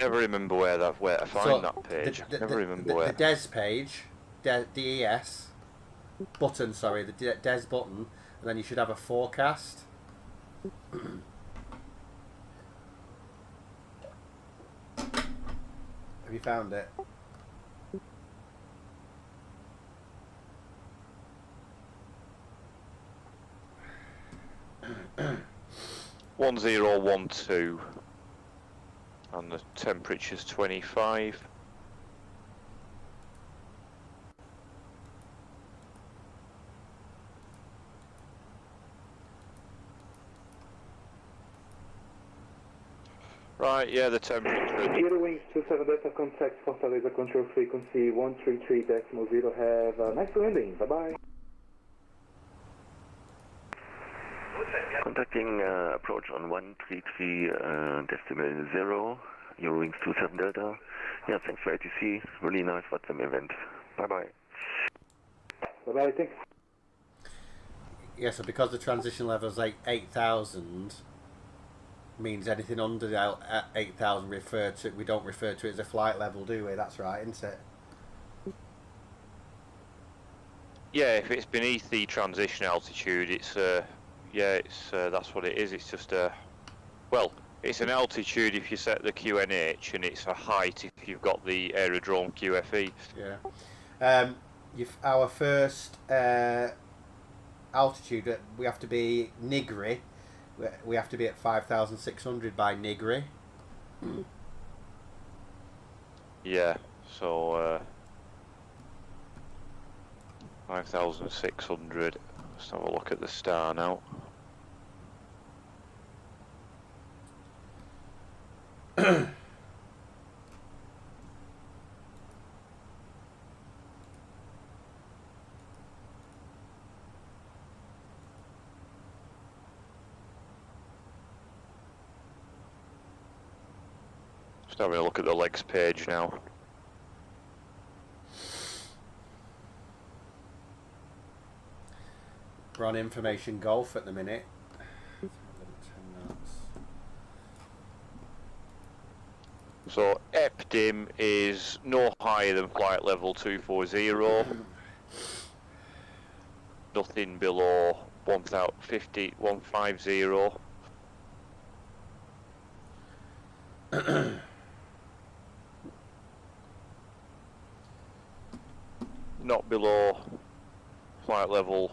Never remember where to find that page. Never remember where. The DES page, DES button. Sorry, the DES button, and then you should have a forecast. Have you found it? One 1012, and the temperature's 25. Right, yeah, the temperature. Zero wings 27 Delta, contact Fortaleza, control frequency 133.0. Have a nice landing. Bye bye. Contacting approach on 133.0, Eurowings 27 Delta. Yeah, thanks for ATC. Really nice VATSIM event. Bye bye. Bye bye, thanks. Yeah, so because the transition level is 8,000, means anything under the 8,000 we don't refer to it as a flight level, do we? That's right, isn't it? Yeah, if it's beneath the transition altitude, it's that's what it is. It's just well, it's an altitude if you set the QNH, and it's a height if you've got the aerodrome QFE. Yeah. Our first altitude, we have to be Nigri. We have to be at 5,600 by Nigri. Yeah, so 5,600. Let's have a look at the star now. Just having a look at the legs page now. We're on information golf at the minute. So EPDIM is no higher than flight level 240. Nothing below 150. Not below flight level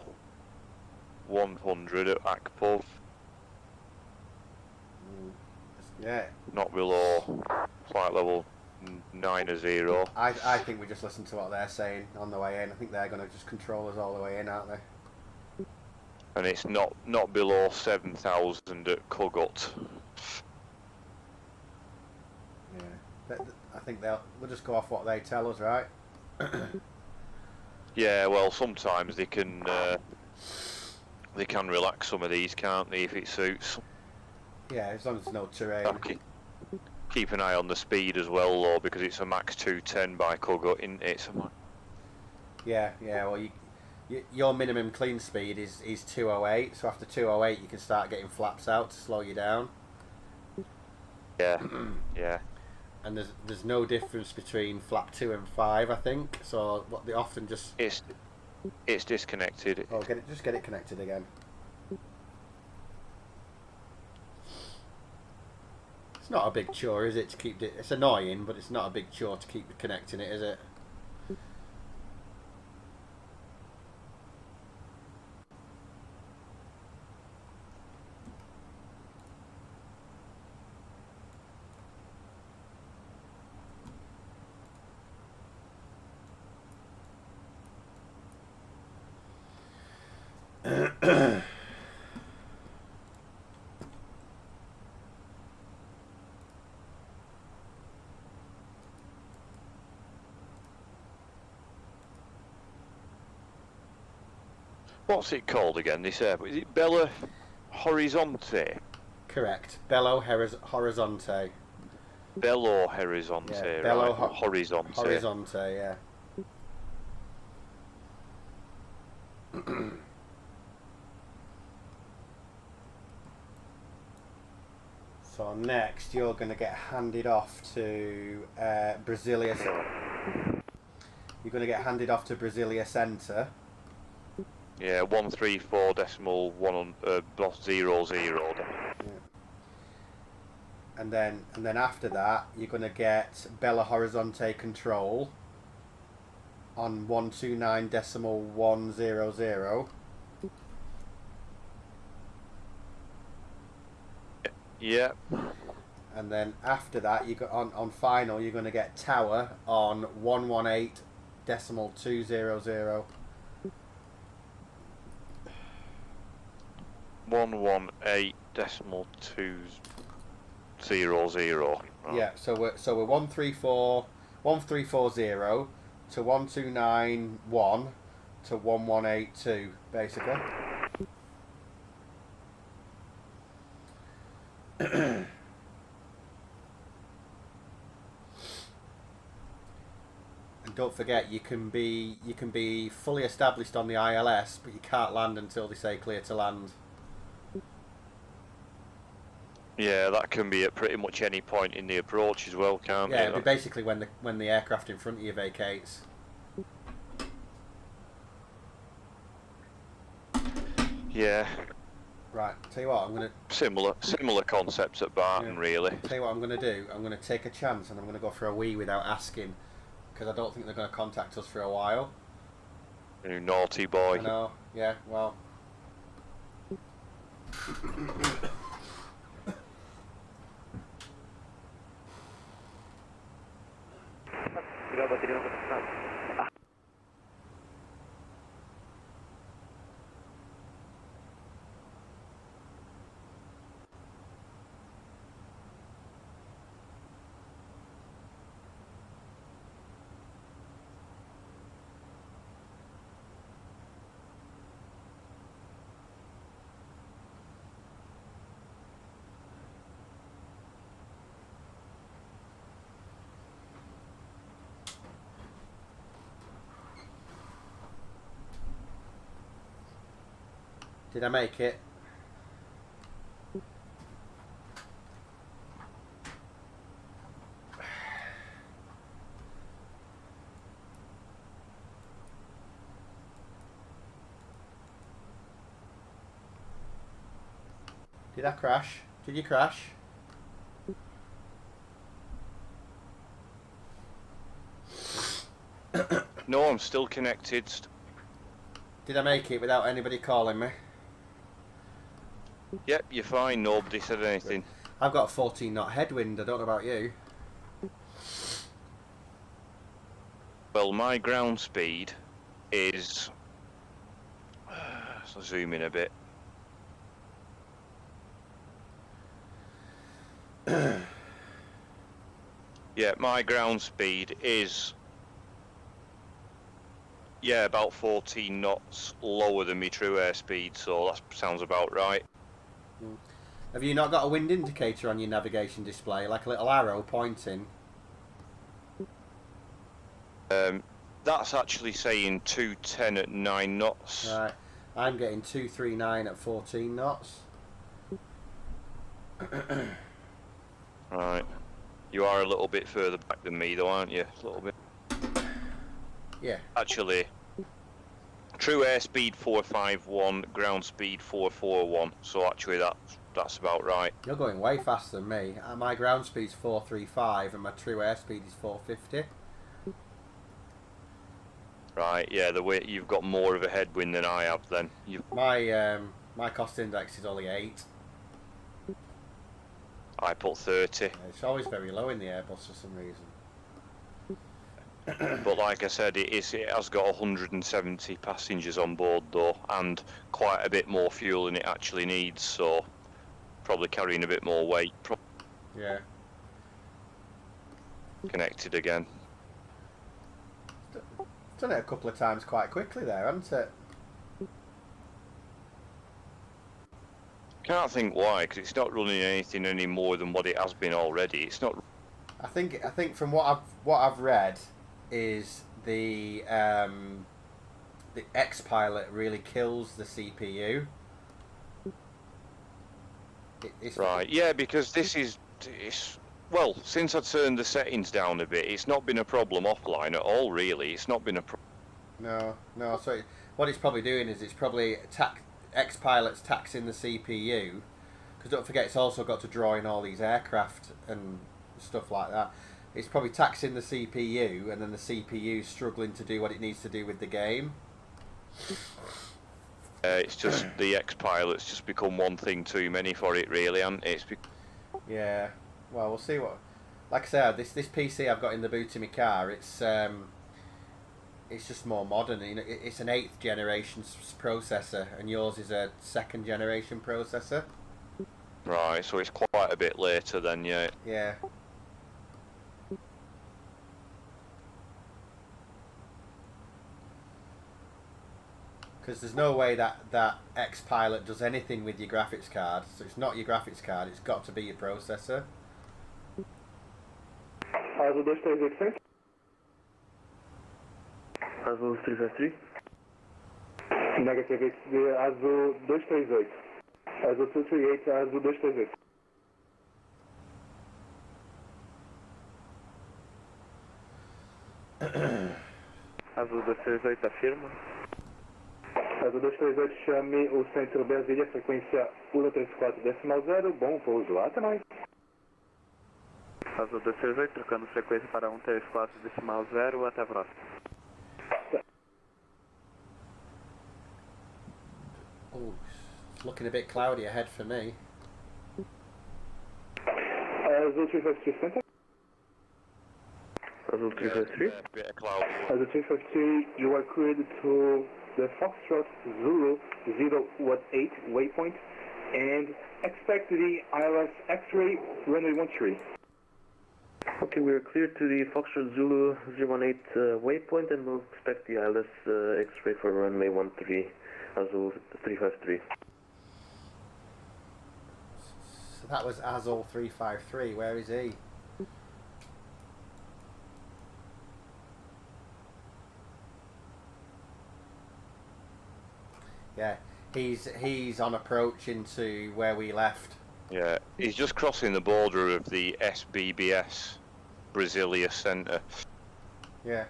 100 at ACPOV. Yeah. Not below flight level 90. I think we just listen to what they're saying on the way in. I think they're going to just control us all the way in, aren't they? And it's not below 7,000 at Kogut. Yeah. I think we'll just go off what they tell us, right? Yeah, well, sometimes they can relax some of these, can't they, if it suits. Yeah, as long as there's no terrain. Keep an eye on the speed as well, though, because it's a max 210 by Kogut, isn't it? Yeah. Well, your minimum clean speed is 208, so after 208 you can start getting flaps out to slow you down. Yeah, yeah. And there's no difference between flap 2 and 5, I think. So what they often just it's disconnected. Oh, just get it connected again. It's not a big chore, is it, to keep it? It's annoying, but it's not a big chore to keep connecting it, is it? What's it called again, this airport? Is it Belo Horizonte? Correct. Belo Horizonte. Belo Horizonte, yeah, Belo right. Horizonte. Horizonte, yeah. So next you're going to get handed off to Brasilia. You're going to get handed off to Brasilia Centre. Yeah, 134.100. Yeah. and then after that you're going to get Belo Horizonte control on 129.100. Yeah. And then after that, you got on final, you're going to get tower on 118.200. 118.200. Right. Yeah, so we're 1340 to 1291 to 1182 basically. And don't forget, you can be fully established on the ILS, but you can't land until they say clear to land. Yeah, that can be at pretty much any point in the approach as well, can't it? Yeah, it'll be basically when the aircraft in front of you vacates. Yeah. Right, tell you what, I'm gonna similar concepts at Barton, really. Tell you what I'm gonna do. I'm gonna take a chance and I'm gonna go for a wee without asking, because I don't think they're gonna contact us for a while. You naughty boy. I know. Yeah. Well. Did I make it? Did I crash? Did you crash? No, I'm still connected. Did I make it without anybody calling me? Yep, you're fine. Nobody said anything. I've got a 14 knot headwind. I don't know about you. Well, my ground speed is... so zoom in a bit. Yeah, my ground speed is... yeah, about 14 knots lower than my true airspeed, so that sounds about right. Have you not got a wind indicator on your navigation display, like a little arrow pointing? That's actually saying 210 at 9 knots. Right, I'm getting 239 at 14 knots. Right, you are a little bit further back than me though, aren't you? A little bit. Yeah. Actually, true airspeed 451, ground speed 441, so actually that's about right. You're going way faster than me. My ground speed's 435 and my true airspeed is 450. Right, yeah, the way you've got more of a headwind than I have then. My cost index is only 8. I put 30. It's always very low in the Airbus for some reason. But like I said, it has got 170 passengers on board though, and quite a bit more fuel than it actually needs, so probably carrying a bit more weight. Yeah. Connected again. Done it a couple of times quite quickly there, hasn't it? Can't think why, because it's not running anything any more than what it has been already. It's not. I think from what I've read is the X-Pilot really kills the CPU. Right, yeah, because this is, well, since I turned the settings down a bit, it's not been a problem offline at all, really. It's not been a problem. No, so what it's probably doing is it's probably X-Pilot's taxing the CPU, Because don't forget, it's also got to draw in all these aircraft and stuff like that. It's probably taxing the CPU, and then the CPU struggling to do what it needs to do with the game. It's just the X-Pilot's just become one thing too many for it, really, and it's. Yeah. Well, we'll see what. Like I said, this PC I've got in the boot of my car, it's just more modern. You know, it's an 8th generation processor, and yours is a 2nd generation processor. Right, so it's quite a bit later then, yeah. Yeah. Because there's no way that X-Pilot does anything with your graphics card. So it's not your graphics card, it's got to be your processor. Azul 238, Azul 353. Negative, it's the Azul 238. Azul 238, Azul 238. Azul 238, afirma. Azul 238, chame o centro Brasília, frequência 134.0, bom pouso lá, até mais. Azul 238, trocando frequência para 134.0, até a próxima. Oh, it's looking a bit cloudy ahead for me. Azul 353, center. Azul 353. Bit of cloud. Azul 353, you are cleared to the Foxtrot Zulu 018 waypoint and expect the ILS X-ray runway 13. Okay, we are cleared to the Foxtrot Zulu 018 waypoint and we'll expect the ILS X-ray for runway 13, Azul 353. So that was Azul 353. Where is he? Yeah, he's on approach into where we left. Yeah, he's just crossing the border of the SBBS Brasilia Centre. Yeah.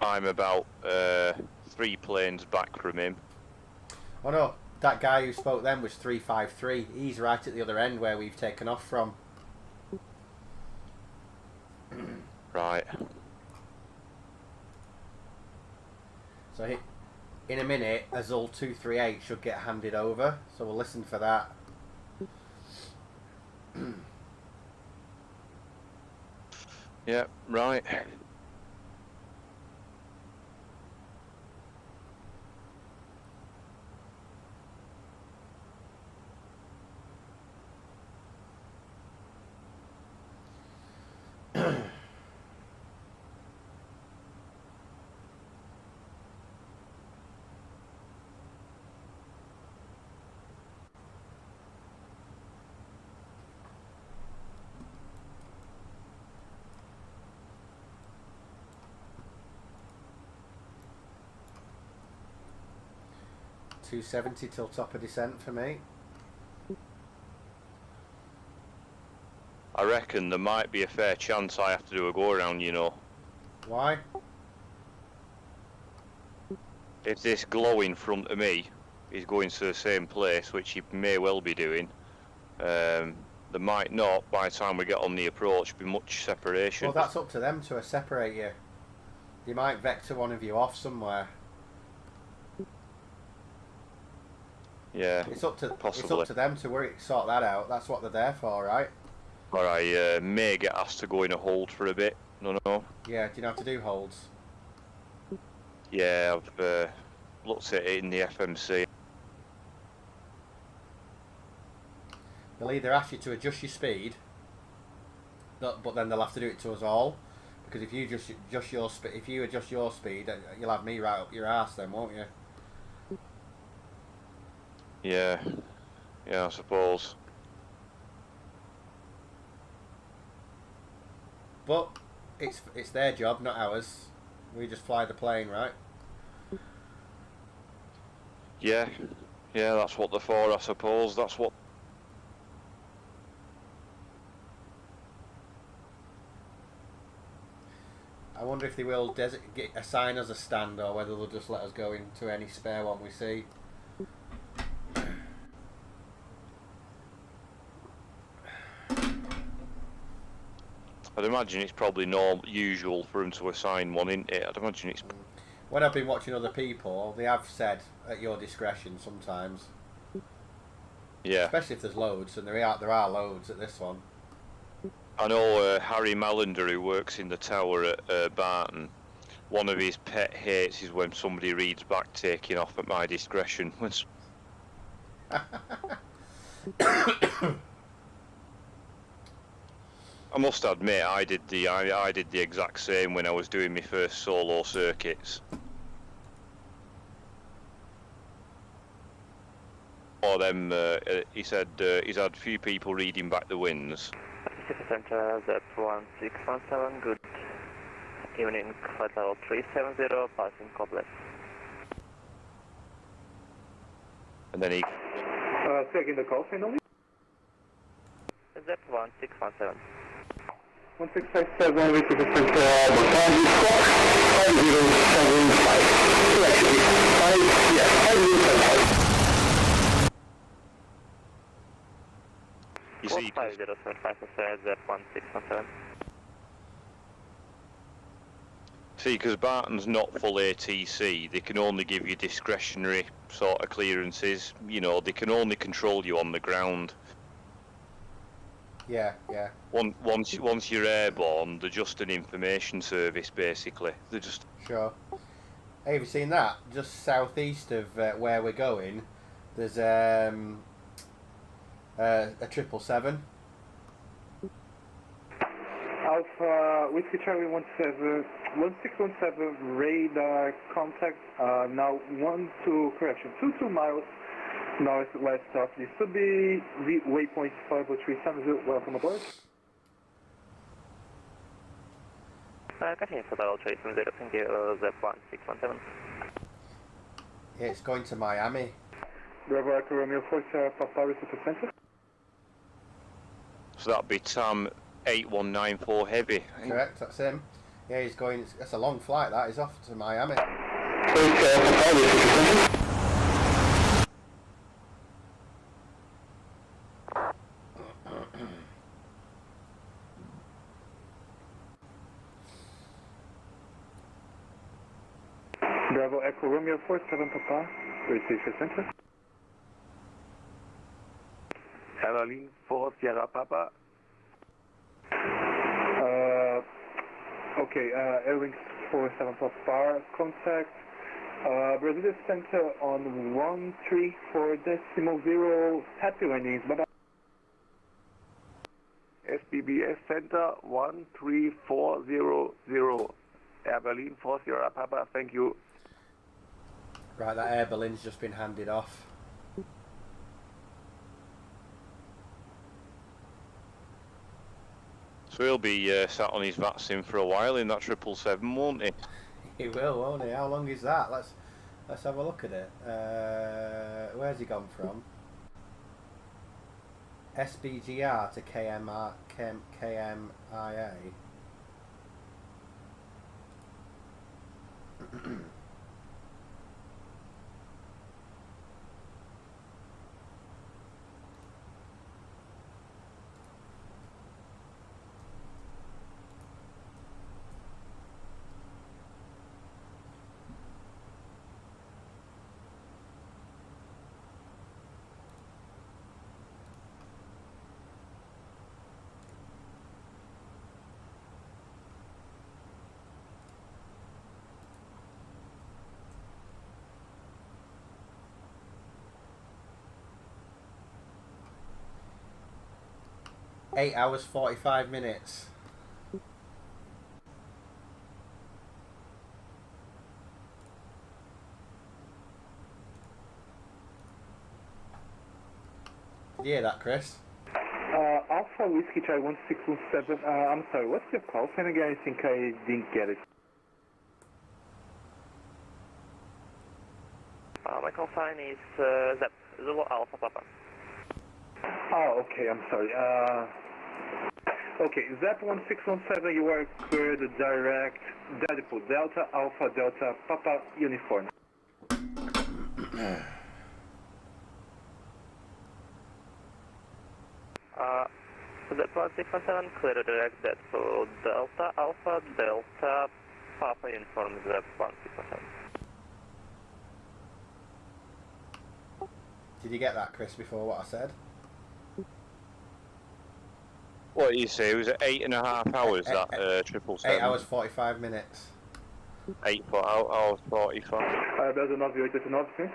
I'm about 3 planes back from him. Oh no, that guy who spoke then was 353. He's right at the other end where we've taken off from. Right. So in a minute, Azul 238 should get handed over. So we'll listen for that. Yeah, right. .270 till top of descent for me. I reckon there might be a fair chance I have to do a go around, you know. Why? If this glow in front of me is going to the same place, which he may well be doing, there might not, by the time we get on the approach, be much separation. Well, that's up to them to separate you. They might vector one of you off somewhere. Yeah, it's up to possibly. It's up to them to sort that out. That's what they're there for, right? Or I may get asked to go in a hold for a bit. No. Yeah, do you know how to do holds? Yeah, I've looked at it in the FMC. They'll either ask you to adjust your speed, but then they'll have to do it to us all. Because if you adjust your speed, you'll have me right up your arse then, won't you? Yeah, I suppose. But it's their job, not ours. We just fly the plane, right? Yeah, that's what they're for, I suppose. That's what. I wonder if they will assign us a stand, or whether they'll just let us go into any spare one we see. I'd imagine it's probably usual for them to assign one, isn't it? I'd imagine it's... When I've been watching other people, they have said at your discretion sometimes. Yeah. Especially if there's loads, and there are loads at this one. I know Harry Mallender, who works in the tower at Barton, one of his pet hates is when somebody reads back taking off at my discretion. I must admit, I did the exact same when I was doing my first solo circuits. Or them, he said he's had a few people reading back the wins. Center Z1617, good evening, flight level 370, passing complex. And then he... Taking the call sign only? Z1617. 1657, reach the center, Mortality, 5075. Actually, 5075. You see, 5075, Z1617. See, because Barton's not full ATC, they can only give you discretionary sort of clearances. You know, they can only control you on the ground. Yeah, yeah. Once you're airborne, they're just an information service, basically. They're just... Sure. Hey, have you seen that? Just southeast of where we're going, there's a 777. Alpha, Whiskey Charlie 1617, radar contact, now 22 miles northwest of this should be waypoint 50370. Welcome aboard. Continue for level 370, thank you, Z1617. Yeah, it's going to Miami. Bravo Echo Romeo 4, Papa Recife Center. So that'd be TAM 8194 Heavy. Correct, that's him. Yeah, he's going, that's a long flight that, he's off to Miami. Bravo Echo Romeo 47 Papa, Recife Center. Airline 4 Sierra Papa. Okay, Airwings 47 Papa, contact Brazil Center on 134.0, happy landings, bye-bye. SBBS Center 13400, Air Berlin 4 Sierra Papa, thank you. Right, that Air Berlin's just been handed off. So he'll be sat on his VATSIM for a while in that 777, won't he? He will, won't he? How long is that? Let's have a look at it. Where's he gone from? SBGR to KMIA. Eight hours 45 minutes. Did you hear that, Chris? Alpha Whiskey Charlie 1617, I'm sorry, what's your call sign again? I think I didn't get it. My call sign is Zulu Alpha Papa. Oh, okay, I'm sorry. Okay, Z1617, you are cleared direct Deadpool Delta Alpha Delta Papa Uniform. deploy 657, clear to direct that for Delta Alpha Delta Papa informs the 657. Did you get that, Chris, before what I said? What did you say? It was 8.5 hours, that 777? 8 hours 45 minutes. 8 hours 45. Brasil 9889, sim.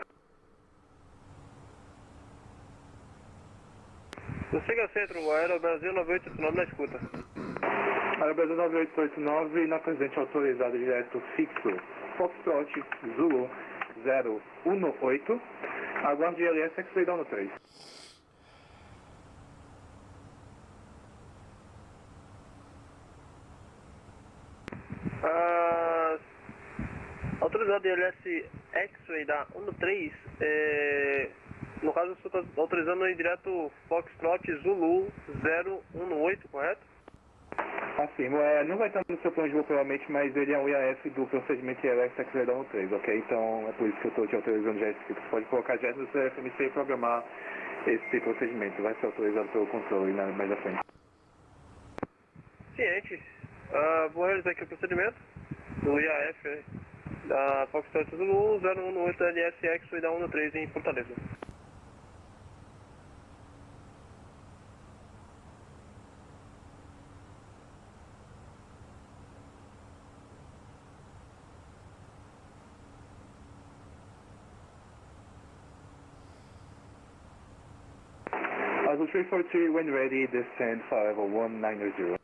Siga centro, Aero Brasil 9889 na escuta. Aero Brasil 9889 na presente autorizado direto fixo. Foxtrot Zulu 018. Aguarde ILS X-Ray down no 3. Autorizado ILS X-Ray da 13, no caso você está autorizando aí direto Foxtrot Zulu 018, correto? Assim, não vai estar no seu plano de voo provavelmente, mas ele é um IAF do procedimento ILS X-Ray down no 3, ok? Então é por isso que eu estou te autorizando já esse tipo. Você pode colocar já no seu FMC e programar esse procedimento, vai ser autorizado pelo controle mais à frente. Ciente. Vou realizar aqui o procedimento do IAF da Foxtrot Zulu 018 LSX e da 13 em Fortaleza. Azul 343, when ready, descend for level 190.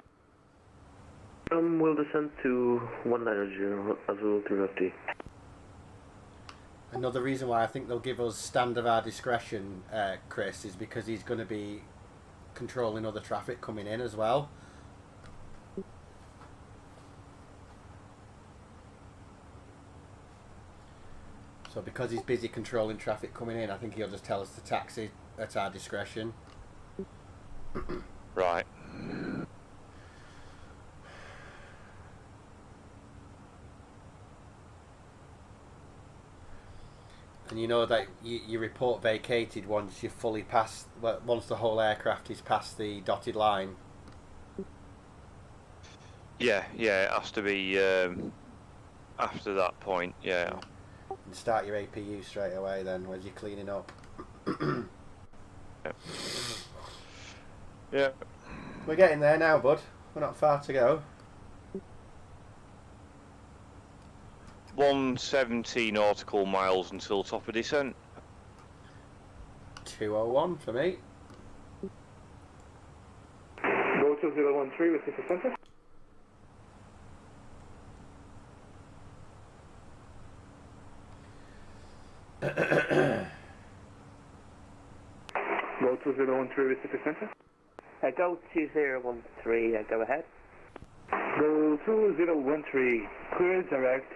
We'll descend to 190, Azul 350. Another reason why I think they'll give us stand of our discretion, Chris, is because he's going to be controlling other traffic coming in as well. So because he's busy controlling traffic coming in, I think he'll just tell us to taxi at our discretion. Right. And you know that you report vacated once you've fully passed, once the whole aircraft is past the dotted line. Yeah, it has to be after that point, yeah. And start your APU straight away then, as you're cleaning up. Yeah. We're getting there now, bud. We're not far to go. 170 nautical miles until top of descent. 201 for me. Go to 013 with 50%. Go to 013 with 50%. Go to 013, go ahead. Go to 013, clear direct,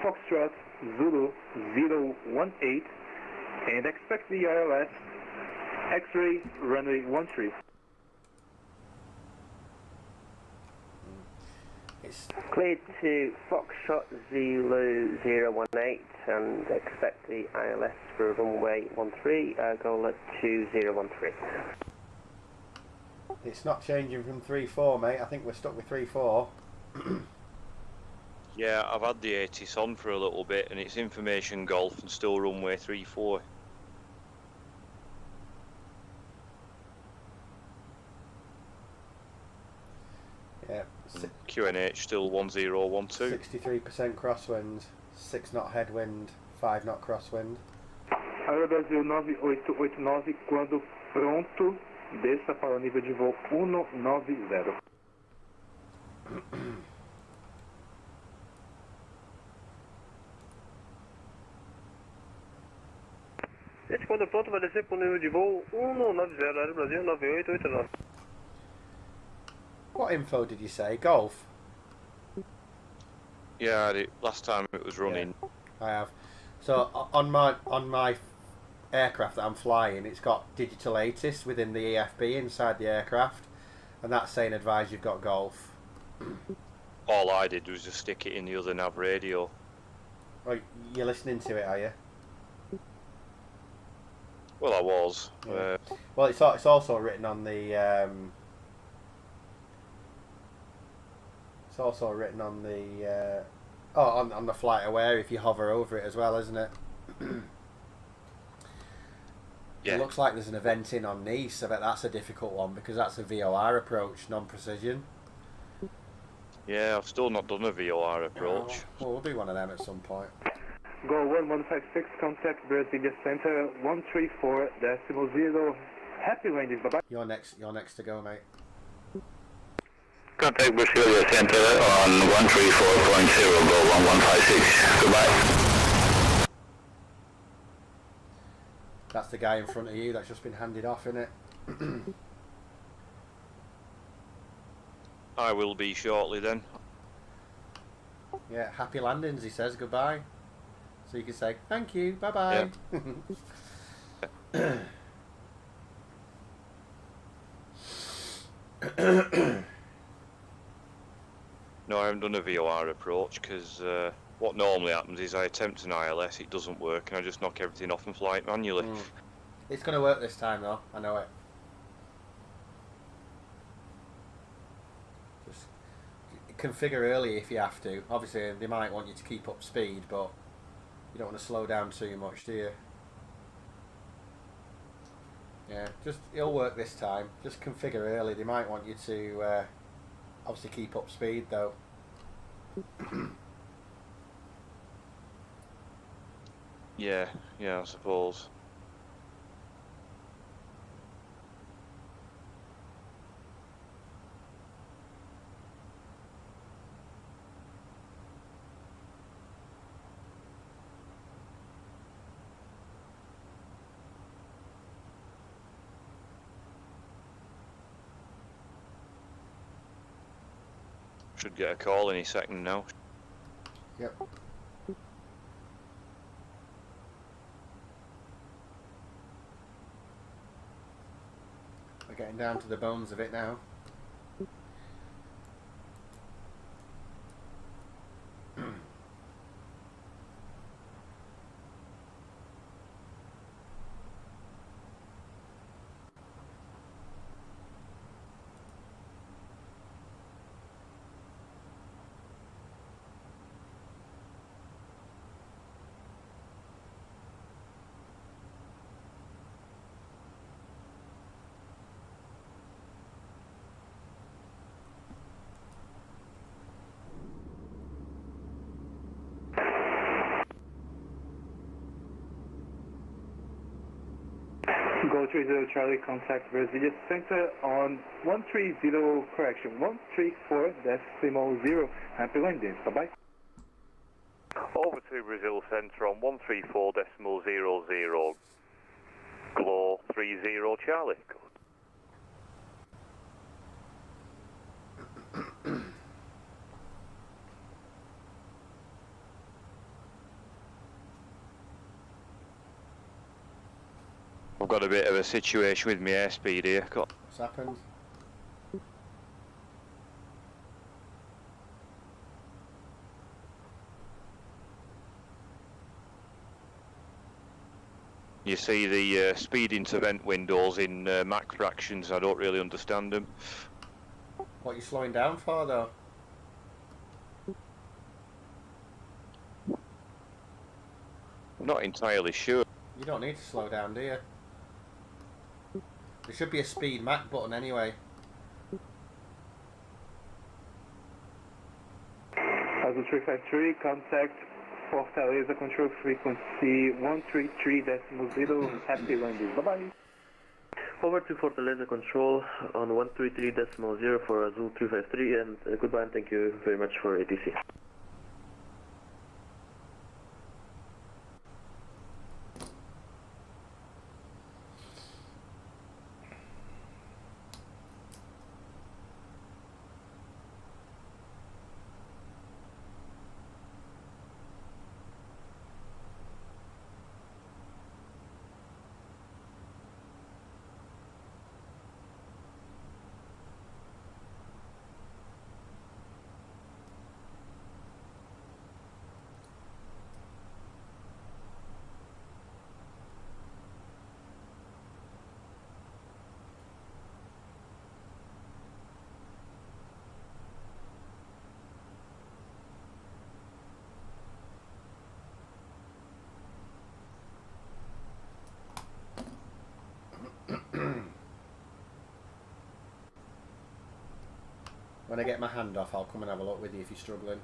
Foxtrot Zulu 018, and expect the ILS X-ray runway 13. It's cleared to Foxtrot Zulu 018 and expect the ILS for runway 13, goal at 2013. It's not changing from 3-4, mate. I think we're stuck with 3-4. Yeah, I've had the ATIS on for a little bit and it's information golf and still runway 34. Yeah. QNH still 1012. 63% crosswind, 6 knot headwind, 5 knot crosswind. Aero Brasil 9889, quando pronto, desça para o nível de voo 190. Gente, quando pronto vai descer para o nível de voo 190, Aero Brasil 9889. What info did you say? Golf? Yeah, last time it was running. Yeah, I have. So on my aircraft that I'm flying, it's got digital ATIS within the EFB inside the aircraft, and that's saying advise you've got golf. All I did was just stick it in the other nav radio. Well, you're listening to it, are you? Well, I was. Yeah. Well, it's also written on the It's also written on the on the flight aware if you hover over it as well, isn't it? Yeah. It looks like there's an event in on Nice. I bet that's a difficult one because that's a VOR approach, non-precision. Yeah, I've still not done a VOR approach. Well, we'll do one of them at some point. Go 1156, contact Brasilia Center 134.0. Happy landings, bye bye. You're next to go, mate. Contact Brasilia Center on 134.0, go 1156. Goodbye. That's the guy in front of you that's just been handed off, innit? I will be shortly then. Yeah, happy landings, he says, goodbye. So you can say, thank you, bye-bye. Yeah. No, I haven't done a VOR approach because what normally happens is I attempt an ILS, it doesn't work, and I just knock everything off and fly it manually. It's going to work this time, though. I know it. Just configure early if you have to. Obviously, they might want you to keep up speed, but you don't want to slow down too much, do you? Yeah, it'll work this time. Just configure early. They might want you to obviously keep up speed, though. Yeah, I suppose. Should get a call any second now. Yep. We're getting down to the bones of it now. Go 30 Charlie, contact Brasilia Center on 130, correction, 134.0. Happy landings, bye bye. Over to Brazil Centre on 134.00, glow 30 Charlie. I've got a bit of a situation with my airspeed here. What's happened? You see the speed intervent windows in Mach fractions, I don't really understand them. What are you slowing down for, though? I'm not entirely sure. You don't need to slow down, do you? There should be a speed Mach button anyway. Azul 353, contact Fortaleza, control frequency 133.0, happy landing, bye bye. Over to Fortaleza control on 133.0 for Azul 353, and goodbye and thank you very much for ATC. When I get my hand off, I'll come and have a look with you if you're struggling.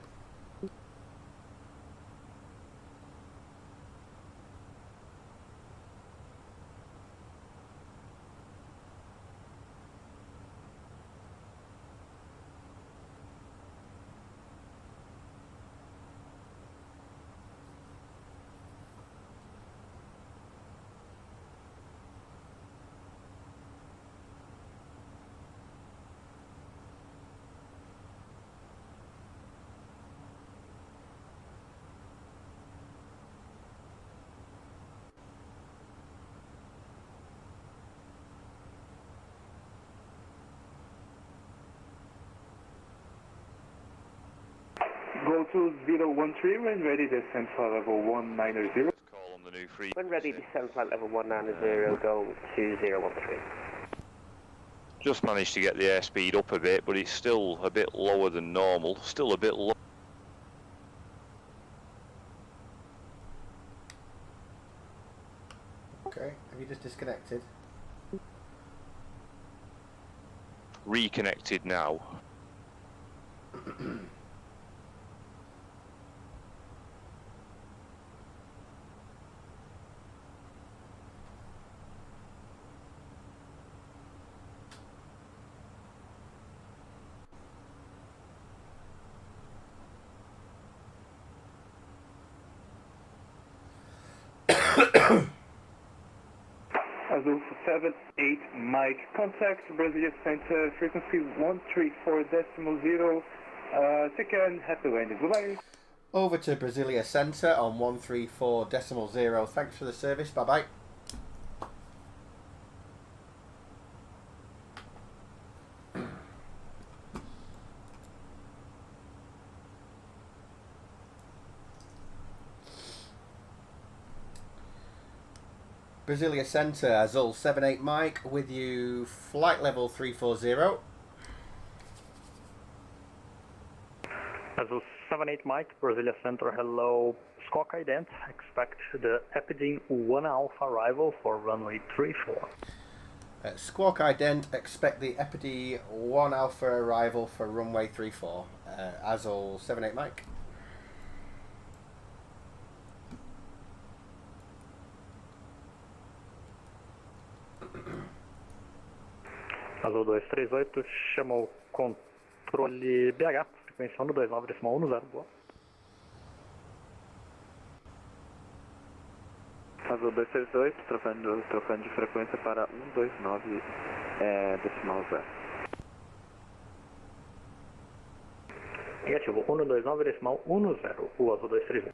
Go to 013 when ready, descend for level 190. Call on the new free. When ready, descend flight level 190, go 2013. Just managed to get the airspeed up a bit, but it's still a bit lower than normal. Still a bit low. Okay, have you just disconnected? Reconnected now. Azul 78 Mike, contact Brazilian Center, frequency 134.0, take care and happy landing. Goodbye. Over to Brasilia Centre on 134.0. Thanks for the service. Bye bye. Brasilia Centre, Azul 78 Mike, with you, flight level 340. Azul 78 Mike, Brasilia Centre, hello, Squawk Ident, expect the Epidine 1 Alpha arrival for runway 34. Squawk Ident, expect the Epidine 1 Alpha arrival for runway 34. Azul 78 Mike. Azul 238, chamou controle BH, frequência 129.10, boa. Azul 238, trocando de frequência para 129.0. Negativo, 129.10, o Azul 238.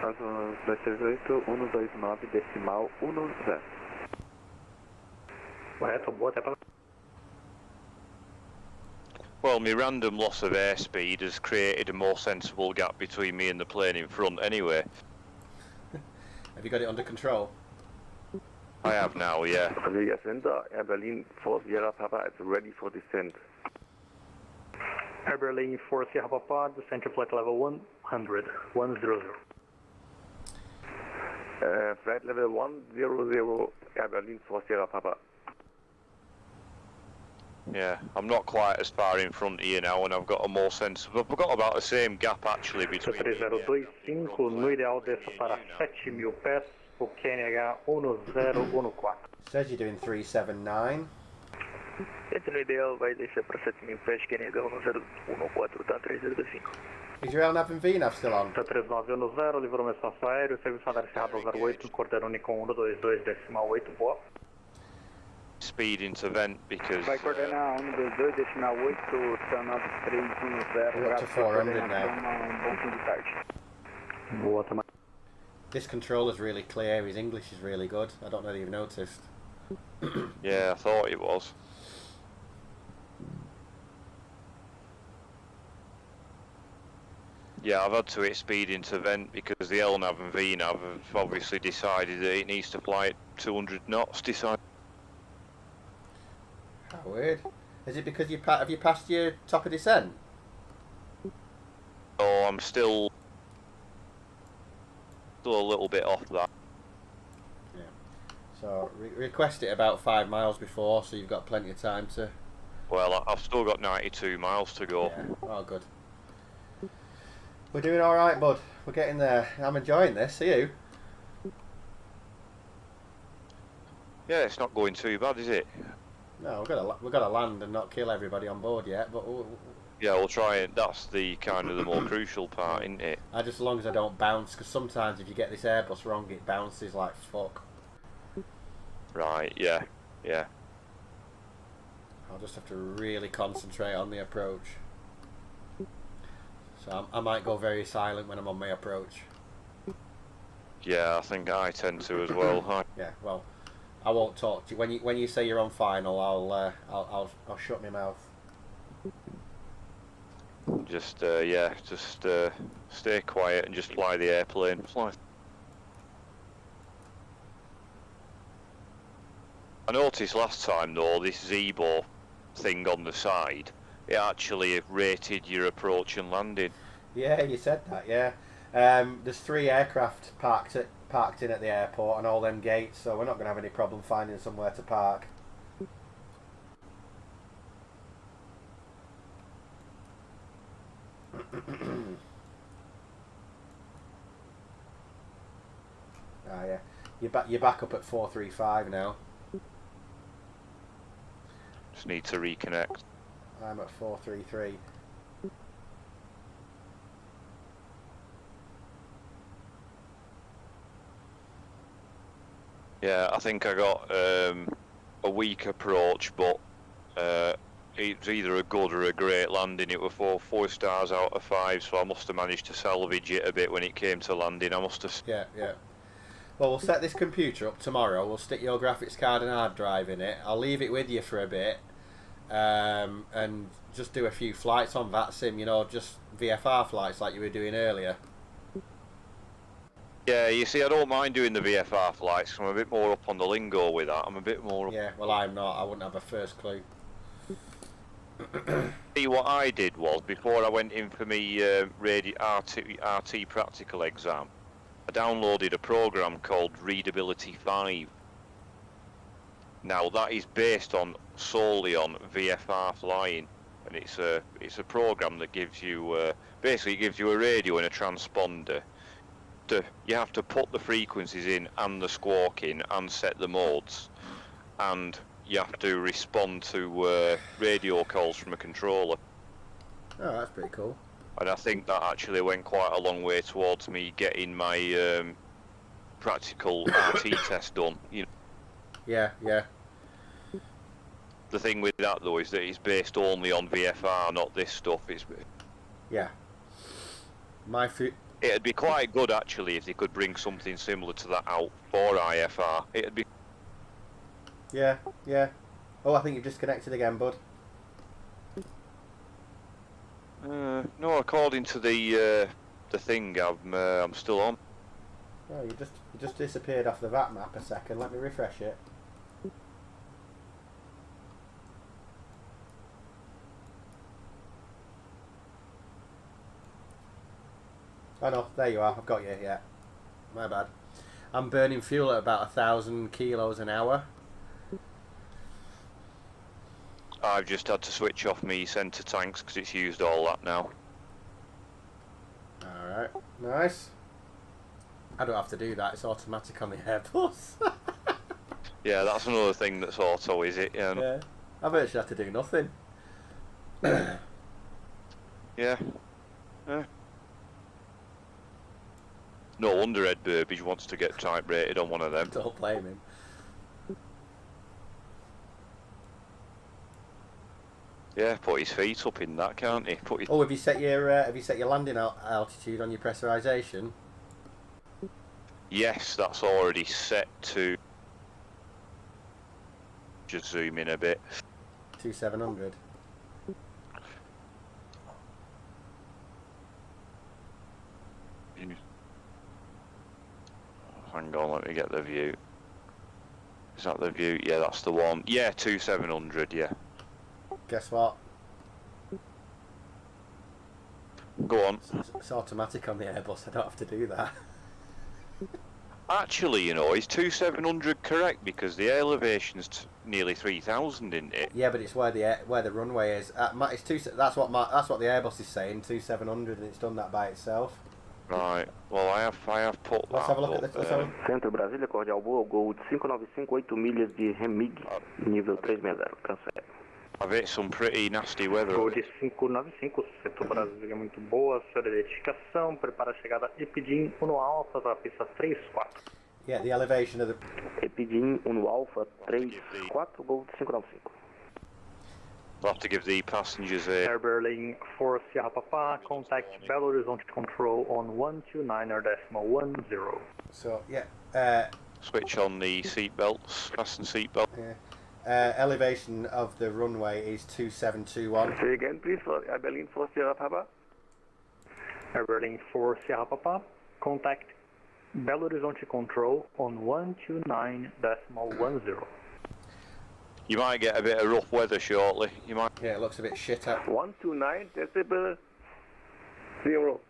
Azul 238, 129.10. Correto, boa, até para... Well, my random loss of airspeed has created a more sensible gap between me and the plane in front anyway. Have you got it under control? I have now, yeah. Brasilia Center, Air Berlin 4 Sierra Papa is ready for descent. Air Berlin 4 Sierra Papa, descent to flight level 100. Flight level 100, Air Berlin 4 Sierra Papa. Yeah, I'm not quite as far in front of you now, and I've got a more sensible. I've got about the same gap actually between. 3025, no ideal desça para 7.000 pés, o QNH 1014. Says you're doing 379. No ideal vai descer para 7.000 pés, QNH 1014, tá 3025. Is your LNAV and VNAV still on? Tá 3910, livrou meu espaço aéreo, serviço radar Cerrado 08, Cordeiro Unicom 122.8, Speed into vent because... Vai coordenar 122.8, Sanado 310. We're up to 400 now. Bom fim de tarde. Boa, tá. This controller's really clear, his English is really good. I don't know if you've noticed. Yeah, I thought it was. Yeah, I've had to hit speed into vent because the LNAV and VNAV have obviously decided that it needs to fly at 200 knots. How weird. Is it because have you passed your top of descent? Oh, I'm still a little bit off that. Yeah. So request it about 5 miles before, so you've got plenty of time to... Well, I've still got 92 miles to go. Yeah. Oh, good. We're doing all right, bud. We're getting there. I'm enjoying this. Are you? Yeah, it's not going too bad, is it? No, we've got to land and not kill everybody on board yet, but... Yeah, we'll try it. That's the kind of the more crucial part, isn't it? Just as long as I don't bounce, because sometimes if you get this Airbus wrong, it bounces like fuck. Right, yeah, yeah. I'll just have to really concentrate on the approach. So I might go very silent when I'm on my approach. Yeah, I think I tend to as well. Yeah, well, I won't talk to you when you say you're on final. I'll shut my mouth. Just stay quiet and just fly the airplane. Fly. I noticed last time though, this Zebo thing on the side, it actually rated your approach and landing. Yeah, you said that. Yeah, there's 3 aircraft parked in at the airport and all them gates, so we're not going to have any problem finding somewhere to park. Yeah, you're back up at 435 now. Just need to reconnect. I'm at 433. Yeah, I think I got a weak approach, but it's either a good or a great landing. It were 4 stars out of 5, so I must have managed to salvage it a bit when it came to landing. I must have. Yeah. Well, we'll set this computer up tomorrow. We'll stick your graphics card and hard drive in it. I'll leave it with you for a bit, and just do a few flights on VATSIM. You know, just VFR flights like you were doing earlier. Yeah, you see, I don't mind doing the VFR flights. I'm a bit more up on the lingo with that. I'm a bit more. Yeah, well, I'm not. I wouldn't have a first clue. See, what I did was, before I went in for my RT practical exam, I downloaded a program called Readability 5. Now that is based solely on VFR flying, and it's a program that gives you basically gives you a radio and a transponder. You have to put the frequencies in and the squawk in and set the modes, and you have to respond to radio calls from a controller. Oh, that's pretty cool. And I think that actually went quite a long way towards me getting my practical RT test done. You know. Yeah. The thing with that though is that it's based only on VFR, not this stuff. Yeah. It'd be quite good actually if they could bring something similar to that out for IFR. It'd be. Yeah. Oh, I think you've disconnected again, bud. No, according to the thing, I'm still on. Oh, you just disappeared off the VAT map a second. Let me refresh it. Oh no, there you are. I've got you. Yeah, my bad. I'm burning fuel at about 1,000 kilos an hour. I've just had to switch off me centre tanks because it's used all that now. Alright, nice. I don't have to do that, it's automatic on the Airbus. Yeah, that's another thing that's auto, is it? Yeah, I've actually had to do nothing. Yeah. No wonder Ed Burbage wants to get type rated on one of them. Don't blame him. Yeah, put his feet up in that, can't he? Oh, have you set your landing altitude on your pressurization? Yes, that's already set to. Just zoom in a bit. 2700. Hang on, let me get the view. Is that the view? Yeah, that's the one. Yeah, 2700. Yeah. Guess what? Go on. It's automatic on the Airbus. I don't have to do that. Actually, you know, is 2700 correct because the elevation's nearly 3000, isn't it? Yeah, but it's where the runway is. It's that's what the Airbus is saying. 2700, and it's done that by itself. Right. Well, I have put that. Let's have a look at this. Centro Brasília, cordial boa, Gol 595, 8 milhas de remig, nível 360, cancela. I've hit some pretty nasty weather. Gol de 595, Centro Brasília, muito boa, sua identificação, prepara a chegada Epidim 1 Alfa para a pista 34. Yeah, the elevation of the... Epidim 1 Alfa 34, Gol 595. We'll have to give the passengers a... Air Berlin 4 Sierra Papa, contact Belo Horizonte control on 129.10. So, yeah. Switch on the seat belts, fasten seat belt. Yeah. Elevation of the runway is 2721. Say again, please, for Air Berlin 4 Sierra Papa. Air Berlin 4 Sierra Papa, contact Belo Horizonte control on 129.10. You might get a bit of rough weather shortly. You might. Yeah, it looks a bit shit up. 129 decibel 0.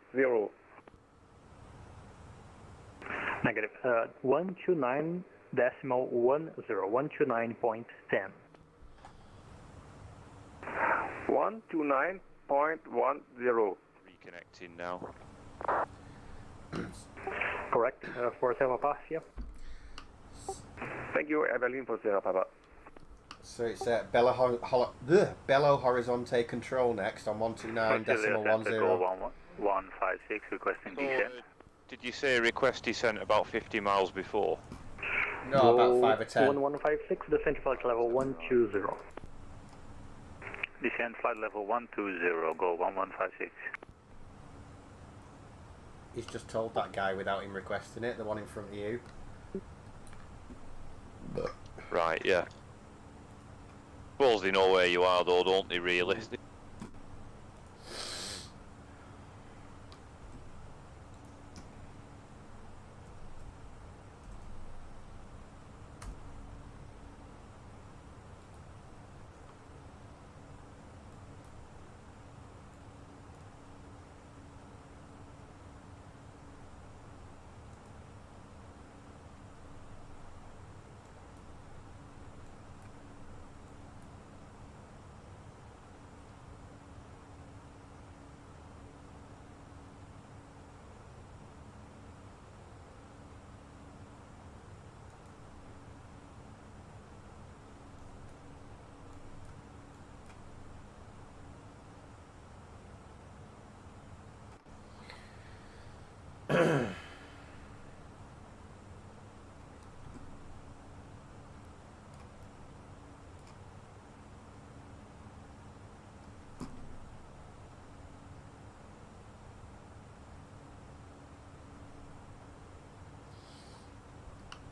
Negative. 129.10. 129.10. 129.10. Reconnecting now. Correct. For Sierra Papa, yeah. Thank you, Air Berlin for Sierra Papa. So it's Belo Horizonte control next on 129.10. 156 requesting descent. Did you say request descent about 50 miles before? No, about 5 or 10. 1156, descent flight level 120. Descent flight level 120, go 1156. He's just told that guy without him requesting it, the one in front of you. Right, yeah. Suppose they know where you are though, don't they, really?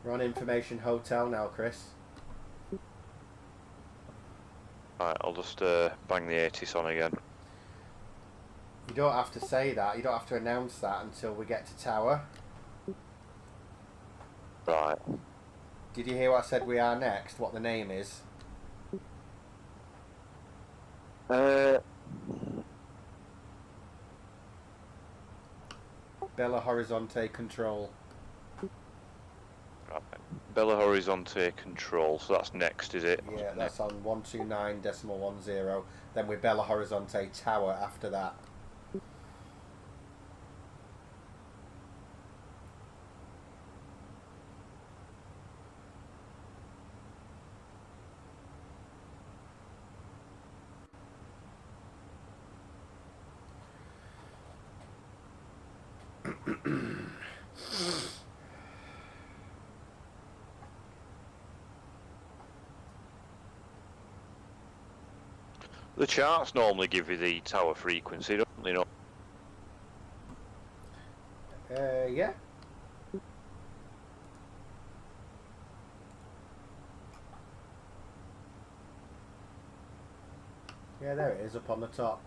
We're on Information Hotel now, Chris. Right, I'll just bang the ATIS on again. You don't have to say that, you don't have to announce that until we get to tower. Right. Did you hear what I said we are next, what the name is? Belo Horizonte Control. Right. Belo Horizonte Control, so that's next, is it? Yeah, that's on 129.10. Then we're Belo Horizonte Tower after that. The charts normally give you the tower frequency, don't they? Know? Yeah. Yeah, there it is up on the top.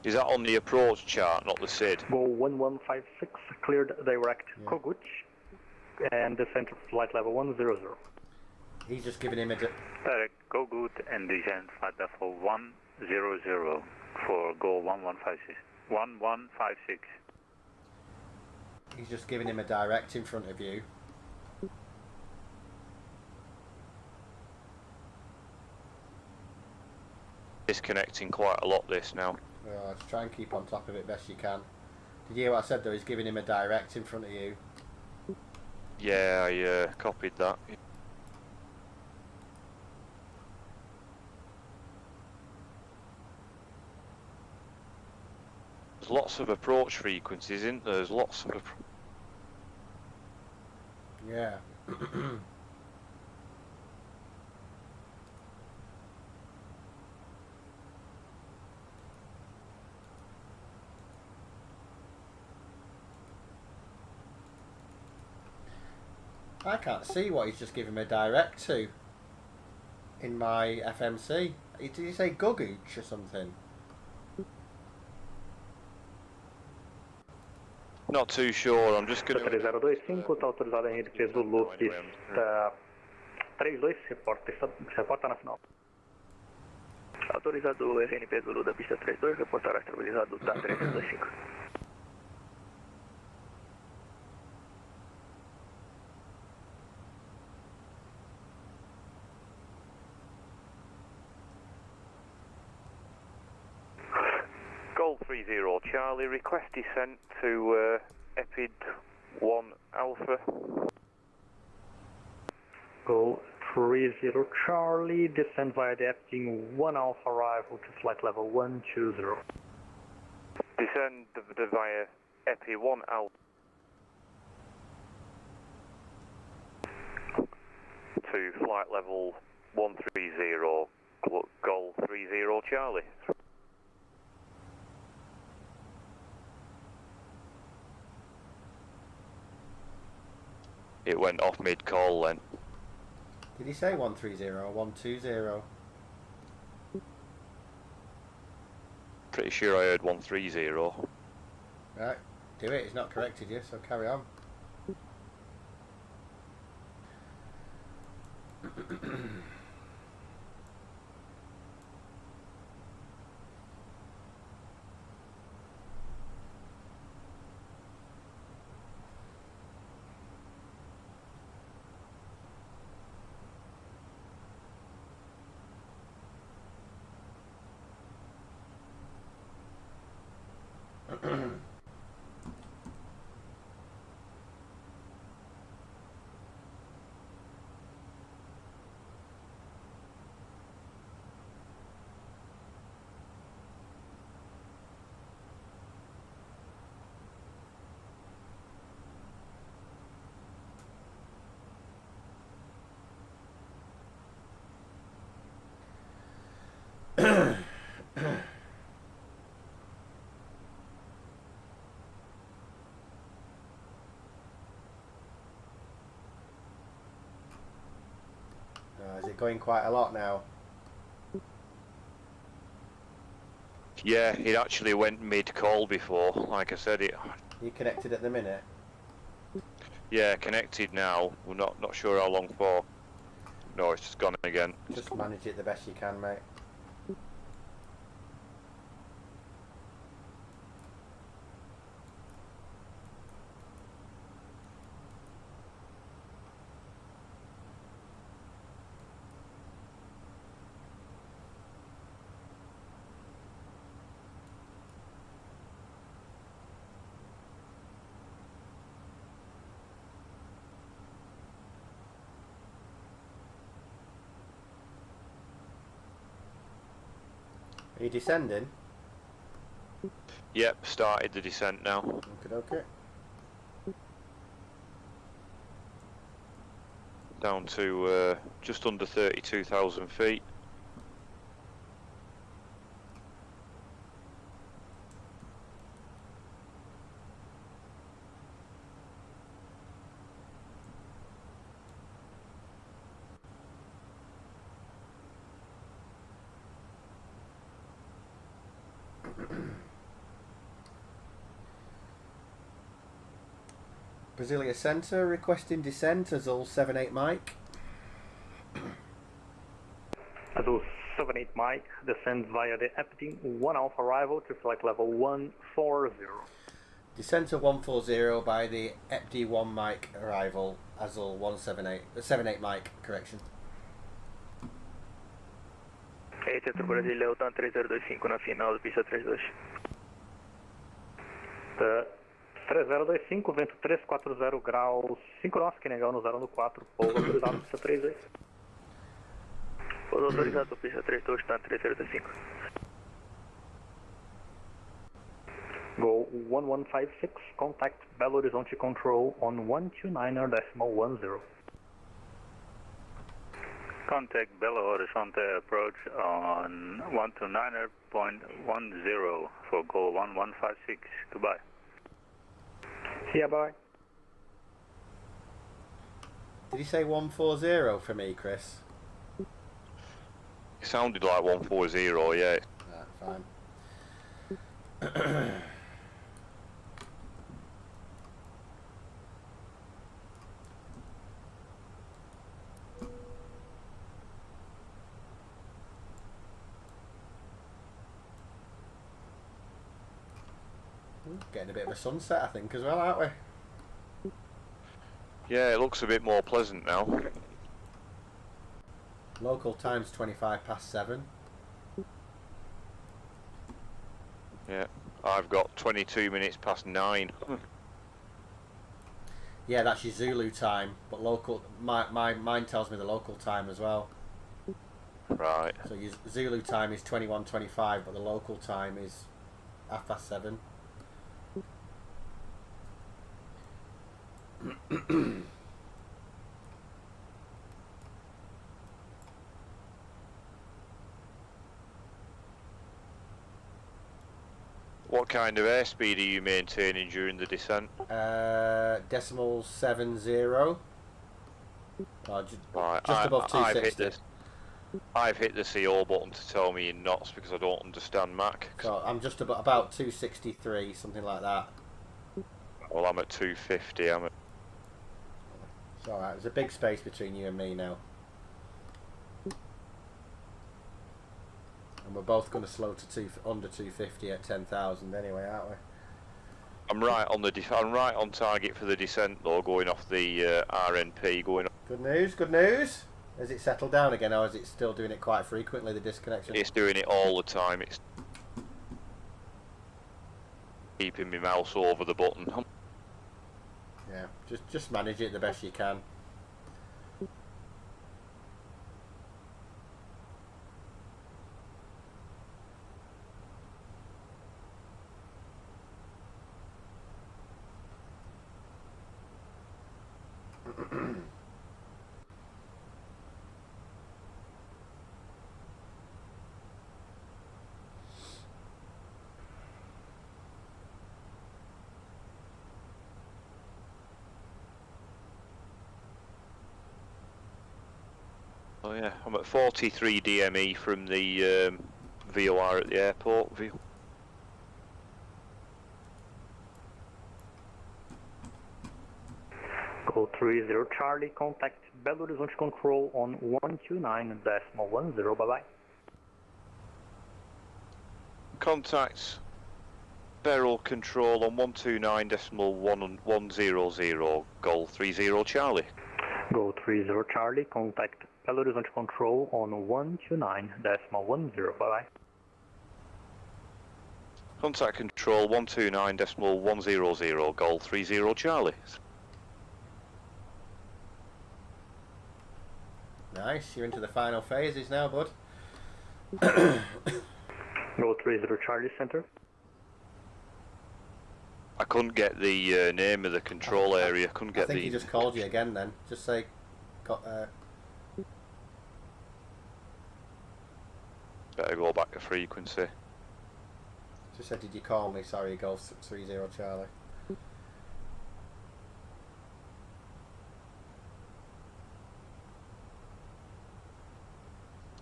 Is that on the approach chart, not the SID? Go 1156, cleared direct Kogut, and descent flight level 100. He's just giving him a... Direct, go good and descend flight level 100 for goal 1156. 1156. He's just giving him a direct in front of you. Disconnecting quite a lot this now. Oh, just try and keep on top of it best you can. Did you hear what I said though? He's giving him a direct in front of you. Yeah, I copied that. There's lots of approach frequencies, isn't there? There's lots of... Yeah. I can't see what he's just giving me a direct to in my FMC. Did he say Gugooch or something? Not too sure, I'm just going to... 3025, está autorizado em rede peso Zulu, pista 32, reporta na final. Autorizado RNP Zulu da pista 32, reportará estabilizado, tá 325. Goal 30 Charlie, request descent to Epid 1 Alpha. Goal 30 Charlie, descend via the Epid 1 Alpha arrival to flight level 120. Descend via Epid 1 Alpha to flight level 130, goal 30 Charlie. It went off mid-call then. Did he say 130 or 120? Pretty sure I heard 130. Right, do it. It's not corrected you, so carry on. Is it going quite a lot now? Yeah, it actually went mid-call before, like I said. It. You connected at the minute? Yeah, connected now. We're not sure how long for. No, it's just gone again. Just manage it the best you can, mate. Are you descending? Yep, started the descent now. Okay. Down to just under 32,000 feet. Brasilia Centre requesting descent as all 78 Mike. Mike, descend via the FD 1 Alpha arrival to flight level 140. Descend to 140 by the EPD-1 Mike arrival, ASL 78 Mike, correction. Centro Brasília, Delta 3025 na final, pista 32. 3025, vento 340 graus 5 nós, que negão no 014, pouso autorizado, pista 32. Pouso autorizado, pista 32, está 3025. Go 1156, contact Belo Horizonte control on 129.10. Contact Belo Horizonte approach on 129.10 for go 1156. Goodbye. See ya, bye. Did he say 140 for me, Chris? It sounded like 140, yeah. Fine. Getting a bit of a sunset, I think, as well, aren't we? Yeah, it looks a bit more pleasant now. Local time's 7:25. Yeah, I've got 22 minutes past 9. Yeah, that's your Zulu time, but local. Mine tells me the local time as well. Right. So your Zulu time is 21:25, but the local time is 7:30. What kind of airspeed are you maintaining during the descent? Decimal 70. Just above 260. I've hit the CO button to tell me in knots because I don't understand Mac. So I'm just about 263, something like that. Well, I'm at 250. It's alright, there's a big space between you and me now. And we're both going to slow to under 250 at 10,000 anyway, aren't we? I'm right on target for the descent though, going off the RNP. Good news, good news. Has it settled down again, or is it still doing it quite frequently, the disconnection? It's doing it all the time. It's keeping my mouse over the button. Yeah, just manage it the best you can. Oh yeah, I'm at 43 DME from the VOR at the airport. Go 30 Charlie, contact Belo Horizonte control on 129.10. Bye bye. Contact Beryl control on 129.100. Goal 30 Charlie. Go 30 Charlie, contact Belo Horizonte control on 129.10. Bye bye. Contact control 129.100. Goal 30 Charlie. Nice, you're into the final phases now, bud. Go 30 Charlie Center. I couldn't get the name of the control area. Couldn't get I think he just called you again then. Just say... Better go back to frequency. Just said, did you call me? Sorry, Golf 30 Charlie.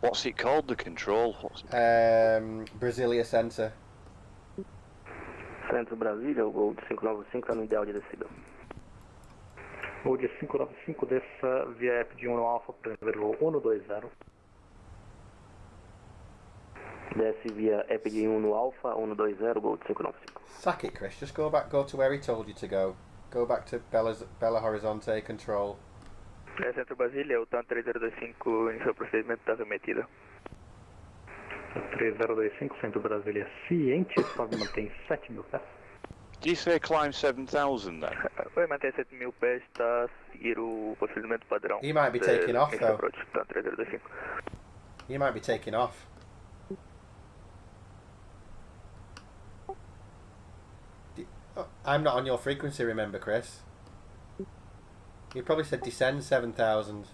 What's it called, the control? Brasilia Center. Centro Brasília, o gol de 595 está no ideal de descida. Gol de 595 desça via FD1 Alpha para o voo 120. Desce via EPD1 no Alpha, 120, Gold 595. Sack it, Chris. Just go to where he told you to go. Go back to Belo Horizonte control. Centro Brasília, o TAN 3025 iniciou o procedimento da remetida. 3025, Centro Brasília, ciente, sobe mantém 7.000 pés. Do you say climb 7,000 then? Vai manter 7.000 pés, está a seguir o procedimento padrão. He might be taking off though. TAN 3025. He might be taking off. I'm not on your frequency, remember, Chris? You probably said descend 7,000.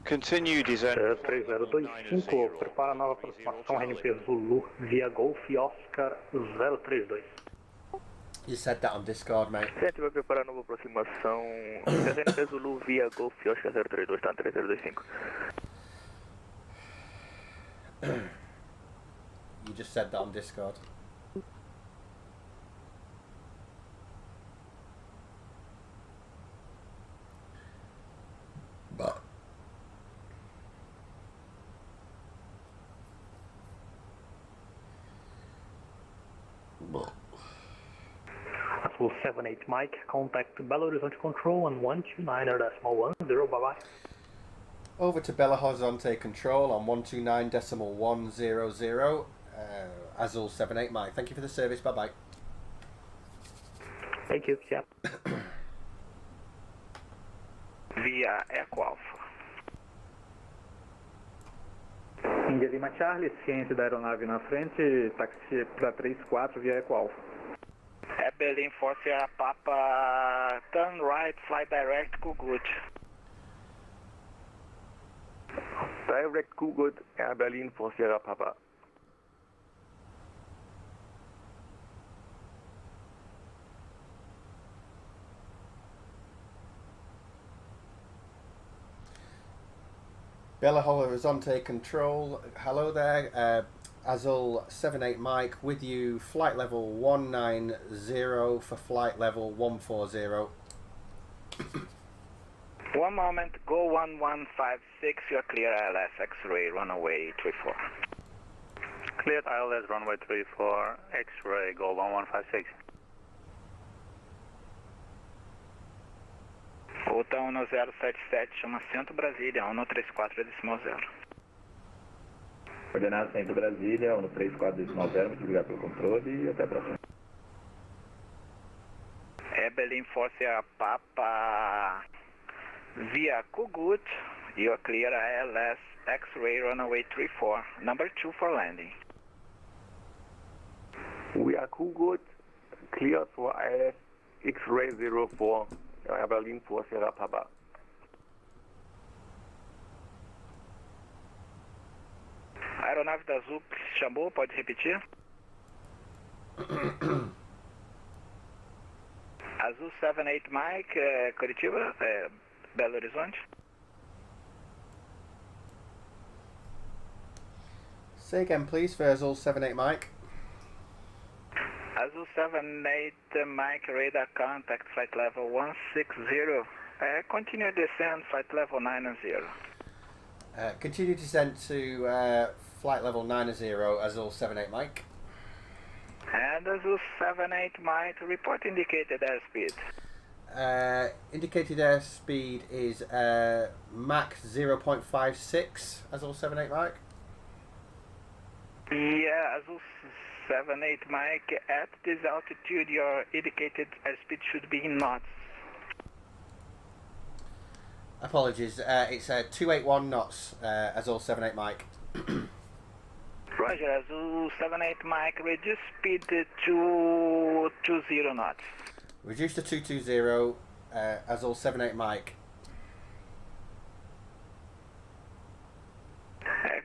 Continue descent. 3025, prepara a nova aproximação RNP Zulu via Golf Oscar 032. You said that on Discord, mate. Centro vai preparar a nova aproximação RNP Zulu via Golf Oscar 032, tá? 3025. You just said that on Discord. But Azul 78 Mike, contact Belo Horizonte Control on 129.10, bye-bye. over to Belo Horizonte control on 129.100. Azul 78 Mike. Thank you for the service. Bye bye. Thank you, yeah. Via Eco Alpha. India Lima Charlie, ciente da aeronave na frente, táxi para 34 via Eco Alpha. Berlin for Sierra Papa, turn right, fly direct, Kugut. Direct Kugut, Air Berlin for Sierra Papa. Belo Horizonte control, hello there, Azul 78 Mike with you, flight level 190 for flight level 140. One moment, go 1156, you're clear ILS X-ray, runway 34. Cleared ILS runway 34, X-ray, go 1156. Volta 1077, chama Centro Brasília, 134.0. Coordenado Centro Brasília, 134.0, muito obrigado pelo controle e até a próxima. Berlin Force Papa via Kugut, you're clear ILS X-ray runway 34, number 2 for landing. We are Kugut, cleared for ILS X-ray 04, Berlin for Sierra Papa. Aeronave da Azul chamou, pode repetir? Azul 78 Mike, Curitiba, Belo Horizonte. Say again please for Azul 78 Mike. Azul 78 Mike, radar contact, flight level 160. Continue descent, flight level 90. Continue descent to flight level 90, Azul 78 Mike. And Azul 78 Mike, report indicated airspeed. Indicated airspeed is Mach 0.56, Azul 78 Mike. Yeah, Azul 78 Mike, at this altitude your indicated airspeed should be in knots. Apologies, it's 281 knots, Azul 78 Mike. Roger, Azul 78 Mike, reduce speed to 220 knots. Reduce to 220, Azul 78 Mike.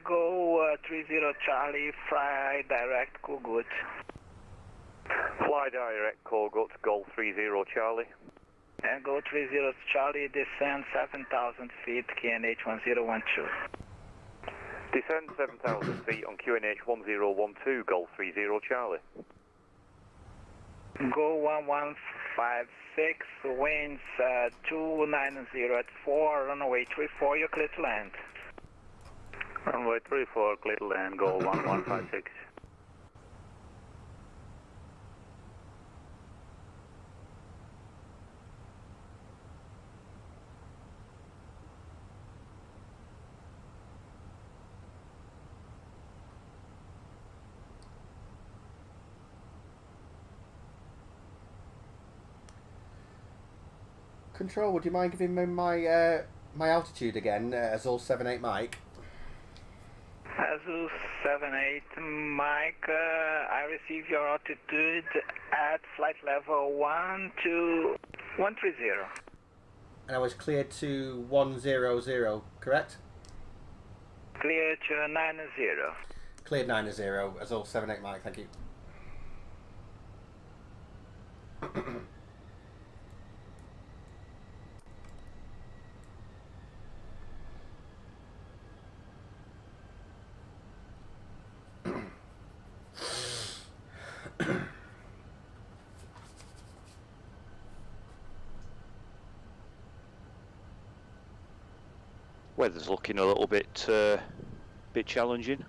Go 30 Charlie, fly direct Kugut. Fly direct Kugut, Golf 30 Charlie. And go 30 Charlie, descend 7,000 feet, KNH 1012. Descend 7,000 feet on QNH 1012, Golf 30 Charlie. Go 1156, winds 290 at 4, runway 34, you're clear to land. Runway 34, clear to land, go 1156. Control, would you mind giving me my my altitude again, Azul 78 Mike? Azul 78 Mike, I receive your altitude at flight level 130. And I was cleared to 100, correct? Clear to 90. Cleared 90, Azul 78 Mike, thank you. Weather's looking a little bit challenging.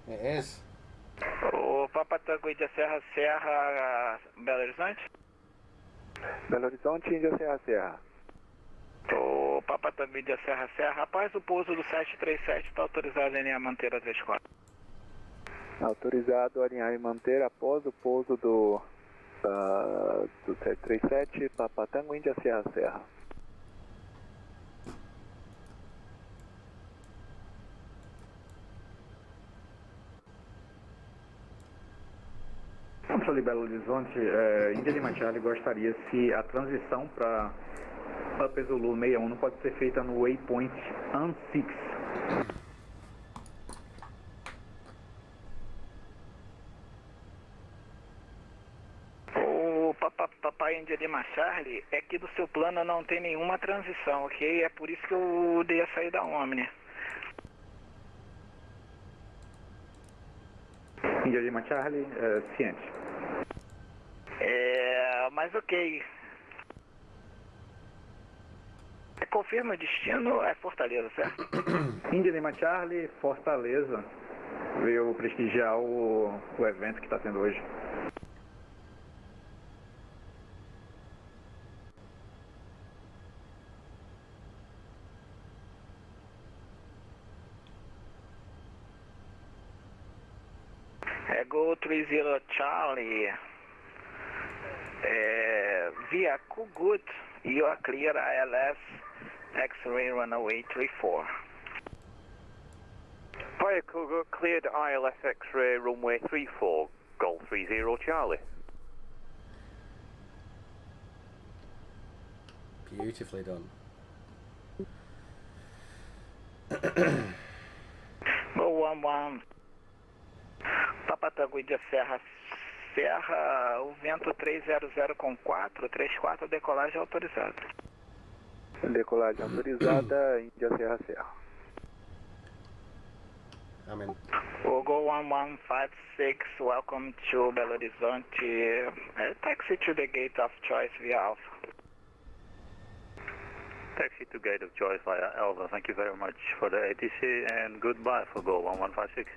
It is. O Papa Tango Índia Serra Serra, Belo Horizonte? Belo Horizonte, Índia Serra Serra. O Papa Tango Índia Serra Serra, rapaz, o pouso do 737 está autorizado em manter a 34. Autorizado a alinhar e manter após o pouso do 737, Papa Tango Índia Serra Serra. Controle Belo Horizonte, Índia Lima Charlie gostaria se a transição para Upper Zulu 61 não pode ser feita no waypoint AN6. O Papai Índia Lima Charlie, é que do seu plano não tem nenhuma transição, ok? É por isso que eu dei a saída da Omni. Índia Lima Charlie, ciente. Mas ok. Confirma o destino, é Fortaleza, certo? Índia Lima Charlie, Fortaleza. Veio prestigiar o evento que está tendo hoje. Go 30 Charlie, via Kugut, you are clear ILS X-ray runway 34. Via Kugut, cleared ILS X-ray runway 34, Golf 30 Charlie. Beautifully done. Go 11. Papa Tango Índia Serra Serra, o vento 300 com 434, decolagem autorizada. Decolagem autorizada, Índia Serra Serra. Amém. Go 1156, welcome to Belo Horizonte. Taxi to the gate of choice via Alpha. Taxi to gate of choice via Alpha. Thank you very much for the ATC and goodbye for Go 1156.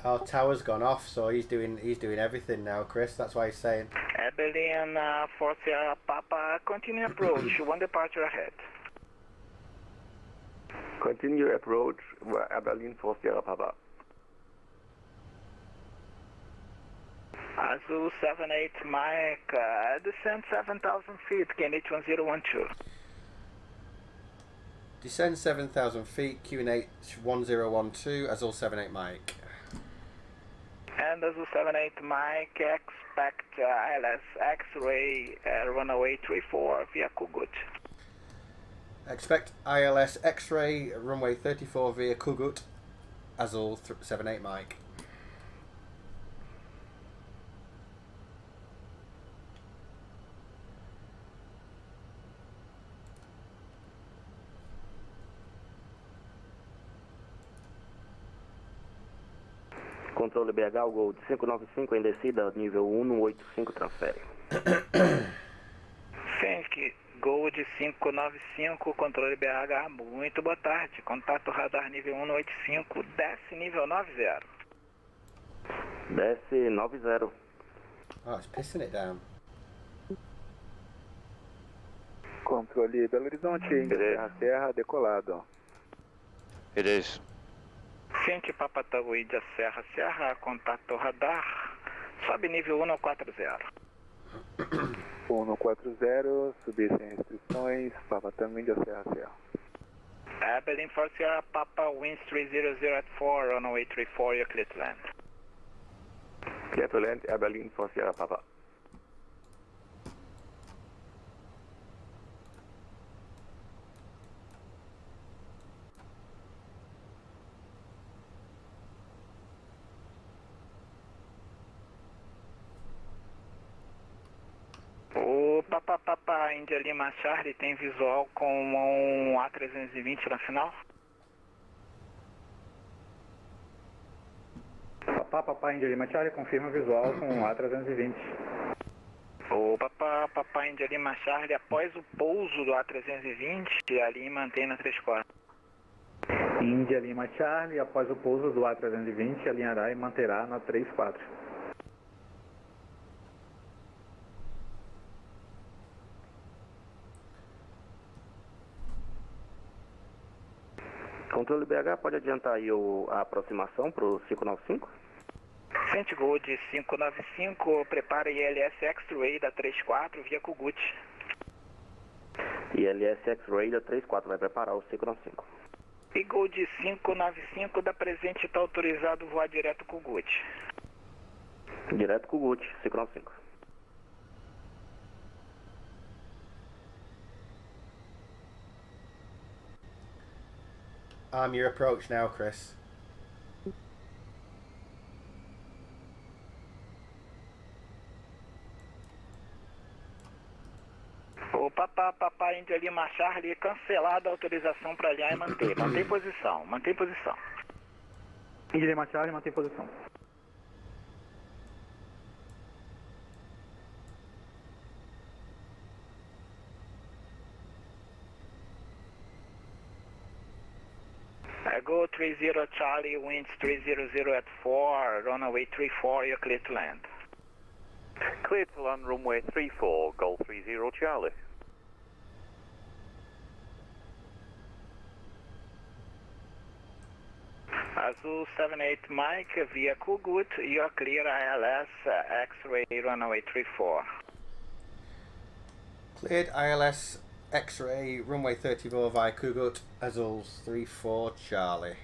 Our tower's gone off, so he's doing everything now, Chris. That's why he's saying. Berlin, for Sierra Papa, continue approach. One departure ahead. Continue approach, Berlin for Sierra Papa. Azul 78 Mike, descend 7,000 feet, QNH 1012. Descend 7,000 feet, QNH 1012, Azul 78 Mike. And Azul 78 Mike, expect ILS X-ray runway 34 via Kugut. Expect ILS X-ray runway 34 via Kugut, Azul 78 Mike. Controle BH, o Gol de 595 em descida, nível 185, transfere. Senk, Gol de 595, controle BH, muito boa tarde. Contato radar nível 185, desce nível 90. Desce 90. Oh, it's pissing it down. Controle Belo Horizonte, Serra, decolado. It is. Senk, Papa Tango, Índia, Serra, contato radar, sobe nível 140. 140, subir sem restrições, Papa Tango, Índia, Serra. Berlin for Sierra, Papa, winds 300 at 4, runway 34, you're clear to land. Clear to land, Air Berlin for Sierra Papa. O Papa India Lima Charlie tem visual com um A320 na final? Papa India Lima Charlie confirma visual com A320. O Papa India Lima Charlie, após o pouso do A320, ali mantém na 34. India Lima Charlie, após o pouso do A320, alinhará e manterá na 34. Controle BH, pode adiantar aí a aproximação para o 595? Sente Gol de 595, prepara ILS X-Ray da 34 via Kugut. ILS X-Ray da 34, vai preparar o 595. E Gol de 595 da presente está autorizado voar direto Kugut. Direto Kugut, 595. Arm your approach now, Chris. O Papa India Lima Charlie, cancelada a autorização para alinhar e manter. Mantém posição, mantém posição. India Lima Charlie, mantém posição. Go 30 Charlie, winds 300 at 4, runway 34, you're clear to land. Clear to land, runway 34, Golf 30 Charlie. Azul 78 Mike, via Kugut, you're clear ILS, X-ray, runway 34. Cleared ILS X-ray, runway 34 via Kugut, Azul 34 Charlie.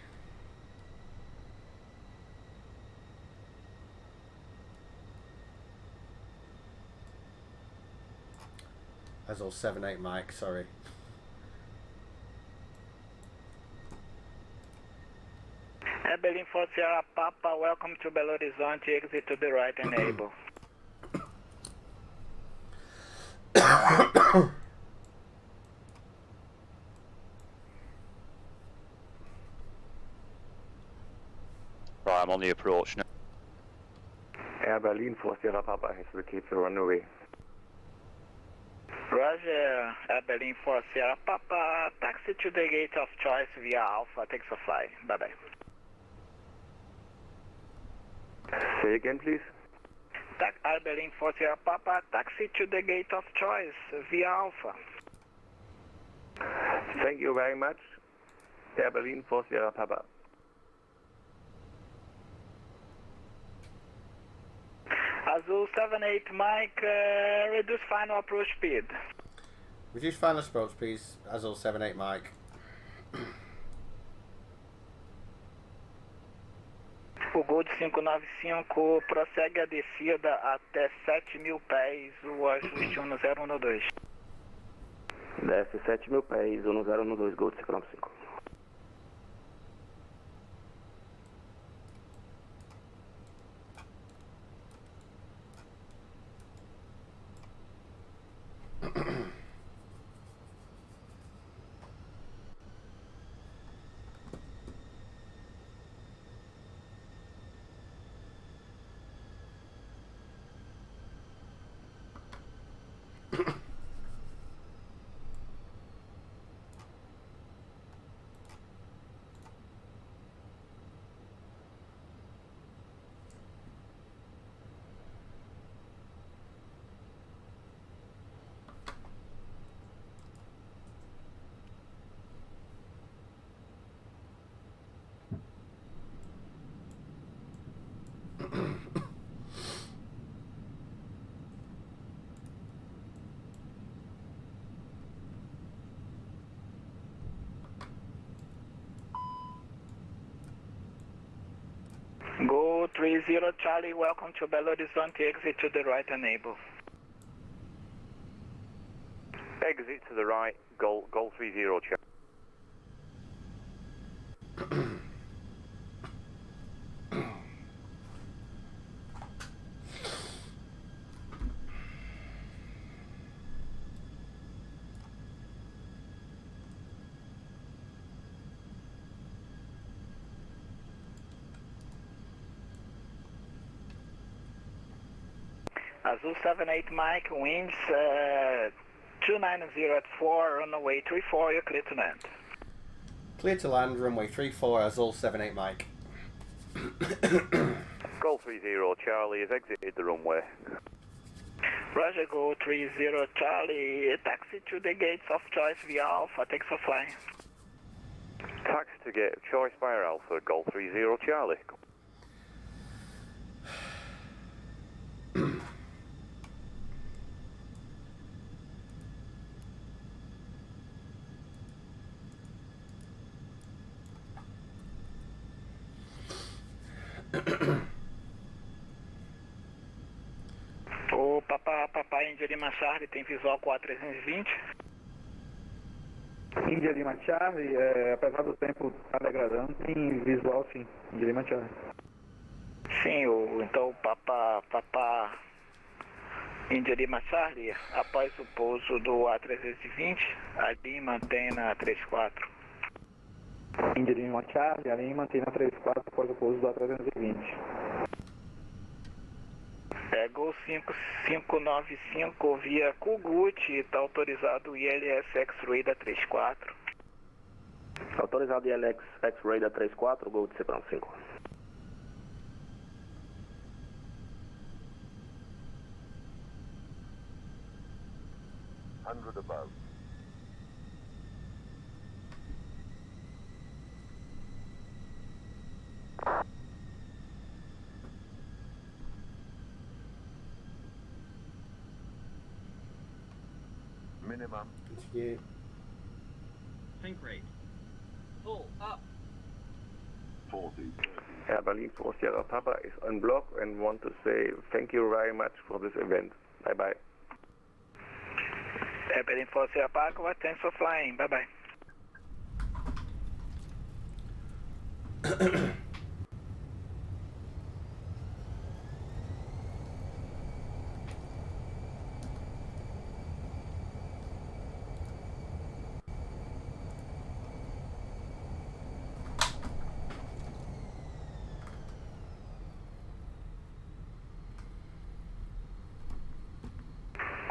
Azul 78 Mike, sorry. Berlin for Sierra Papa, welcome to Belo Horizonte, exit to the right enable. Right, I'm on the approach now. Air Berlin for Sierra Papa has vacated the runway. Roger, Air Berlin for Sierra Papa, taxi to the gate of choice via Alpha, takes a fly. Bye-bye. Say again, please. Air Berlin for Sierra Papa, taxi to the gate of choice via Alpha. Thank you very much. Air Berlin for Sierra Papa. Azul 78 Mike, reduce final approach speed. Reduce final approach speed, Azul 78 Mike. O Gol de 595 prossegue a descida até 7.000 pés, o ajuste 1012. Desce 7.000 pés, 1012, Gol de 595. Go 30 Charlie, welcome to Belo Horizonte, exit to the right, enable. Exit to the right, Gol 30 Charlie. Azul 78 Mike, winds 290 at 4, runway 34, you're clear to land. Clear to land, runway 34, Azul 78 Mike. Gol 30 Charlie has exited the runway. Roger, Go 30 Charlie, taxi to the gates of choice via Alpha, thanks for flying. Taxi to gate of choice via Alpha, Gol 30 Charlie. O Papa Índia Lima Charlie tem visual 4320. Índia Lima Charlie, apesar do tempo estar degradando, tem visual sim, Índia Lima Charlie. Sim, então Papa Índia Lima Charlie, após o pouso do A320, ali mantém na 34. Índia Lima Charlie, ali mantém na 34 após o pouso do A320. Gol 5595 via Kugut, está autorizado o ILS X-Ray da 34. Autorizado ILS X-Ray da 34, Gol de Cipran 5. above. Minimum. Continue. Tank rate. Pull up. 40. Berlin for Sierra Papa is on block and want to say thank you very much for this event. Bye bye. Berlin for Sierra Papa, thanks for flying. Bye bye.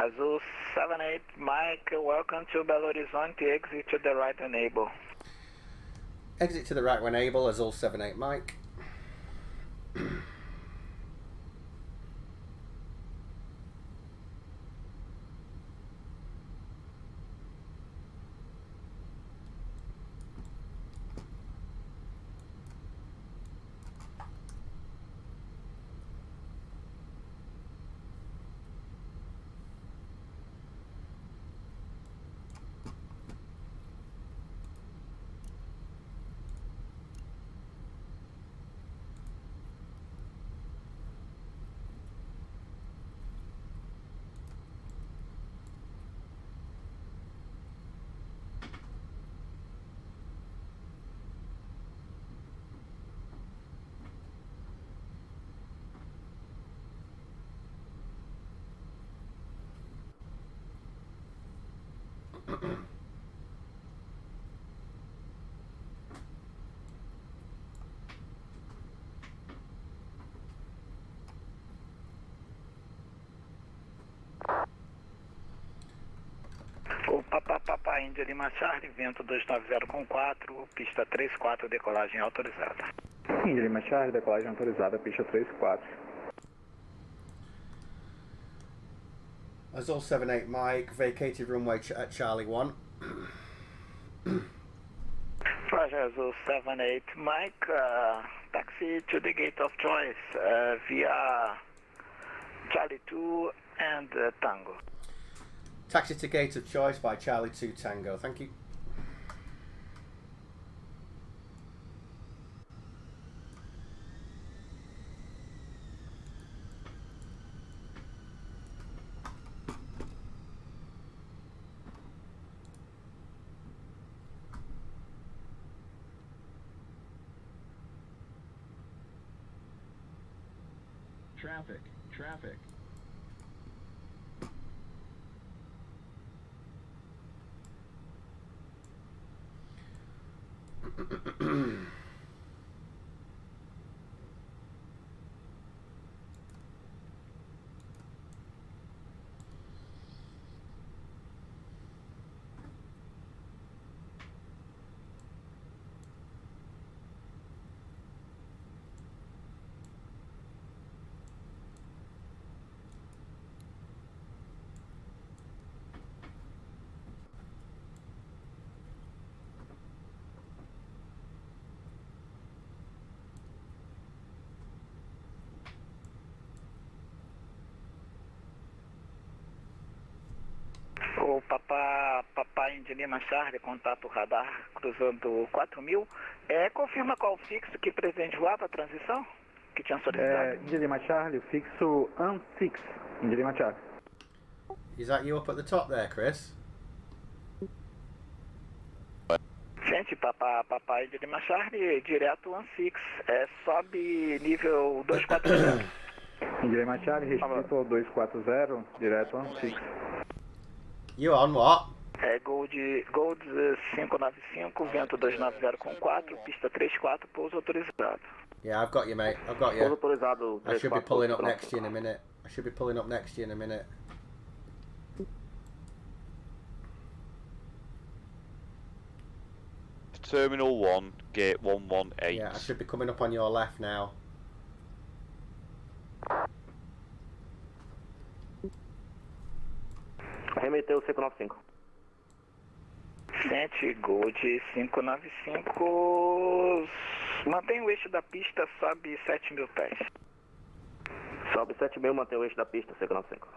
Azul 78 Mike, welcome to Belo Horizonte, exit to the right enable. Exit to the right when able, Azul 78 Mike. O Papa Índia Lima Charlie, vento 290 com 4, pista 34, decolagem autorizada. Índia Lima Charlie, decolagem autorizada, pista 34. Azul 78 Mike, vacated runway at Charlie 1. Roger, Azul 78 Mike, taxi to the gate of choice via Charlie 2 and Tango. Taxi to gate of choice by Charlie 2 Tango, thank you. Traffic. Traffic. O Papai Indy Lima Charlie, contato radar cruzando 4000. Confirma qual fixo que pretende voar para a transição? Que tinha solicitado. Indy Lima Charlie, fixo AN6, Indy Lima Charlie. Is that you up at the top there, Chris? Gente, Papai Indy Lima Charlie, direto AN6. Sobe nível 240. Indy Lima Charlie, restrito ao 240, direto AN6. You on what? Gold 595, vento 290 com 4, pista 34, pouso autorizado. Yeah, I've got you, mate. I've got you. Pouso autorizado. I should be pulling up next to you in a minute. Terminal 1, gate 118. Yeah, I should be coming up on your left now. Remeteu 595. Sente Gold 595. Mantém o eixo da pista, sobe 7.000 pés. Sobe 7.000, mantém o eixo da pista, 595.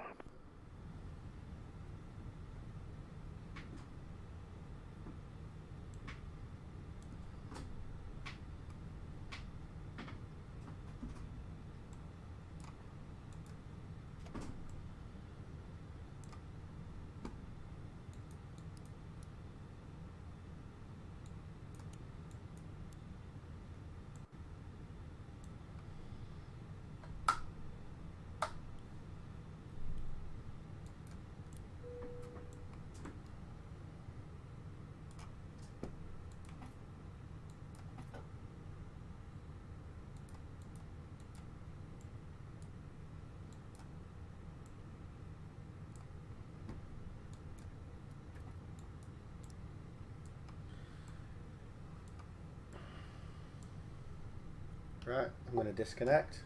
Right, I'm going to disconnect.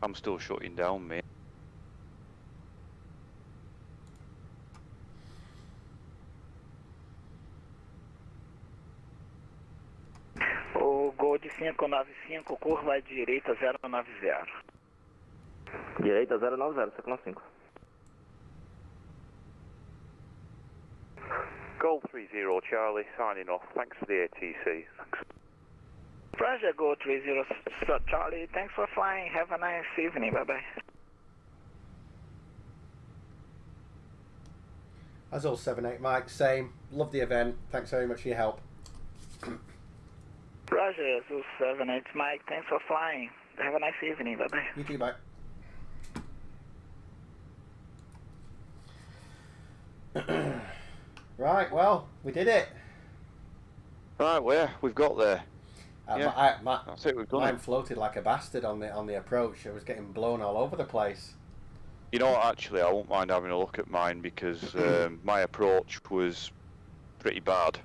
I'm still shutting down, mate. O Gold 595, curva à direita 090. Direita 090, 595. Gold 30 Charlie, signing off. Thanks for the ATC. Thanks. Roger, Gold 30 Charlie. Thanks for flying. Have a nice evening. Bye-bye. Azul 78 Mike, same. Love the event. Thanks very much for your help. Roger, Azul 78 Mike. Thanks for flying. Have a nice evening. Bye-bye. You too, bye. Right, well, we did it. Right, we've got there. Yeah, that's it, we've done mine it. floated like a bastard on the approach. I was getting blown all over the place. You know what, actually, I won't mind having a look at mine because my approach was pretty bad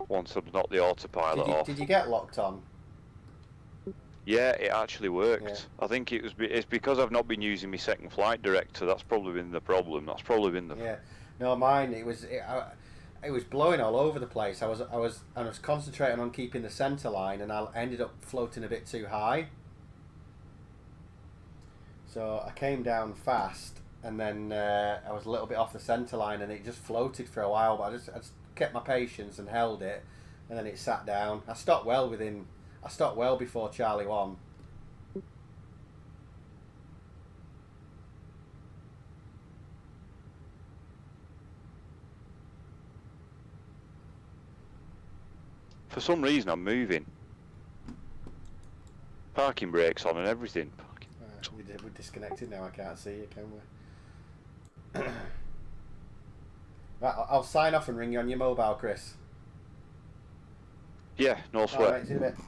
once I'd knocked the autopilot off. Did you get locked on? Yeah, it actually worked. Yeah. I think it's because I've not been using my second flight director. That's probably been the problem. That's probably been the... Yeah. No, mine, it was blowing all over the place. I was concentrating on keeping the centre line, and I ended up floating a bit too high. So I came down fast, and then I was a little bit off the centre line, and it just floated for a while. But I just kept my patience and held it, and then it sat down. I stopped well before Charlie 1. For some reason, I'm moving. Parking brakes on and everything. We're disconnected now. I can't see you, can we? Right, I'll sign off and ring you on your mobile, Chris. Yeah, no sweat. All right, see you in a bit.